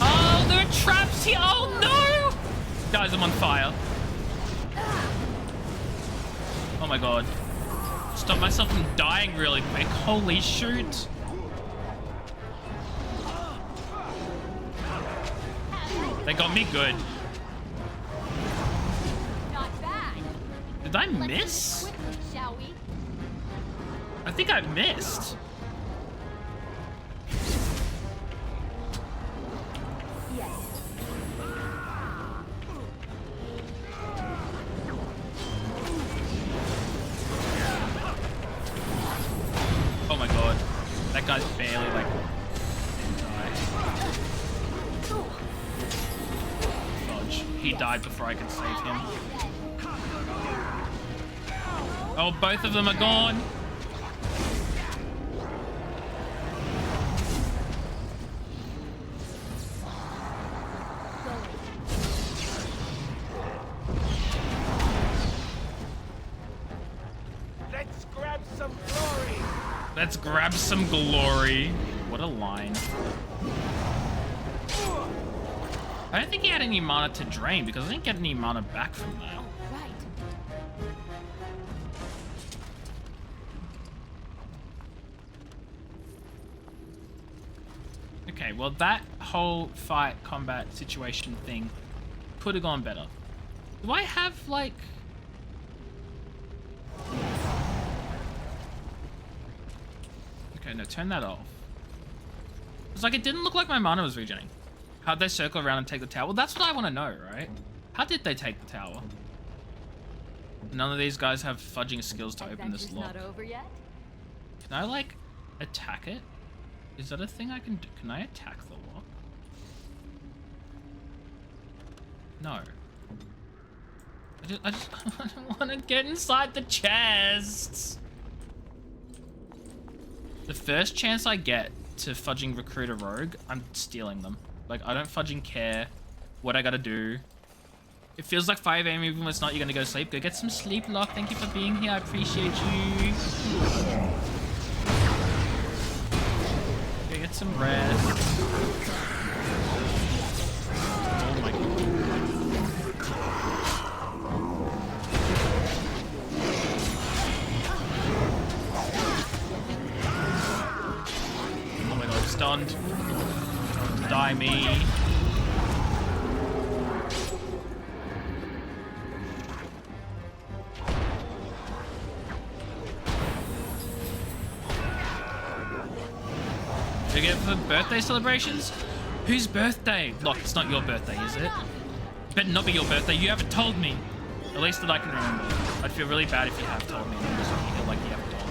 S2: Oh, there are traps here! Oh no! Guys, I'm on fire. Oh my god. Stop myself from dying really quick. Holy shoot. They got me good. Did I miss? I think I missed. Oh my god. That guy's barely like didn't die. Fudge. He died before I could save him. Oh, both of them are gone.
S3: Let's grab some glory.
S2: Let's grab some glory. What a line. I don't think he had any mana to drain because I didn't get any mana back from that. Okay, well that whole fight combat situation thing could have gone better. Do I have like... Okay, no, turn that off. It's like it didn't look like my mana was regenerating. How'd they circle around and take the tower? Well, that's what I want to know, right? How did they take the tower? None of these guys have fudging skills to open this lock.
S8: Not over yet?
S2: Can I like attack it? Is that a thing I can do? Can I attack the lock? No. I just I don't want to get inside the chests. The first chance I get to fudging recruit a rogue, I'm stealing them. Like, I don't fudging care what I gotta do. It feels like 5 AM even when it's not, you're gonna go to sleep. Go get some sleep, Lock. Thank you for being here. I appreciate you. Go get some rest. Oh my god. by me. Do you get it for birthday celebrations? Whose birthday? Look, it's not your birthday, is it? Better not be your birthday. You haven't told me. At least that I can remember. I'd feel really bad if you have told me and then just feel like you haven't told me.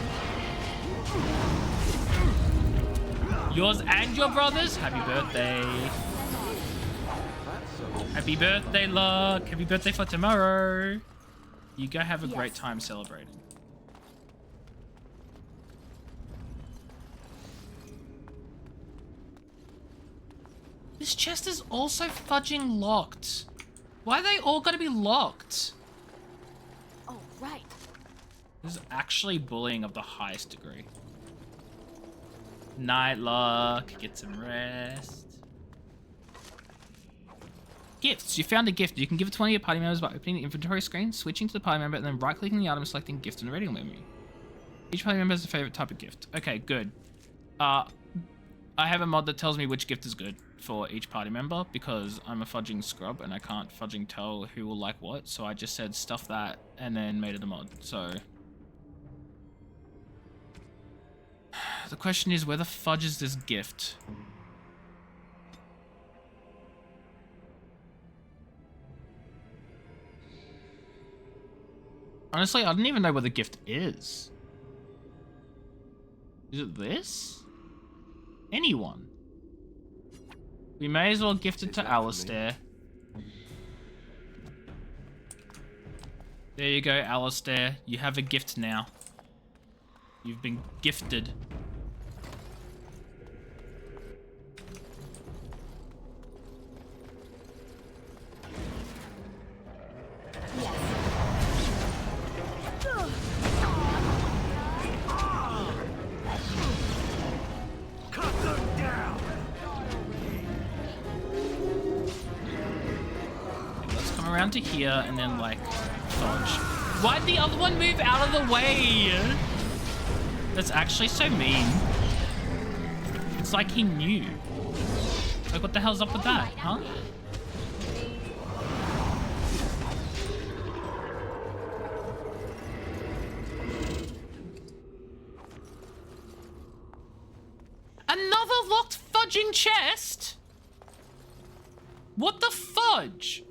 S2: Yours and your brother's? Happy birthday. Happy birthday, Luck. Happy birthday for tomorrow. You go have a great time celebrating. This chest is also fudging locked. Why are they all gotta be locked?
S8: Oh, right.
S2: This is actually bullying of the highest degree. Night, Luck. Get some rest. Gifts. You found a gift. You can give it to one of your party members by opening the inventory screen, switching to the party member, and then right-clicking the item and selecting gift in the reading memory. Each party member has a favorite type of gift. Okay, good. I have a mod that tells me which gift is good for each party member because I'm a fudging scrub and I can't fudging tell who will like what. So I just said stuff that and then made it a mod. So the question is, where the fudge is this gift? Honestly, I don't even know where the gift is. Is it this? Anyone? We may as well gift it to Alistair. There you go, Alistair. You have a gift now. You've been gifted. Around to here and then like dodge. Why'd the other one move out of the way? That's actually so mean. It's like he knew. Like what the hell's up with that, huh? Another locked fudging chest? What the fudge?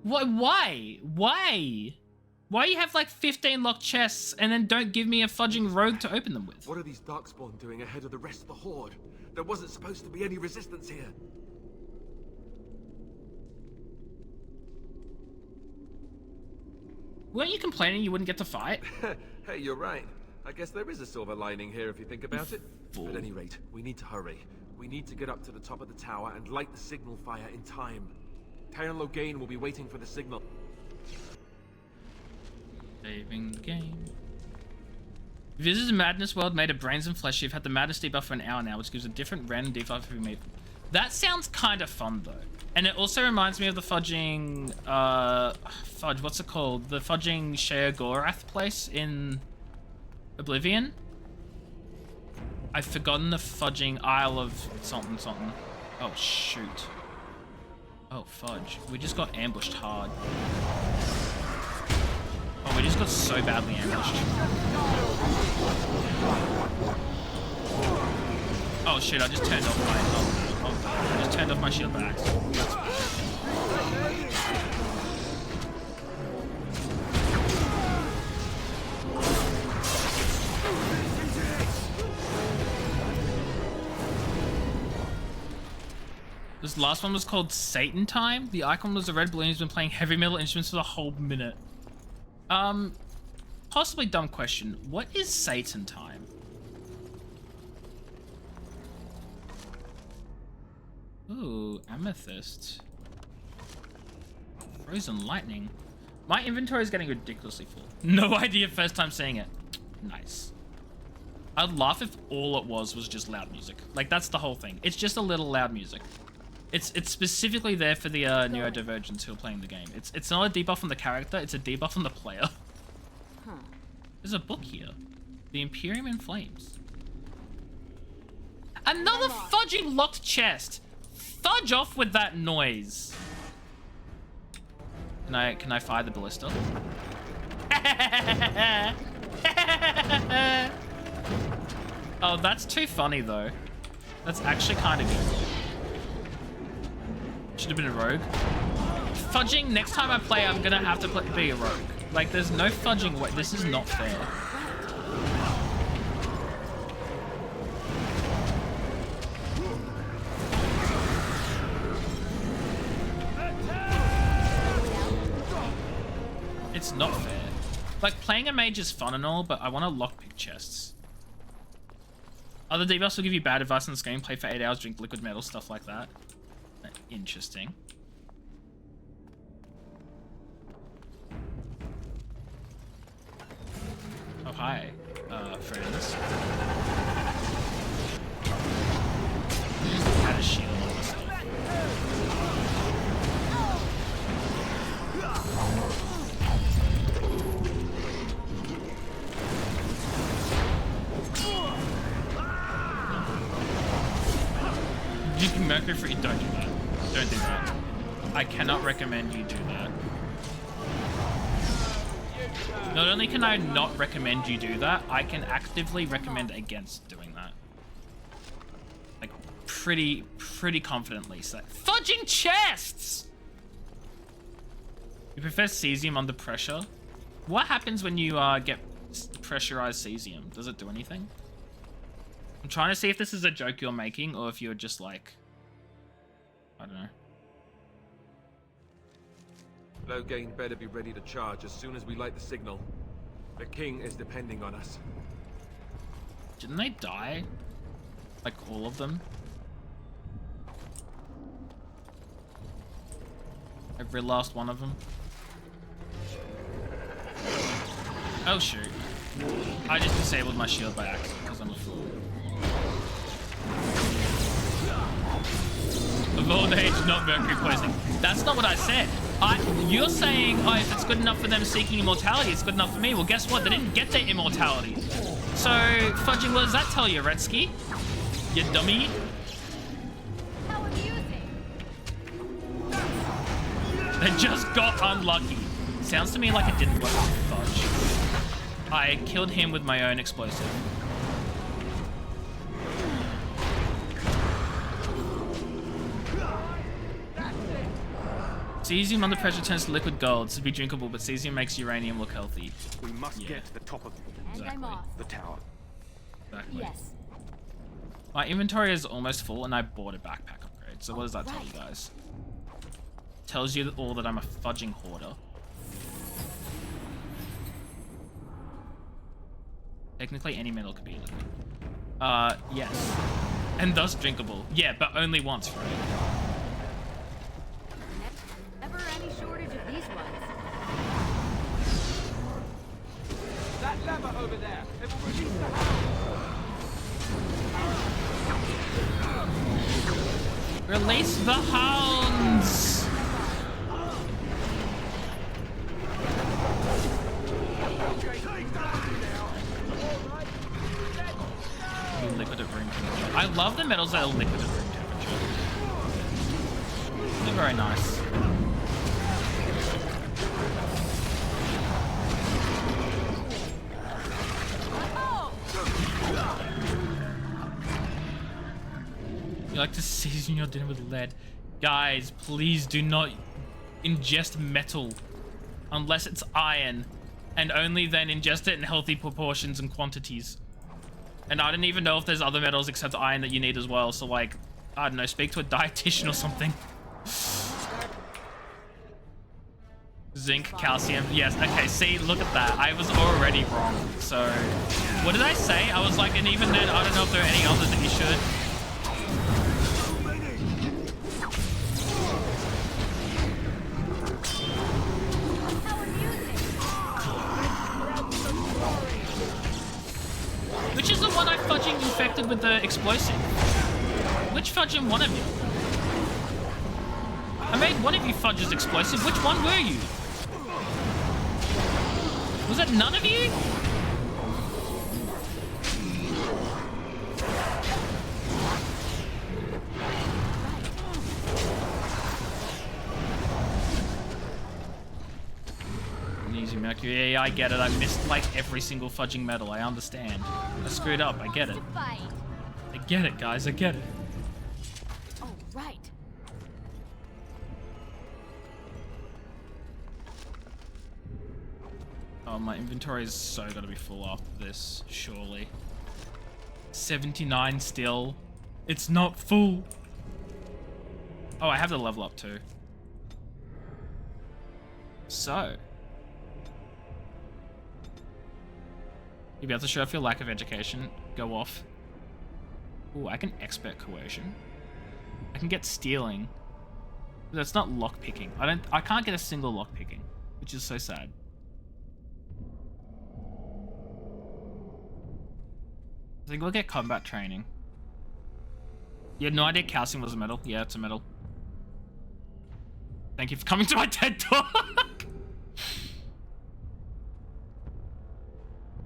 S2: What? Why? Why? Why you have like 15 locked chests and then don't give me a fudging rogue to open them with?
S11: What are these Darkspawn doing ahead of the rest of the Horde? There wasn't supposed to be any resistance here.
S2: Weren't you complaining you wouldn't get to fight?
S11: Hey, you're right. I guess there is a silver lining here if you think about it. But at any rate, we need to hurry. We need to get up to the top of the tower and light the signal fire in time. Tyron Loghain will be waiting for the signal.
S2: Saving the game. If this is a Madness World made of brains and flesh, you've had the Madness debuff for an hour now, which gives a different random debuff every made. That sounds kind of fun, though. And it also reminds me of the fudging, fudge, what's it called? The fudging Sheogorath place in Oblivion? I've forgotten the fudging Isle of something something. Oh, shoot. Oh, fudge. We just got ambushed hard. Oh, we just got so badly ambushed. Oh, shit, I just turned off my... I just turned off my shield by accident. That's bad. This last one was called Satan Time. The icon was a red balloon who's been playing heavy metal instruments for the whole minute. Possibly dumb question. What is Satan Time? Ooh, amethyst. Frozen lightning. My inventory is getting ridiculously full. No idea, first time seeing it. Nice. I'd laugh if all it was just loud music. Like, that's the whole thing. It's just a little loud music. It's specifically there for the neurodivergents who are playing the game. It's not a debuff on the character, it's a debuff on the player.
S8: Huh.
S2: There's a book here. The Imperium in Flames. Another fudging locked chest. Fudge off with that noise. Can I fire the ballista? Oh, that's too funny though. That's actually kind of good. Should have been a rogue. Fudging, next time I play, I'm gonna have to be a rogue. Like, there's no fudging way. This is not fair. It's not fair. Like, playing a mage is fun and all, but I want to lockpick chests. Other debuffs will give you bad advice on this game. Play for 8 hours, drink liquid metal, stuff like that. Interesting. Oh, hi, friends. Had a shield on myself. You can Mercury free. Don't do that. Don't do that. I cannot recommend you do that. Not only can I not recommend you do that, I can actively recommend against doing that. Like, pretty confidently. So, fudging chests! You prefer cesium under pressure? What happens when you get pressurized cesium? Does it do anything? I'm trying to see if this is a joke you're making or if you're just like, I don't know.
S11: Loghain better be ready to charge as soon as we light the signal. The king is depending on us.
S2: Didn't they die? Like all of them? Every last one of them? Oh shoot. I just disabled my shield by accident because I'm a fool. Of old age, not mercury poisoning. That's not what I said. You're saying, oh, if it's good enough for them seeking immortality, it's good enough for me. Well, guess what? They didn't get their immortality. So, fudging, what does that tell you, Retsky? You dummy?
S8: How amusing.
S2: They just got unlucky. Sounds to me like it didn't work. Fudge. I killed him with my own explosive. Cesium under pressure turns to liquid gold to be drinkable, but cesium makes uranium look healthy.
S10: We must get to the top of the tower.
S2: Exactly.
S8: Yes.
S2: My inventory is almost full, and I bought a backpack upgrade. So what does that tell you guys? Tells you all that I'm a fudging hoarder. Technically, any metal could be liquid. Yes. And thus drinkable. Yeah, but only once, right?
S8: Never any shortage of these ones.
S11: That lever over there, it will release the hound.
S2: Release the hounds! Liquid at room temperature. I love the metals that are liquid at room temperature. They're very nice. You like to season your dinner with lead. Guys, please do not ingest metal unless it's iron, and only then ingest it in healthy proportions and quantities. And I don't even know if there's other metals except iron that you need as well. So, like, I don't know, speak to a dietitian or something. Zinc, calcium. Yes, okay, see, look at that. I was already wrong. So, what did I say? I was like, and even then, I don't know if there are any others that you should. Which is the one I fudging infected with the explosive? Which fudging one of you? I made one of you fudges explosive. Which one were you? Was it none of you? magnesium, mercury. Yeah, I get it. I missed like every single fudging metal. I understand. I screwed up. I get it. I get it, guys. I get it.
S8: Oh, right.
S2: Oh, my inventory is so gonna be full after this, surely. 79 still. It's not full. Oh, I have the level up too. So. You'll be able to show off your lack of education. Go off. Ooh, I can expert coercion. I can get stealing. But that's not lockpicking. I can't get a single lockpicking, which is so sad. I think we'll get combat training. You had no idea calcium was a metal? Yeah, it's a metal. Thank you for coming to my TED Talk!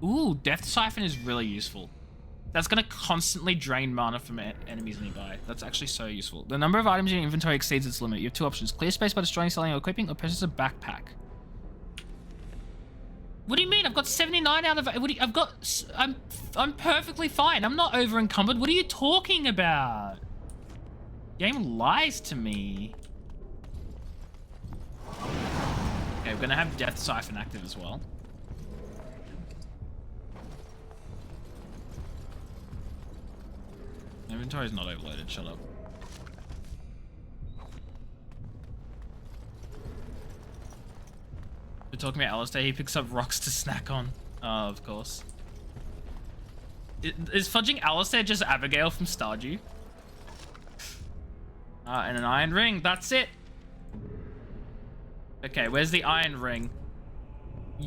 S2: Ooh, Death Siphon is really useful. That's gonna constantly drain mana from enemies nearby. That's actually so useful. The number of items in your inventory exceeds its limit. You have two options. Clear space by destroying, selling, or equipping, or purchase a backpack. What do you mean? I've got 79 out of... I'm perfectly fine. I'm not over encumbered. What are you talking about? Game lies to me. Okay, we're gonna have Death Siphon active as well. Inventory is not overloaded. Shut up. We're talking about Alistair. He picks up rocks to snack on. Of course. Is fudging Alistair just Abigail from Stardew? And an iron ring. That's it. Okay, where's the iron ring?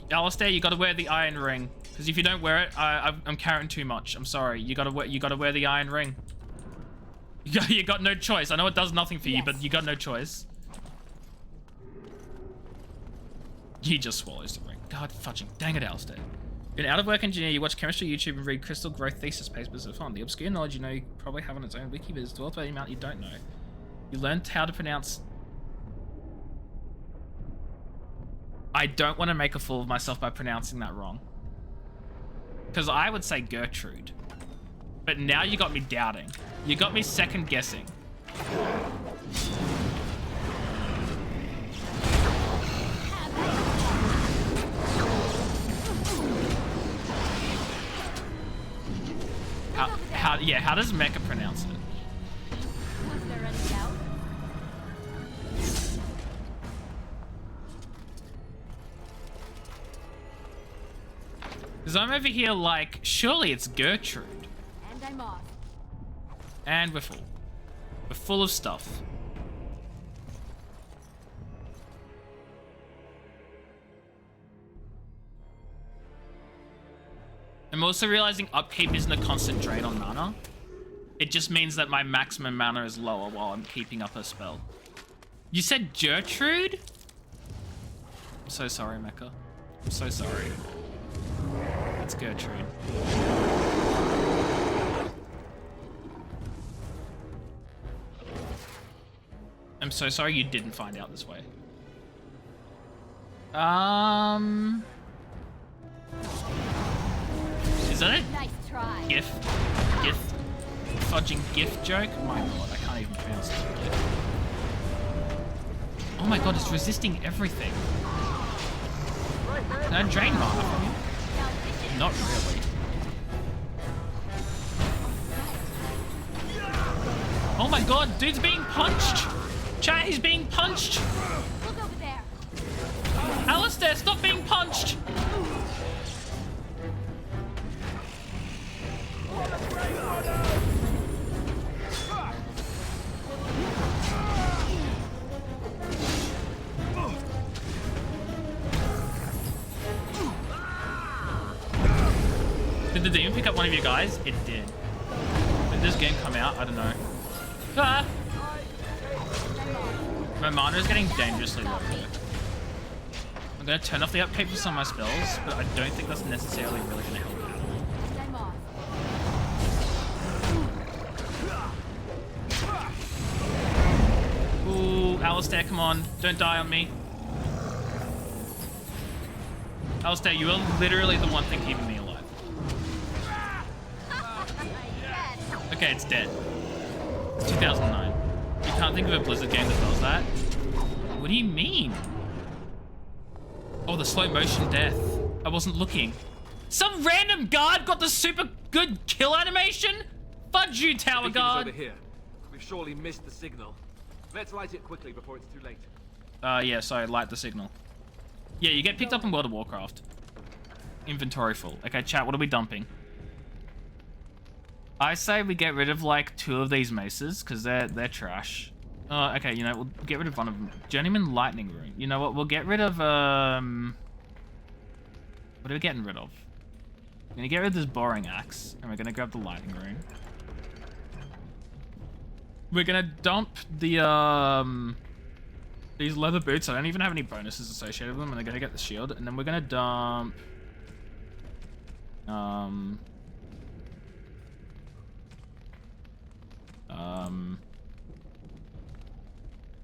S2: Alistair, you gotta wear the iron ring. Because if you don't wear it, I'm carrying too much. I'm sorry. You gotta wear the iron ring. You got no choice. I know it does nothing for you, but you got no choice. He just swallows the ring. God fudging. Dang it, Alistair. You're an out-of-work engineer. You watch chemistry YouTube and read crystal growth thesis papers for fun. The obscure knowledge you know you probably have on its own wiki, but it's dwelt by the amount you don't know. You learned how to pronounce... I don't want to make a fool of myself by pronouncing that wrong. Because I would say Gertrude. But now you got me doubting. You got me second guessing. How does Mecha pronounce it?
S8: Was there any doubt?
S2: Because I'm over here like, surely it's Gertrude.
S8: And I'm off.
S2: And we're full. We're full of stuff. I'm also realizing upkeep isn't a constant drain on mana. It just means that my maximum mana is lower while I'm keeping up a spell. You said Gertrude? I'm so sorry, Mecha. I'm so sorry. It's Gertrude. I'm so sorry you didn't find out this way. Is that a
S8: Nice try.
S2: gift fudging gift joke? My god, I can't even pronounce this gift. Oh my god, it's resisting everything. Can I drain mana from him? Not really. Oh my god, dude's being punched! Chat, he's being punched!
S8: Look over there.
S2: Alistair, stop being punched! Did the demon pick up one of you guys? It did. Did this game come out? I don't know. Ah! My mana is getting dangerously low here. I'm going to turn off the upkeep for some of my spells, but I don't think that's necessarily really going to help out. Ooh, Alistair, come on. Don't die on me. Alistair, you are literally the one thing keeping me alive. Okay, it's dead. It's 2009. You can't think of a Blizzard game that does that? What do you mean? Oh, the slow motion death. I wasn't looking. Some random guard got the super good kill animation? Fudge you, tower guard.
S11: Over here. We've surely missed the signal. Let's light it quickly before it's too late.
S2: Yeah, sorry, light the signal. Yeah, you get picked up in World of Warcraft. Inventory full. Okay, chat, what are we dumping? I say we get rid of like 2 of these maces, because they're trash. Okay, you know, we'll get rid of one of them. Journeyman Lightning Rune. You know what, we'll get rid of, what are we getting rid of? We're gonna get rid of this Boring Axe, and we're gonna grab the Lightning Rune. We're gonna dump the, these leather boots. I don't even have any bonuses associated with them, and they're gonna get the shield. And then we're gonna dump,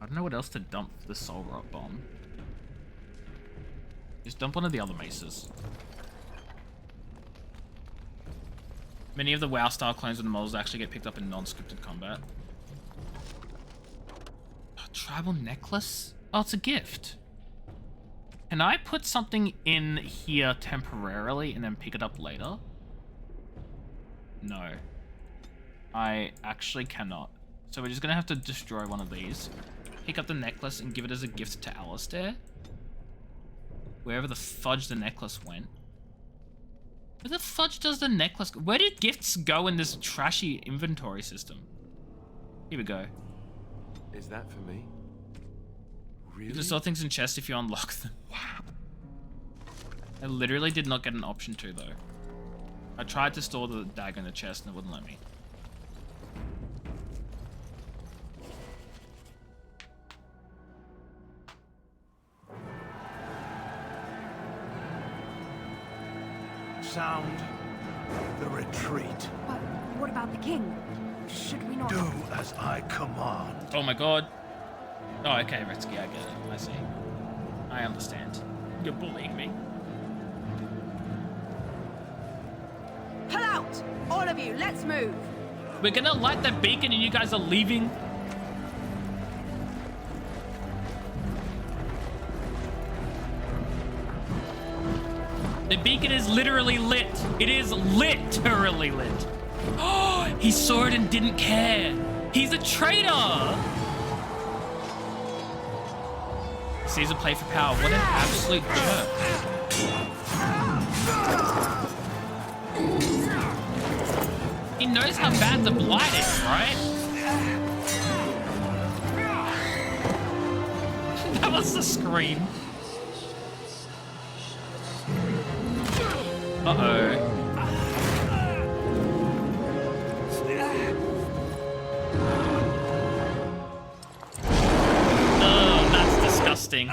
S2: I don't know what else to dump for the Soul Rot Bomb. Just dump one of the other maces. Many of the WoW style clones of the models actually get picked up in non-scripted combat. Oh, tribal necklace? Oh, it's a gift. Can I put something in here temporarily and then pick it up later? No. I actually cannot. So we're just gonna have to destroy one of these. Pick up the necklace and give it as a gift to Alistair. Wherever the fudge the necklace went. Where the fudge does the necklace go? Where do gifts go in this trashy inventory system? Here we go.
S11: Is that for me? Really?
S2: You can store things in chests if you unlock them. Wow. I literally did not get an option to, though. I tried to store the dagger in the chest and it wouldn't let me.
S6: Sound the retreat.
S9: But what about the king? Should we not...
S6: Do as I command.
S2: Oh my god. Oh, okay, Retsky, I get it. I see. I understand. You're bullying me.
S9: Pull out! All of you, let's move!
S2: We're gonna light that beacon and you guys are leaving? The beacon is literally lit. It is literally lit. Oh, he saw it and didn't care. He's a traitor. Caesar play for power. What an absolute jerk. He knows how bad the blight is, right? That was the scream. Uh-oh. Oh, that's disgusting.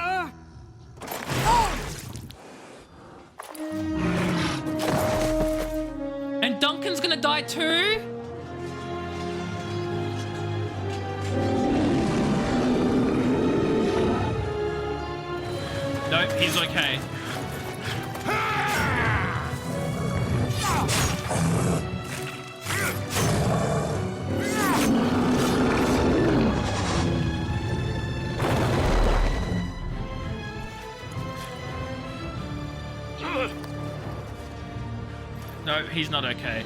S2: And Duncan's gonna die too? Nope, he's okay. No, he's not okay.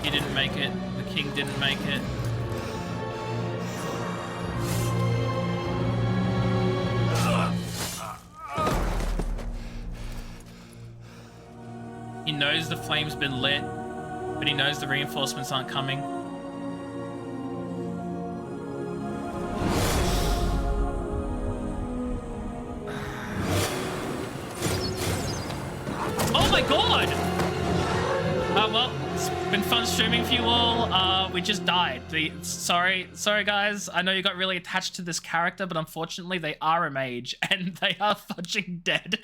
S2: He didn't make it. The king didn't make it. He knows the flame's been lit, but he knows the reinforcements aren't coming. Oh my god! Well, it's been fun streaming for you all. We just died. Sorry guys. I know you got really attached to this character, but unfortunately they are a mage and they are fudging dead.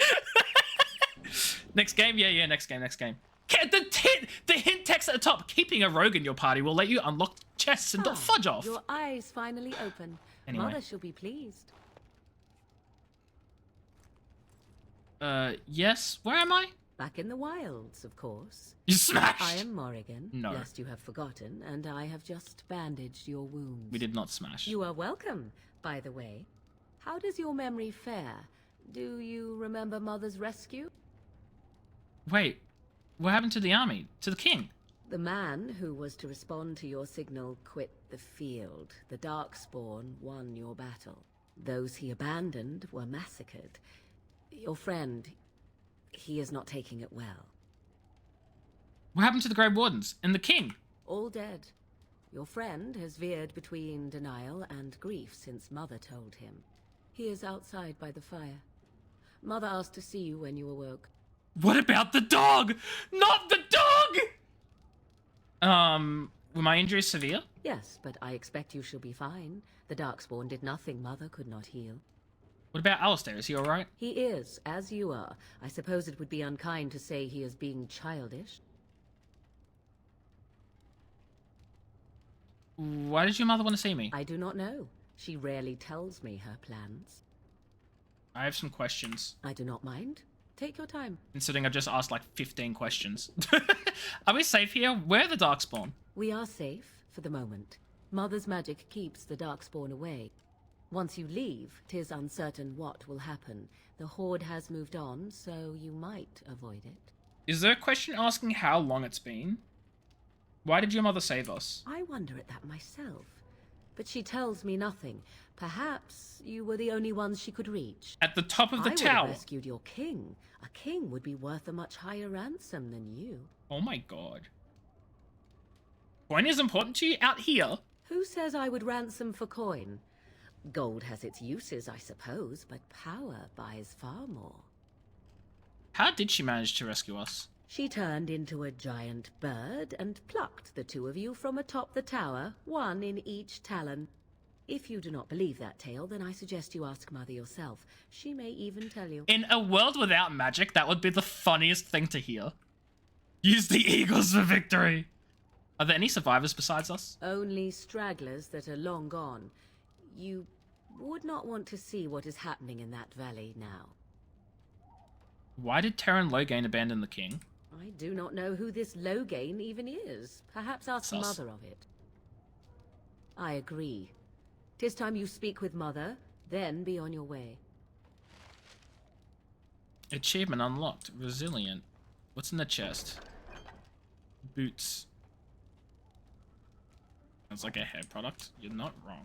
S2: Next game? Yeah, next game. The hint text at the top, keeping a rogue in your party will let you unlock chests and fudge off.
S14: Your eyes finally open.
S2: Anyway.
S14: Mother shall be pleased.
S2: Yes. Where am I?
S14: Back in the wilds, of course.
S2: You smashed!
S14: I am Morrigan,
S2: No.
S14: lest you have forgotten, and I have just bandaged your wounds.
S2: We did not smash.
S14: You are welcome, by the way. How does your memory fare? Do you remember Mother's rescue?
S2: Wait, what happened to the army? To the king?
S14: The man who was to respond to your signal quit the field. The Darkspawn won your battle. Those he abandoned were massacred. Your friend, he is not taking it well.
S2: What happened to the Grey Wardens and the king?
S14: All dead. Your friend has veered between denial and grief since Mother told him. He is outside by the fire. Mother asked to see you when you awoke.
S2: What about the dog? Not the dog! Were my injuries severe?
S14: Yes, but I expect you shall be fine. The Darkspawn did nothing Mother could not heal.
S2: What about Alistair? Is he alright?
S14: He is, as you are. I suppose it would be unkind to say he is being childish.
S2: Why did your mother want to see me?
S14: I do not know. She rarely tells me her plans.
S2: I have some questions.
S14: I do not mind. Take your time.
S2: Considering I've just asked like 15 questions. Are we safe here? Where are the Darkspawn?
S14: We are safe, for the moment. Mother's magic keeps the Darkspawn away. Once you leave, 'tis uncertain what will happen. The Horde has moved on, so you might avoid it.
S2: Is there a question asking how long it's been? Why did your mother save us?
S14: I wonder at that myself. But she tells me nothing. Perhaps you were the only ones she could reach.
S2: At the top of the
S14: I
S2: tower.
S14: would have rescued your king. A king would be worth a much higher ransom than you.
S2: Oh my god. Coin is important to you out here?
S14: Who says I would ransom for coin? Gold has its uses, I suppose, but power buys far more.
S2: How did she manage to rescue us?
S14: She turned into a giant bird and plucked the two of you from atop the tower, one in each talon. If you do not believe that tale, then I suggest you ask Mother yourself. She may even tell you.
S2: In a world without magic, that would be the funniest thing to hear. Use the eagles for victory! Are there any survivors besides us?
S14: Only stragglers that are long gone. You would not want to see what is happening in that valley now.
S2: Why did Terran Loghain abandon the king?
S14: I do not know who this Loghain even is. Perhaps ask
S2: Sus.
S14: Mother of it. I agree. 'Tis time you speak with Mother, then be on your way.
S2: Achievement unlocked. Resilient. What's in the chest? Boots. Sounds like a hair product. You're not wrong.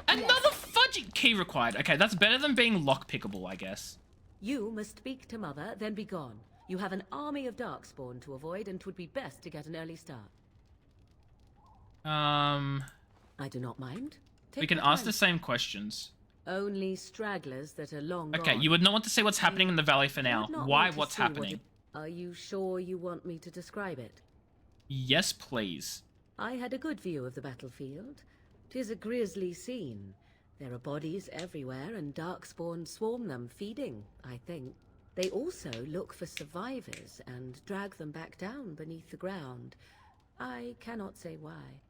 S2: Another fudging key required. Okay, that's better than being lockpickable, I guess.
S14: You must speak to Mother, then be gone. You have an army of Darkspawn to avoid, and 'twould be best to get an early start. I do not mind.
S2: We can ask the same questions.
S14: Only stragglers that are long
S2: Okay,
S14: gone.
S2: you would not want to say what's happening in the valley for now.
S14: Would not
S2: Why?
S14: want to
S2: What's
S14: see what
S2: happening?
S14: Are you sure you want me to describe it?
S2: Yes, please.
S14: I had a good view of the battlefield. 'Tis a grisly scene. There are bodies everywhere, and Darkspawn swarm them, feeding, I think. They also look for survivors and drag them back down beneath the ground. I cannot say why.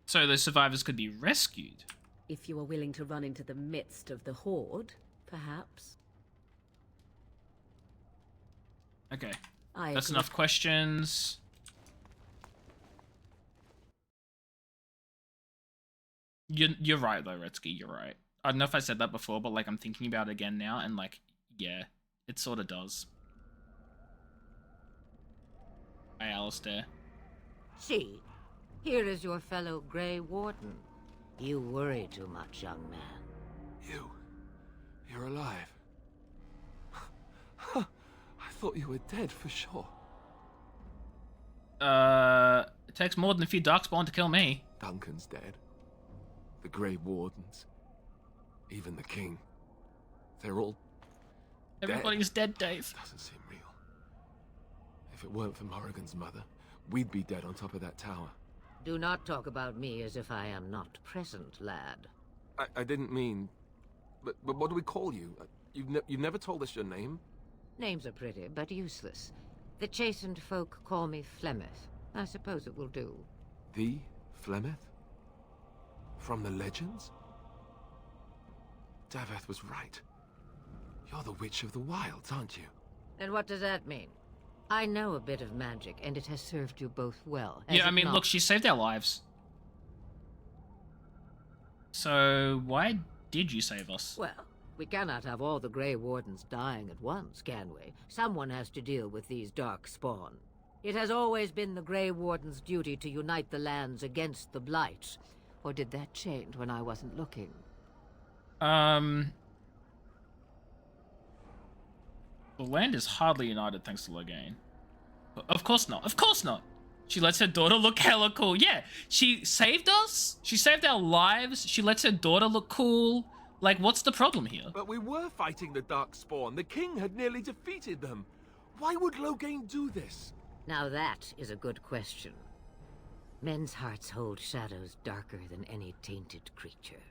S2: So those survivors could be rescued?
S14: If you are willing to run into the midst of the Horde, perhaps.
S2: Okay.
S14: I
S2: That's
S14: agree.
S2: enough questions. You're right, though, Retsky. You're right. I don't know if I said that before, but, like, I'm thinking about it again now, and, like, yeah, it sort of does. Hi, Alistair.
S16: See, here is your fellow Grey Warden. You worry too much, young man.
S11: You're alive. I thought you were dead for sure.
S2: It takes more than a few Darkspawn to kill me.
S11: Duncan's dead. The Grey Wardens. Even the King. They're all
S2: Everybody's dead, Dave.
S11: Doesn't seem real. If it weren't for Morrigan's mother, we'd be dead on top of that tower.
S16: Do not talk about me as if I am not present, lad.
S11: I didn't mean... But what do we call you? You've never told us your name?
S16: Names are pretty, but useless. The chastened folk call me Flemeth. I suppose it will do.
S11: The Flemeth? From the legends? Daveth was right. You're the Witch of the Wilds, aren't you?
S16: And what does that mean? I know a bit of magic, and it has served you both well.
S2: Yeah, I mean, look, she saved our lives. So, why did you save us?
S16: Well, we cannot have all the Grey Wardens dying at once, can we? Someone has to deal with these dark spawn. It has always been the Grey Warden's duty to unite the lands against the Blight. Or did that change when I wasn't looking?
S2: The land is hardly united thanks to Loghain. Of course not. Of course not. She lets her daughter look hella cool. Yeah, she saved us. She saved our lives. She lets her daughter look cool. Like, what's the problem here?
S11: But we were fighting the Darkspawn. The king had nearly defeated them. Why would Loghain do this?
S16: Now that is a good question. Men's hearts hold shadows darker than any tainted creature.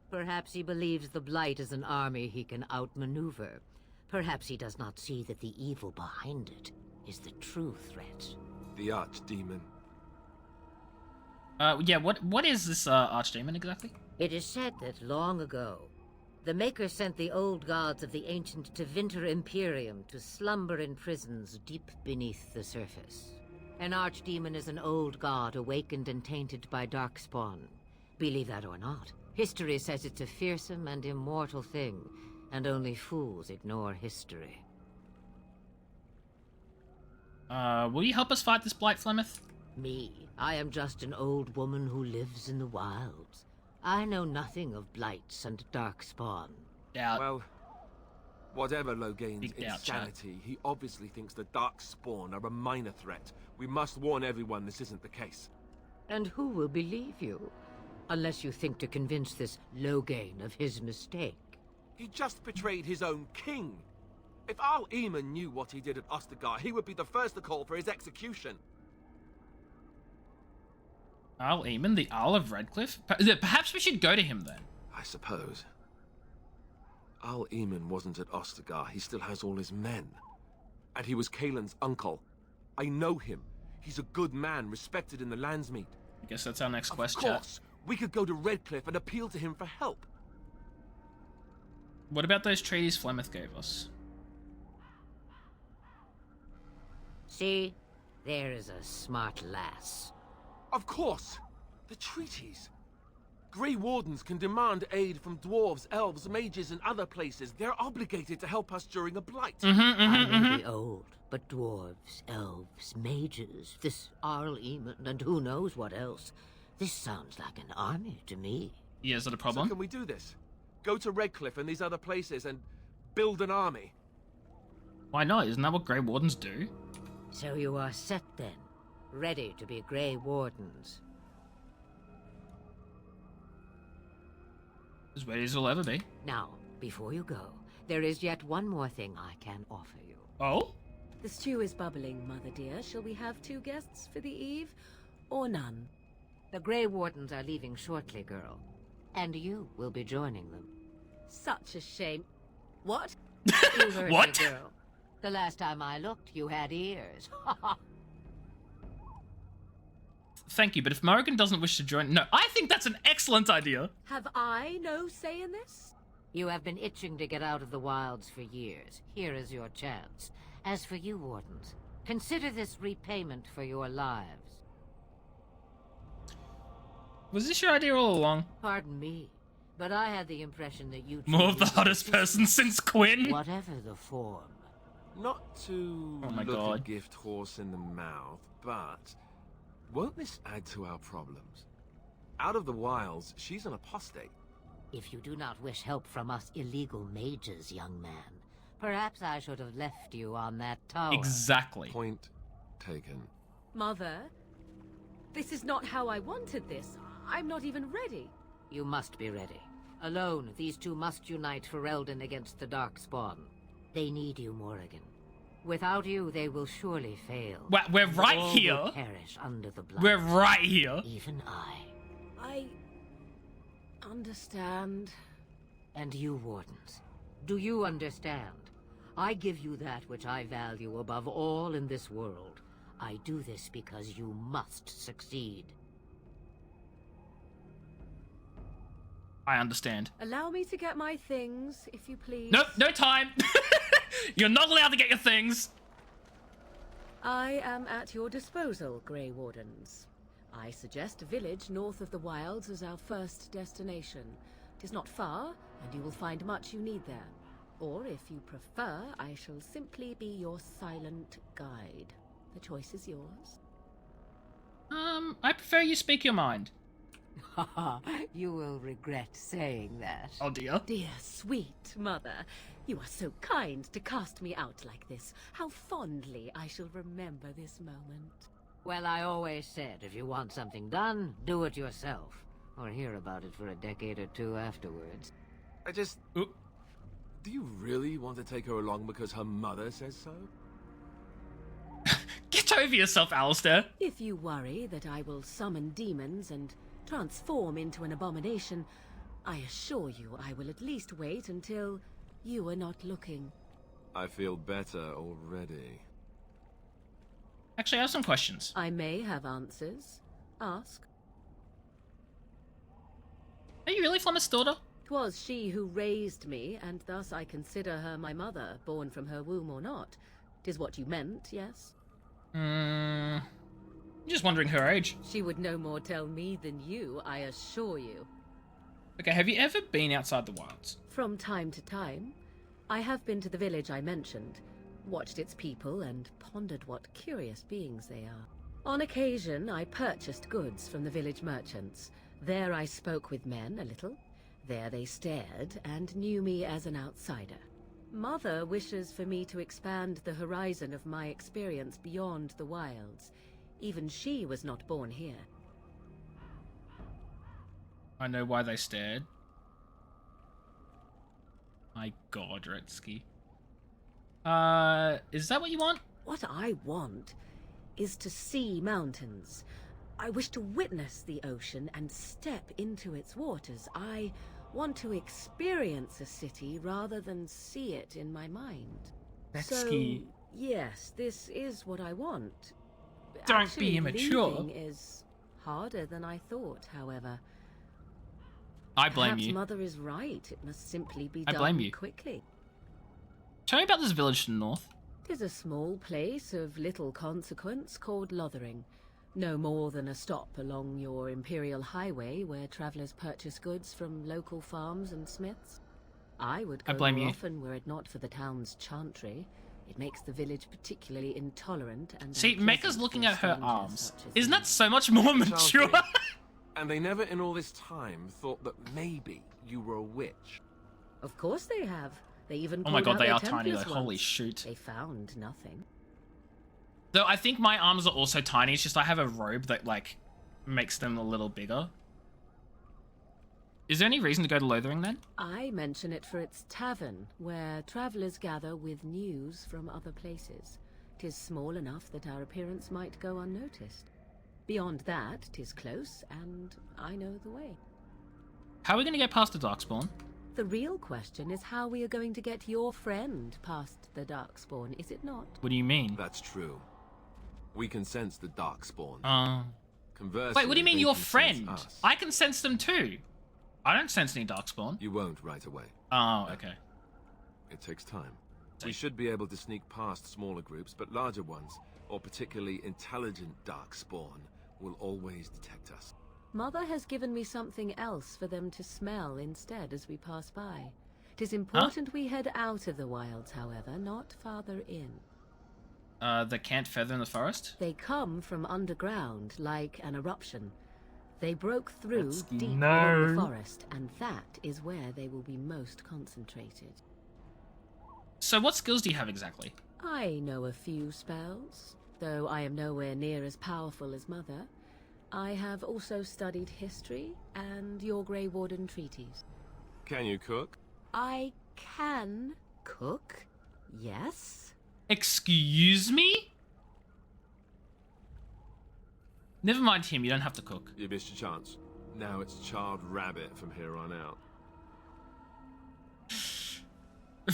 S16: Perhaps he believes the Blight is an army he can outmaneuver. Perhaps he does not see that the evil behind it is the true threat.
S11: The Archdemon.
S2: Yeah, what is this Archdemon exactly?
S16: It is said that long ago, the Maker sent the old gods of the ancient Tevinter Imperium to slumber in prisons deep beneath the surface. An Archdemon is an old god awakened and tainted by Darkspawn. Believe that or not, history says it's a fearsome and immortal thing, and only fools ignore history.
S2: Will you help us fight this Blight, Flemeth?
S16: Me? I am just an old woman who lives in the wilds. I know nothing of blights and darkspawn.
S2: Doubt.
S11: Well, whatever Loghain's
S2: Big doubt,
S11: insanity, he obviously thinks the Darkspawn are a minor threat. We must warn everyone this isn't the case.
S16: And who will believe you? Unless you think to convince this Loghain of his mistake.
S11: He just betrayed his own king. If Al Eamon knew what he did at Ostagar, he would be the first to call for his execution.
S2: Al Eamon, the Earl of Redcliffe? Perhaps we should go to him then.
S11: I suppose. Al Eamon wasn't at Ostagar. He still has all his men. And he was Kaelin's uncle. I know him. He's a good man, respected in the Landsmeet.
S2: I guess that's our next quest,
S11: Of course, we could go to Redcliffe and appeal to him for help.
S2: What about those treaties Flemeth gave us?
S16: See? There is a smart lass.
S11: Of course! The treaties! Grey Wardens can demand aid from dwarves, elves, mages, and other places. They're obligated to help us during a blight.
S16: I may be old, but dwarves, elves, mages, this Arl Eamon, and who knows what else. This sounds like an army to me.
S2: Yeah, is that a problem?
S11: So can we do this? Go to Redcliffe and these other places and build an army?
S2: Why not? Isn't that what Grey Wardens do?
S16: So you are set then, ready to be Grey Wardens.
S2: As ready as we'll ever be.
S16: Now, before you go, there is yet one more thing I can offer you.
S2: Oh?
S14: The stew is bubbling, Mother dear. Shall we have 2 guests for the eve, or none?
S16: The Grey Wardens are leaving shortly, girl. And you will be joining them.
S14: Such a shame. What?
S16: You heard
S2: What?
S16: me, girl. The last time I looked, you had ears.
S2: Thank you, but if Morrigan doesn't wish to join... No, I think that's an excellent idea.
S14: Have I no say in this?
S16: You have been itching to get out of the wilds for years. Here is your chance. As for you, Wardens, consider this repayment for your lives.
S2: Was this your idea all along?
S16: Pardon me, but I had the impression that you...
S2: More of the hottest person since Quinn?
S16: Whatever the form.
S11: Not to
S2: Oh my
S11: look
S2: God.
S11: a gift horse in the mouth, but won't this add to our problems? Out of the wilds, she's an apostate.
S16: If you do not wish help from us illegal mages, young man, perhaps I should have left you on that tower.
S2: Exactly.
S11: Point taken.
S14: Mother, this is not how I wanted this. I'm not even ready.
S16: You must be ready. Alone, these two must unite for Eldon against the Darkspawn. They need you, Morrigan. Without you, they will surely fail.
S2: We're right
S16: All
S2: here.
S16: will perish under the blood.
S2: We're right here.
S16: Even
S14: I understand.
S16: And you, Wardens, do you understand? I give you that which I value above all in this world. I do this because you must succeed.
S2: I understand.
S14: Allow me to get my things, if you please.
S2: Nope, no time. You're not allowed to get your things.
S14: I am at your disposal, Grey Wardens. I suggest a village north of the Wilds as our first destination. It is not far, and you will find much you need there. Or, if you prefer, I shall simply be your silent guide. The choice is yours.
S2: I prefer you speak your mind.
S16: Haha, you will regret saying that.
S2: Oh dear.
S14: Dear sweet mother, you are so kind to cast me out like this. How fondly I shall remember this moment.
S16: Well, I always said, if you want something done, do it yourself. Or hear about it for a decade or two afterwards.
S11: I just... Do you really want to take her along because her mother says so?
S2: Get over yourself, Alistair.
S14: If you worry that I will summon demons and transform into an abomination, I assure you I will at least wait until you are not looking.
S11: I feel better already.
S2: Actually, I have some questions.
S14: I may have answers. Ask.
S2: Are you really Flemeth's daughter?
S14: 'Twas she who raised me, and thus I consider her my mother, born from her womb or not. 'Tis what you meant, yes?
S2: I'm just wondering her age.
S14: She would no more tell me than you, I assure you.
S2: Okay, have you ever been outside the wilds?
S14: From time to time. I have been to the village I mentioned, watched its people, and pondered what curious beings they are. On occasion, I purchased goods from the village merchants. There I spoke with men a little. There they stared and knew me as an outsider. Mother wishes for me to expand the horizon of my experience beyond the wilds. Even she was not born here.
S2: I know why they stared. My god, Retsky. Is that what you want?
S14: What I want is to see mountains. I wish to witness the ocean and step into its waters. I want to experience a city rather than see it in my mind.
S2: Retsky.
S14: So, yes, this is what I want.
S2: Don't
S14: Actually,
S2: be immature.
S14: leaving is harder than I thought, however.
S2: I blame
S14: Perhaps
S2: you.
S14: Mother is right. It must simply be
S2: I
S14: done
S2: blame you.
S14: quickly.
S2: Tell me about this village to the north.
S14: 'Tis a small place of little consequence called Lothering. No more than a stop along your Imperial Highway where travelers purchase goods from local farms and smiths. I would go
S2: blame
S14: more
S2: you.
S14: often were it not for the town's chantry. It makes the village particularly intolerant and
S2: See,
S14: unpleasant
S2: Mecca's looking
S14: for
S2: at her
S14: strangers
S2: arms.
S14: such as
S2: Isn't
S14: me.
S2: that so much more mature?
S11: And they never in all this time thought that maybe you were a witch.
S14: Of course they have. They even
S2: Oh my
S14: called
S2: god,
S14: out
S2: they
S14: their
S2: are tiny,
S14: Templars
S2: like, holy
S14: once.
S2: shoot.
S14: They found nothing.
S2: Though I think my arms are also tiny, it's just I have a robe that, like, makes them a little bigger. Is there any reason to go to Lothering then?
S14: I mention it for its tavern, where travelers gather with news from other places. 'Tis small enough that our appearance might go unnoticed. Beyond that, 'tis close, and I know the way.
S2: How are we going to get past the Darkspawn?
S14: The real question is how we are going to get your friend past the Darkspawn, is it not?
S2: What do you mean?
S11: That's true. We can sense the Darkspawn. Conversely,
S2: Wait, what do you mean
S11: they
S2: your
S11: can sense
S2: friend?
S11: us.
S2: I can sense them too. I don't sense any Darkspawn.
S11: You won't right away.
S2: Oh, okay.
S11: It takes time. We should be able to sneak past smaller groups, but larger ones, or particularly intelligent Darkspawn, will always detect us.
S14: Mother has given me something else for them to smell instead as we pass by. 'Tis important we head out of the wilds, however, not farther in.
S2: The cant feather in the forest?
S14: They come from underground, like an eruption. They broke through
S2: Retsky,
S14: deep
S2: no.
S14: in the forest, and that is where they will be most concentrated.
S2: So what skills do you have exactly?
S14: I know a few spells, though I am nowhere near as powerful as Mother. I have also studied history and your Grey Warden treaties.
S11: Can you cook?
S14: I can cook, yes.
S2: Excuse me? Never mind him, you don't have to cook.
S11: You missed your chance. Now it's Child Rabbit from here on out.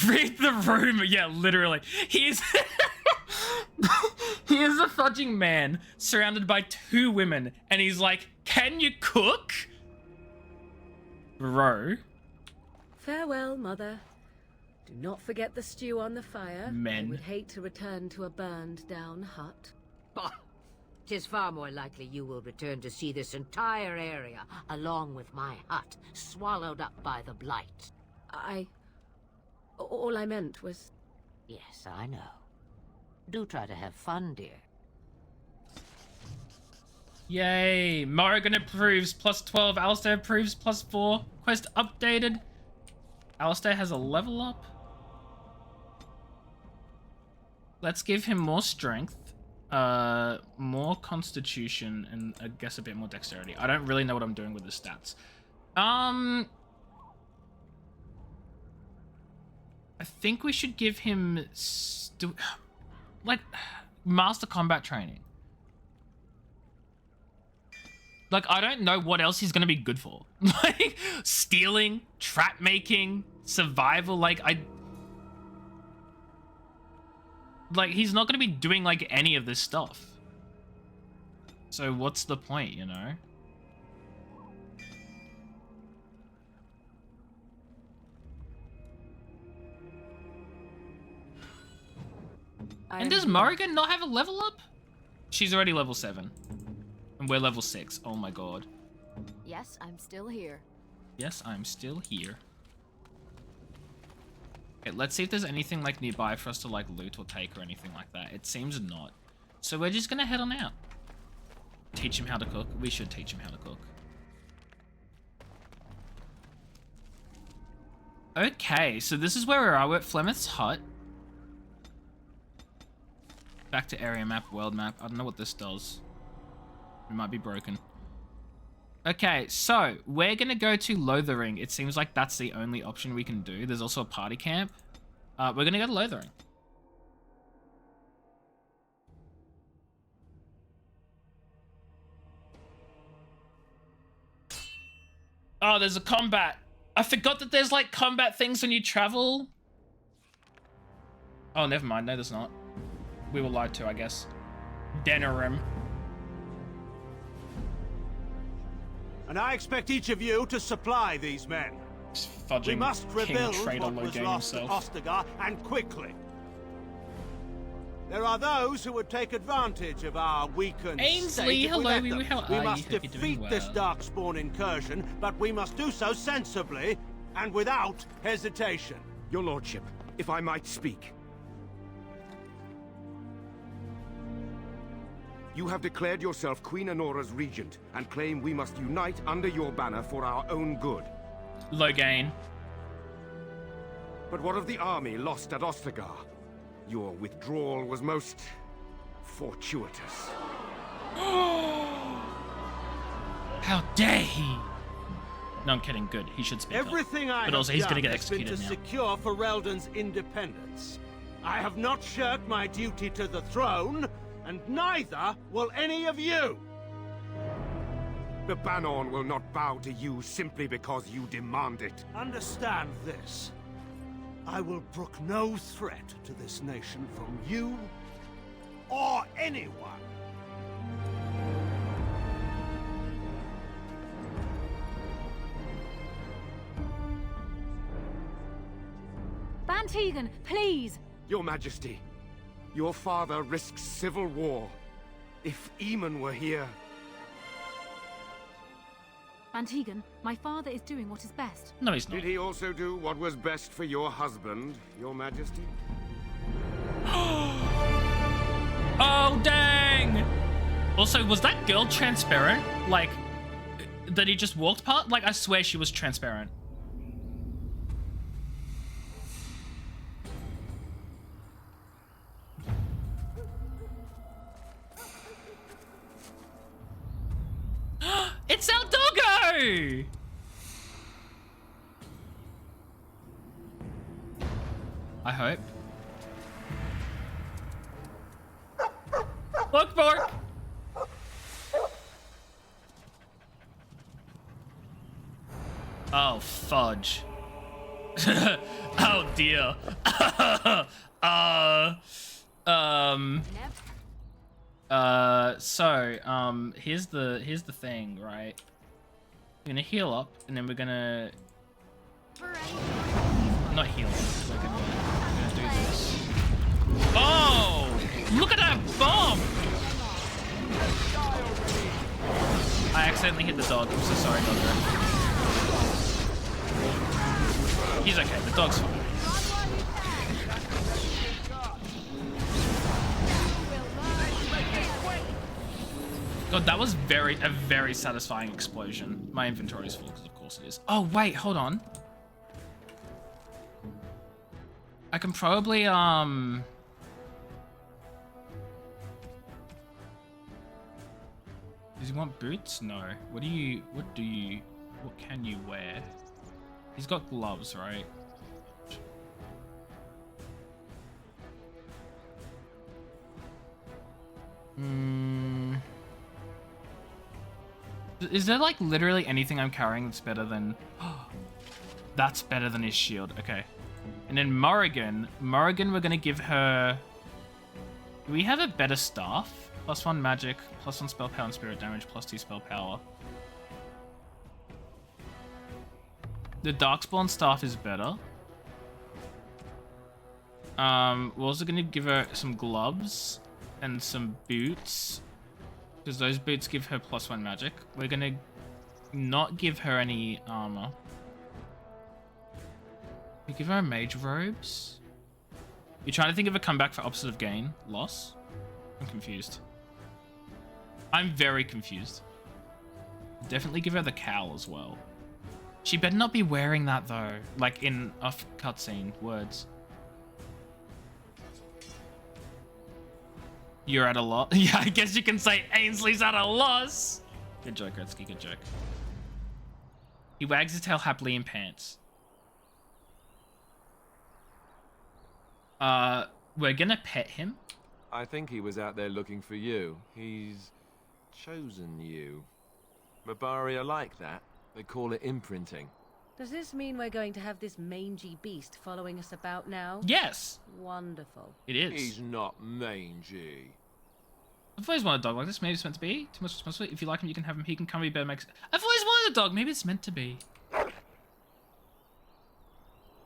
S2: Read the room. Yeah, literally. He's he is a fudging man surrounded by 2 women, and he's like, "Can you cook?" Bro.
S14: Farewell, Mother. Do not forget the stew on the fire.
S2: Men.
S14: I would hate to return to a burned-down hut.
S16: Bah! 'Tis far more likely you will return to see this entire area, along with my hut, swallowed up by the blight.
S14: All I meant was...
S16: Yes, I know. Do try to have fun, dear.
S2: Yay! Morrigan approves +12. Alistair approves +4. Quest updated. Alistair has a level up. Let's give him more strength, more constitution, and I guess a bit more dexterity. I don't really know what I'm doing with the stats. I think we should give him like master combat training. Like, I don't know what else he's gonna be good for. Like, stealing, trap making, survival, like, he's not gonna be doing, like, any of this stuff. So what's the point, you know? And does Morrigan not have a level up? She's already level 7. And we're level 6. Oh my god.
S8: Yes, I'm still here.
S2: Yes, I'm still here. Okay, let's see if there's anything like nearby for us to like loot or take or anything like that. It seems not. So we're just gonna head on out. Teach him how to cook. We should teach him how to cook. Okay, so this is where we're at. We're at Flemeth's hut. Back to area map, world map. I don't know what this does. It might be broken. Okay, so we're gonna go to Lothering. It seems like that's the only option we can do. There's also a party camp. We're gonna go to Lothering. Oh, there's a combat. I forgot that there's like combat things when you travel. Oh, never mind. No, there's not. We were lied to, I guess. Denerim.
S20: And I expect each of you to supply these men. We must rebuild what was lost at Ostagar, and quickly. There are those who would take advantage of our weakened
S2: Ainsley,
S20: state.
S2: hello,
S20: We
S2: how
S20: must defeat this Darkspawn incursion, but we must do so sensibly and without hesitation.
S21: Your lordship, if I might speak. You have declared yourself Queen Honora's regent, and claim we must unite under your banner for our own good.
S2: Logain.
S21: But what of the army lost at Ostagar? Your withdrawal was most fortuitous.
S2: How dare he? No, I'm kidding. Good. He should speak
S20: Everything
S2: up.
S20: I
S2: But also, he's gonna get
S20: has been
S2: executed
S20: to
S2: now.
S20: secure Ferelden's independence. I have not shirked my duty to the throne, and neither will any of you.
S21: The Banon will not bow to you simply because you demand it.
S20: Understand this. I will brook no threat to this nation from you or anyone.
S8: Bantegan, please!
S21: Your Majesty, your father risks civil war. If Eamon were here...
S8: Bantegan, my father is doing what is best.
S2: No, he's not.
S21: Did he also do what was best for your husband, your Majesty?
S2: Oh, dang! Also, was that girl transparent? Like, that he just walked past? Like, I swear she was transparent. It's our doggo! I hope. Look, Bork! Oh, fudge. Oh, dear. Here's the thing, right? We're gonna heal up, and then we're gonna not heal up. We're gonna do this. Oh! Look at that bomb! I accidentally hit the dog. I'm so sorry, Doggo. He's okay. The dog's fine. God, that was a very satisfying explosion. My inventory is full, because of course it is. Oh, wait, hold on. I can probably, Does he want boots? No. What can you wear? He's got gloves, right? Is there like literally anything I'm carrying that's better than... That's better than his shield. Okay. And then Morrigan, we're gonna give her... Do we have a better staff? +1 magic, +1 spell power and spirit damage, +2 spell power. The Darkspawn staff is better. We're also gonna give her some gloves and some boots, because those boots give her +1 magic. We're gonna not give her any armor. We give her mage robes. You're trying to think of a comeback for opposite of gain? Loss? I'm confused. I'm very confused. Definitely give her the cowl as well. She better not be wearing that though, like in a cutscene words. You're at a loss. Yeah, I guess you can say Ainsley's at a loss. Good joke, Gretzky, good joke. He wags his tail happily in pants. We're gonna pet him.
S11: I think he was out there looking for you. He's chosen you. Mabari are like that. They call it imprinting.
S14: Does this mean we're going to have this mangy beast following us about now?
S2: Yes.
S14: Wonderful.
S2: It is.
S11: He's not mangy.
S2: I've always wanted a dog like this. Maybe it's meant to be. Too much responsibility. If you like him, you can have him. He can come be better. I've always wanted a dog. Maybe it's meant to be. Do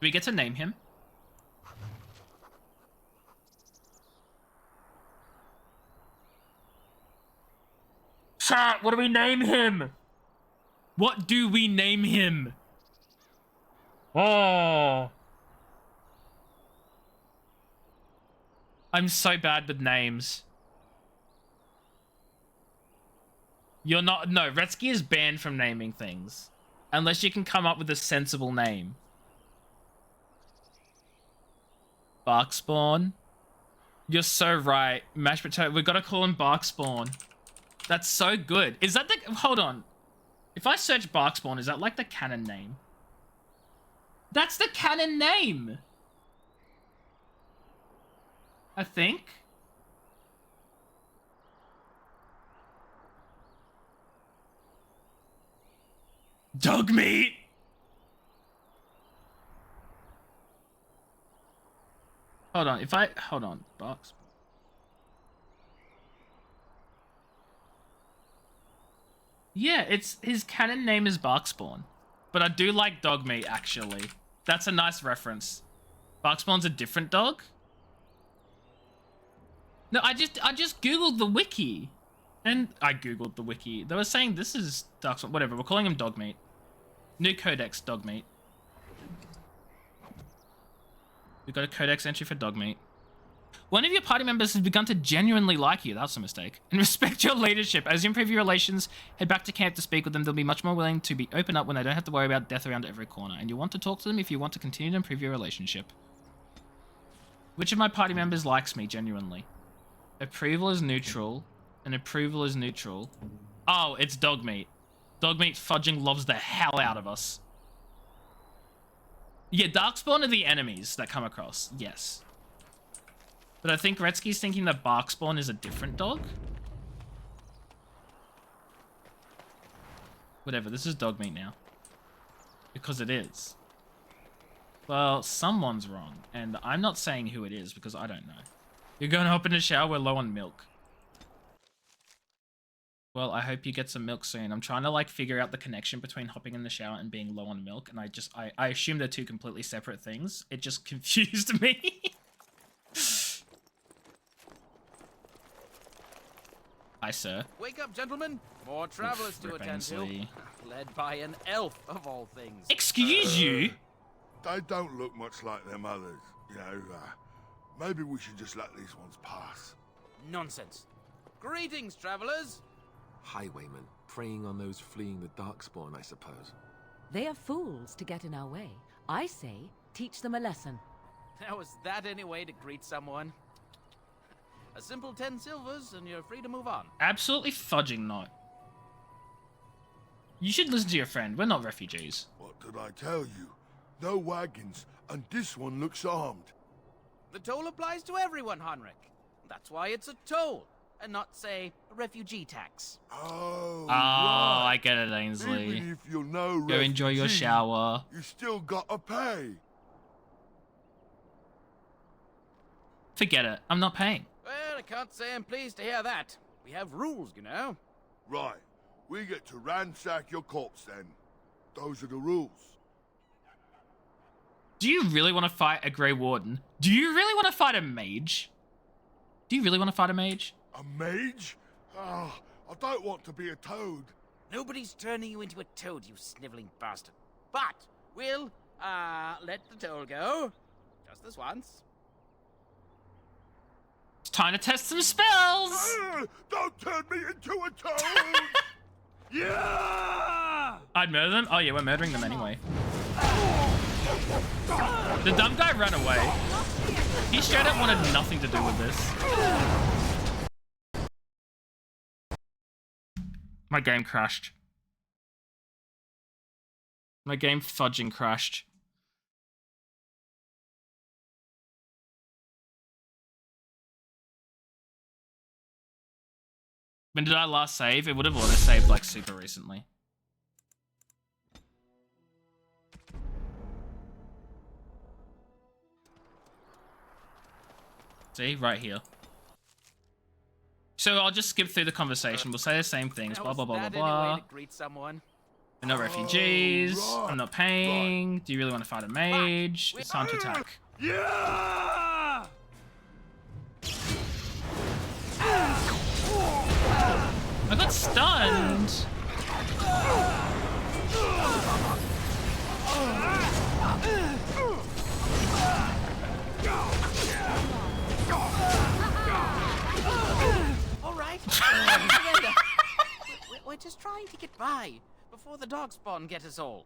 S2: we get to name him? Chat, what do we name him? What do we name him? Oh. I'm so bad with names. You're not... No, Retsky is banned from naming things. Unless you can come up with a sensible name. Barkspawn. You're so right. Mashed potato. We've got to call him Barkspawn. That's so good. Is that the... Hold on. If I search Barkspawn, is that like the canon name? That's the canon name! I think. Dog meat! Hold on, hold on, Barkspawn. Yeah, his canon name is Barkspawn. But I do like dog meat, actually. That's a nice reference. Barkspawn's a different dog? No, I just googled the wiki. And I googled the wiki. They were saying this is Darkspawn. Whatever, we're calling him dog meat. New codex, dog meat. We've got a codex entry for dog meat. One of your party members has begun to genuinely like you. That's a mistake. And respect your leadership. As you improve your relations, head back to camp to speak with them. They'll be much more willing to be open up when they don't have to worry about death around every corner. And you want to talk to them if you want to continue to improve your relationship. Which of my party members likes me genuinely? Approval is neutral. And approval is neutral. Oh, it's dog meat. Dog meat fudging loves the hell out of us. Yeah, Darkspawn are the enemies that come across. Yes. But I think Retsky's thinking that Barkspawn is a different dog. Whatever, this is dog meat now. Because it is. Well, someone's wrong, and I'm not saying who it is because I don't know. You're going to hop in the shower, we're low on milk. Well, I hope you get some milk soon. I'm trying to, like, figure out the connection between hopping in the shower and being low on milk, and I assume they're two completely separate things. It just confused me. Hi, sir.
S1: Wake up, gentlemen. More travelers to attend to. Led by an elf, of all things.
S2: Excuse you?
S22: They don't look much like them others. You know, maybe we should just let these ones pass.
S1: Nonsense. Greetings, travelers.
S11: Highwaymen, preying on those fleeing the Darkspawn, I suppose.
S14: They are fools to get in our way. I say, teach them a lesson.
S1: Now, is that any way to greet someone? A simple 10 silvers, and you're free to move on.
S2: Absolutely fudging not. You should listen to your friend. We're not refugees.
S22: What did I tell you? No wagons, and this one looks armed.
S1: The toll applies to everyone, Henrik. That's why it's a toll, and not, say, a refugee tax.
S22: Oh,
S2: right. I get it, Ainsley.
S22: Even if you're no
S2: Go enjoy your shower.
S22: You still gotta pay.
S2: Forget it. I'm not paying.
S1: Well, I can't say I'm pleased to hear that. We have rules, you know.
S22: Right. We get to ransack your corpse then. Those are the rules.
S2: Do you really want to fight a Grey Warden? Do you really want to fight a mage? Do you really want to fight a mage?
S22: A mage? Ah, I don't want to be a toad.
S1: Nobody's turning you into a toad, you sniveling bastard. But we'll, let the toll go. Just this once.
S2: It's time to test some spells!
S22: Don't turn me into a toad!
S2: Yeah! I'd murder them? Oh yeah, we're murdering them anyway. The dumb guy ran away. He straight up wanted nothing to do with this. My game crashed. My game fudging crashed. When did I last save? It would have auto-saved like super recently. See? Right here. So I'll just skip through the conversation. We'll say the same things. Blah, blah, blah, blah, blah.
S1: Greet someone.
S2: We're not refugees. I'm not paying. Do you really want to fight a mage? It's time to attack.
S22: Yeah!
S2: I got stunned.
S1: All right. We're just trying to get by before the Darkspawn get us all.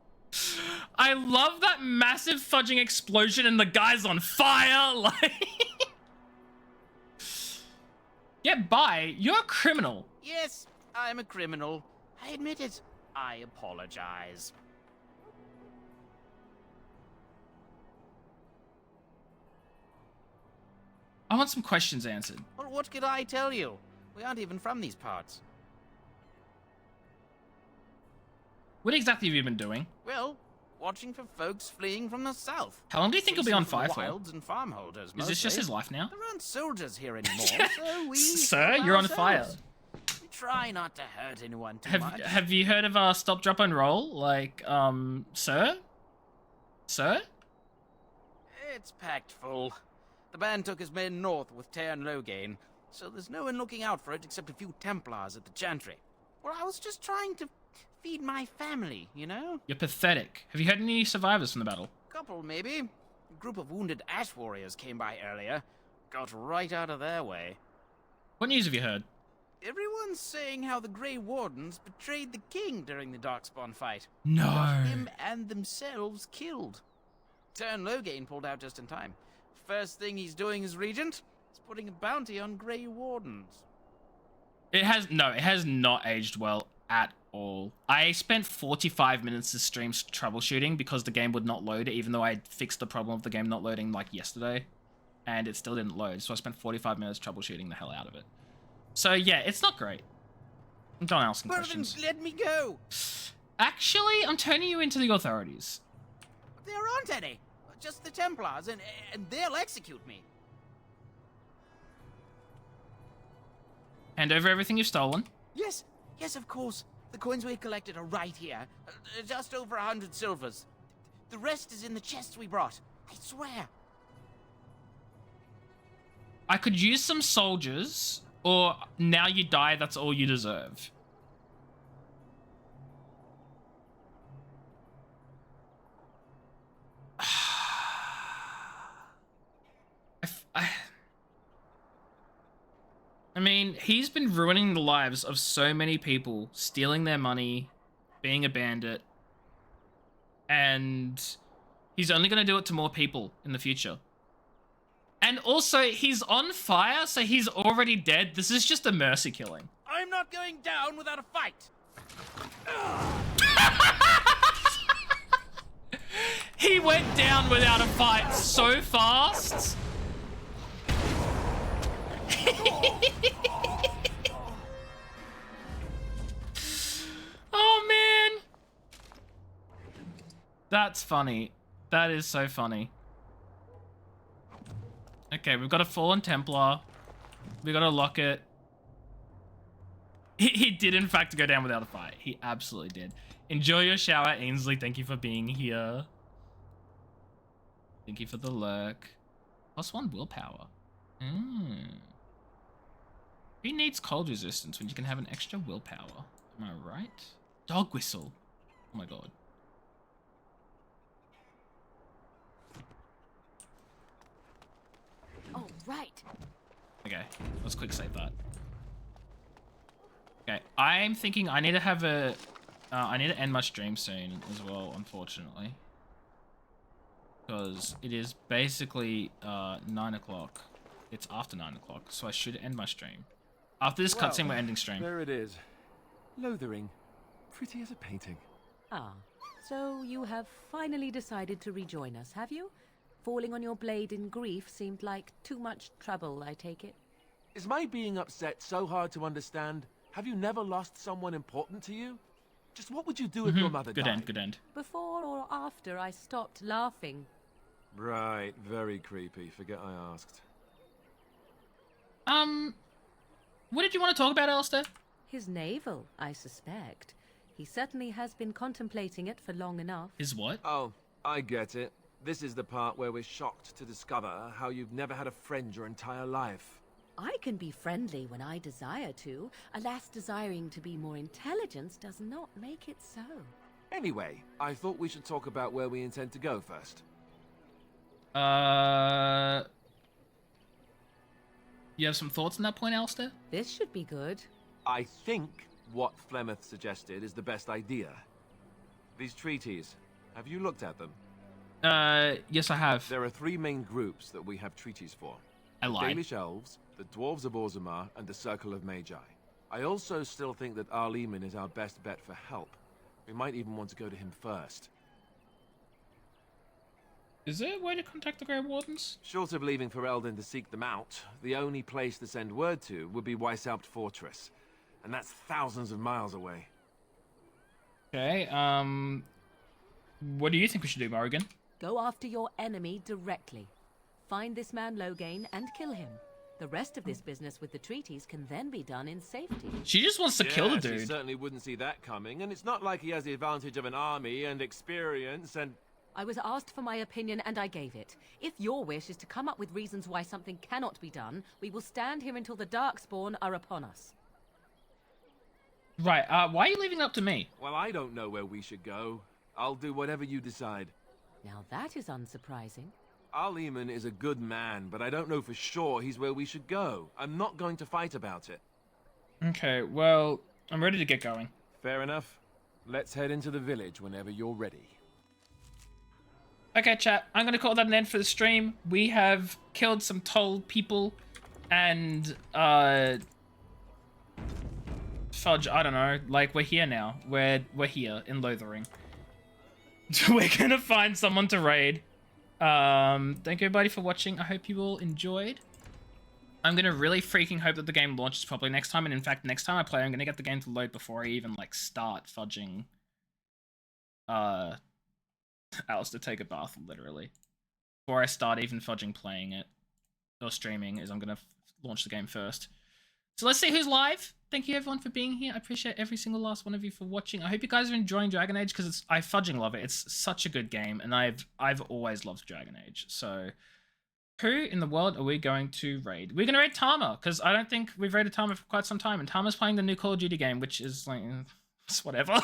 S2: I love that massive fudging explosion and the guy's on fire. Like, get by. You're a criminal.
S1: Yes, I'm a criminal. I admit it. I apologize.
S2: I want some questions answered.
S1: Well, what could I tell you? We aren't even from these parts.
S2: What exactly have you been doing?
S1: Well, watching for folks fleeing from the south.
S2: How long do you think you'll be on fire for?
S1: Wilds and farmholders,
S2: Is this just his life now?
S1: There aren't soldiers here anymore, so we...
S2: Sir, you're on fire.
S1: We try not to hurt anyone too much.
S2: Have you heard of Stop, Drop, and Roll? Like, sir? Sir?
S1: It's packed full. The band took his men north with Tear and Loghain, so there's no one looking out for it except a few Templars at the Chantry. Well, I was just trying to feed my family, you know?
S2: You're pathetic. Have you had any survivors from the battle?
S1: Couple, maybe. A group of wounded ash warriors came by earlier. Got right out of their way.
S2: What news have you heard?
S1: Everyone's saying how the Grey Wardens betrayed the king during the Darkspawn fight.
S2: No.
S1: Got him and themselves killed. Tear and Loghain pulled out just in time. First thing he's doing as regent is putting a bounty on Grey Wardens.
S2: It has not aged well at all. I spent 45 minutes of streams troubleshooting because the game would not load, even though I fixed the problem of the game not loading like yesterday, and it still didn't load. So I spent 45 minutes troubleshooting the hell out of it. So yeah, it's not great. I'm done asking questions.
S1: Let me go.
S2: Actually, I'm turning you into the authorities.
S1: There aren't any. just the Templars, and they'll execute me.
S2: Hand over everything you've stolen.
S1: Yes, of course. The coins we collected are right here. Just over 100 silvers. The rest is in the chests we brought. I swear.
S2: I could use some soldiers, or now you die, that's all you deserve. I mean, he's been ruining the lives of so many people, stealing their money, being a bandit, and he's only going to do it to more people in the future. And also, he's on fire, so he's already dead. This is just a mercy killing.
S1: I'm not going down without a fight.
S2: He went down without a fight so fast. Oh man, that's funny. That is so funny. Okay, we've got a fallen Templar. We got a locket. He did in fact go down without a fight. He absolutely did. Enjoy your shower, Ainsley. Thank you for being here. Thank you for the lurk. +1 willpower. Who needs cold resistance when you can have an extra willpower? Am I right? Dog whistle. Oh my god.
S14: Oh, right.
S2: Okay, let's quick save that. Okay, I'm thinking I need to have a... I need to end my stream soon as well, unfortunately. Because it is basically 9 o'clock. It's after 9 o'clock, so I should end my stream. After this cutscene, we're ending stream.
S11: There it is. Lothering. Pretty as a painting.
S14: Ah, so you have finally decided to rejoin us, have you? Falling on your blade in grief seemed like too much trouble, I take it.
S11: Is my being upset so hard to understand? Have you never lost someone important to you? Just what would you do if your mother died?
S2: Good end.
S14: Before or after I stopped laughing?
S11: Right, very creepy. Forget I asked.
S2: What did you want to talk about, Alistair?
S14: His navel, I suspect. He certainly has been contemplating it for long enough.
S2: His what?
S11: Oh, I get it. This is the part where we're shocked to discover how you've never had a friend your entire life.
S14: I can be friendly when I desire to. Alas, desiring to be more intelligent does not make it so.
S11: Anyway, I thought we should talk about where we intend to go first.
S2: You have some thoughts on that point, Alistair?
S14: This should be good.
S11: I think what Flemeth suggested is the best idea. These treaties, have you looked at them?
S2: Yes I have.
S11: There are 3 main groups that we have treaties for.
S2: I lied.
S11: The Dalish Elves, the Dwarves of Orzammar, and the Circle of Magi. I also still think that Arleman is our best bet for help. We might even want to go to him first.
S2: Is there a way to contact the Grey Wardens?
S11: Short of leaving for Eldon to seek them out, the only place to send word to would be Weishaupt Fortress. And that's thousands of miles away.
S2: Okay, what do you think we should do, Morrigan?
S14: Go after your enemy directly. Find this man Loghain and kill him. The rest of this business with the treaties can then be done in safety.
S2: She just wants to kill the dude.
S11: He certainly wouldn't see that coming, and it's not like he has the advantage of an army and experience and...
S14: I was asked for my opinion and I gave it. If your wish is to come up with reasons why something cannot be done, we will stand here until the Darkspawn are upon us.
S2: Right, why are you leaving it up to me?
S11: Well, I don't know where we should go. I'll do whatever you decide.
S14: Now that is unsurprising.
S11: Arleman is a good man, but I don't know for sure he's where we should go. I'm not going to fight about it.
S2: Okay, well, I'm ready to get going.
S11: Fair enough. Let's head into the village whenever you're ready.
S2: Okay, chat, I'm going to call that an end for the stream. We have killed some Toll people and, fudge, I don't know, like, we're here now. We're here in Lothering. We're going to find someone to raid. Thank you everybody for watching. I hope you all enjoyed. I'm going to really freaking hope that the game launches properly next time. And in fact, next time I play, I'm going to get the game to load before I even, like, start fudging, Alice to take a bath, literally. before I start even fudging playing it or streaming is I'm going to launch the game first. So let's see who's live. Thank you everyone for being here. I appreciate every single last one of you for watching. I hope you guys are enjoying Dragon Age because I fudging love it. It's such a good game and I've always loved Dragon Age. So who in the world are we going to raid? We're going to raid Tama because I don't think we've raided Tama for quite some time. And Tama's playing the new Call of Duty game, which is like, it's whatever.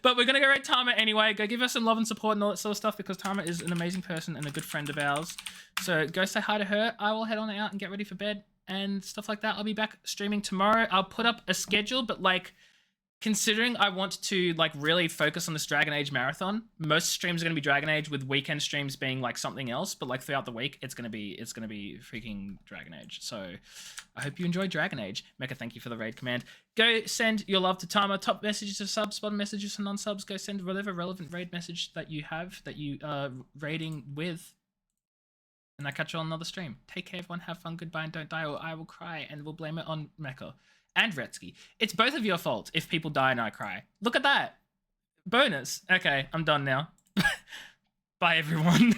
S2: But we're going to go raid Tama anyway. Go give us some love and support and all that sort of stuff because Tama is an amazing person and a good friend of ours. So go say hi to her. I will head on out and get ready for bed and stuff like that. I'll be back streaming tomorrow. I'll put up a schedule, but like, considering I want to like really focus on this Dragon Age marathon, most streams are going to be Dragon Age with weekend streams being like something else, but like throughout the week, it's going to be freaking Dragon Age. So I hope you enjoy Dragon Age. Mecha, thank you for the raid command. Go send your love to Tama. Top messages to subs, bottom messages to non-subs. Go send whatever relevant raid message that you have that you are raiding with. And I'll catch you on another stream. Take care, everyone. Have fun. Goodbye, and don't die, or I will cry, and we'll blame it on Mecha and Retsky. It's both of your fault if people die and I cry. Look at that. Bonus. Okay, I'm done now. Bye, everyone.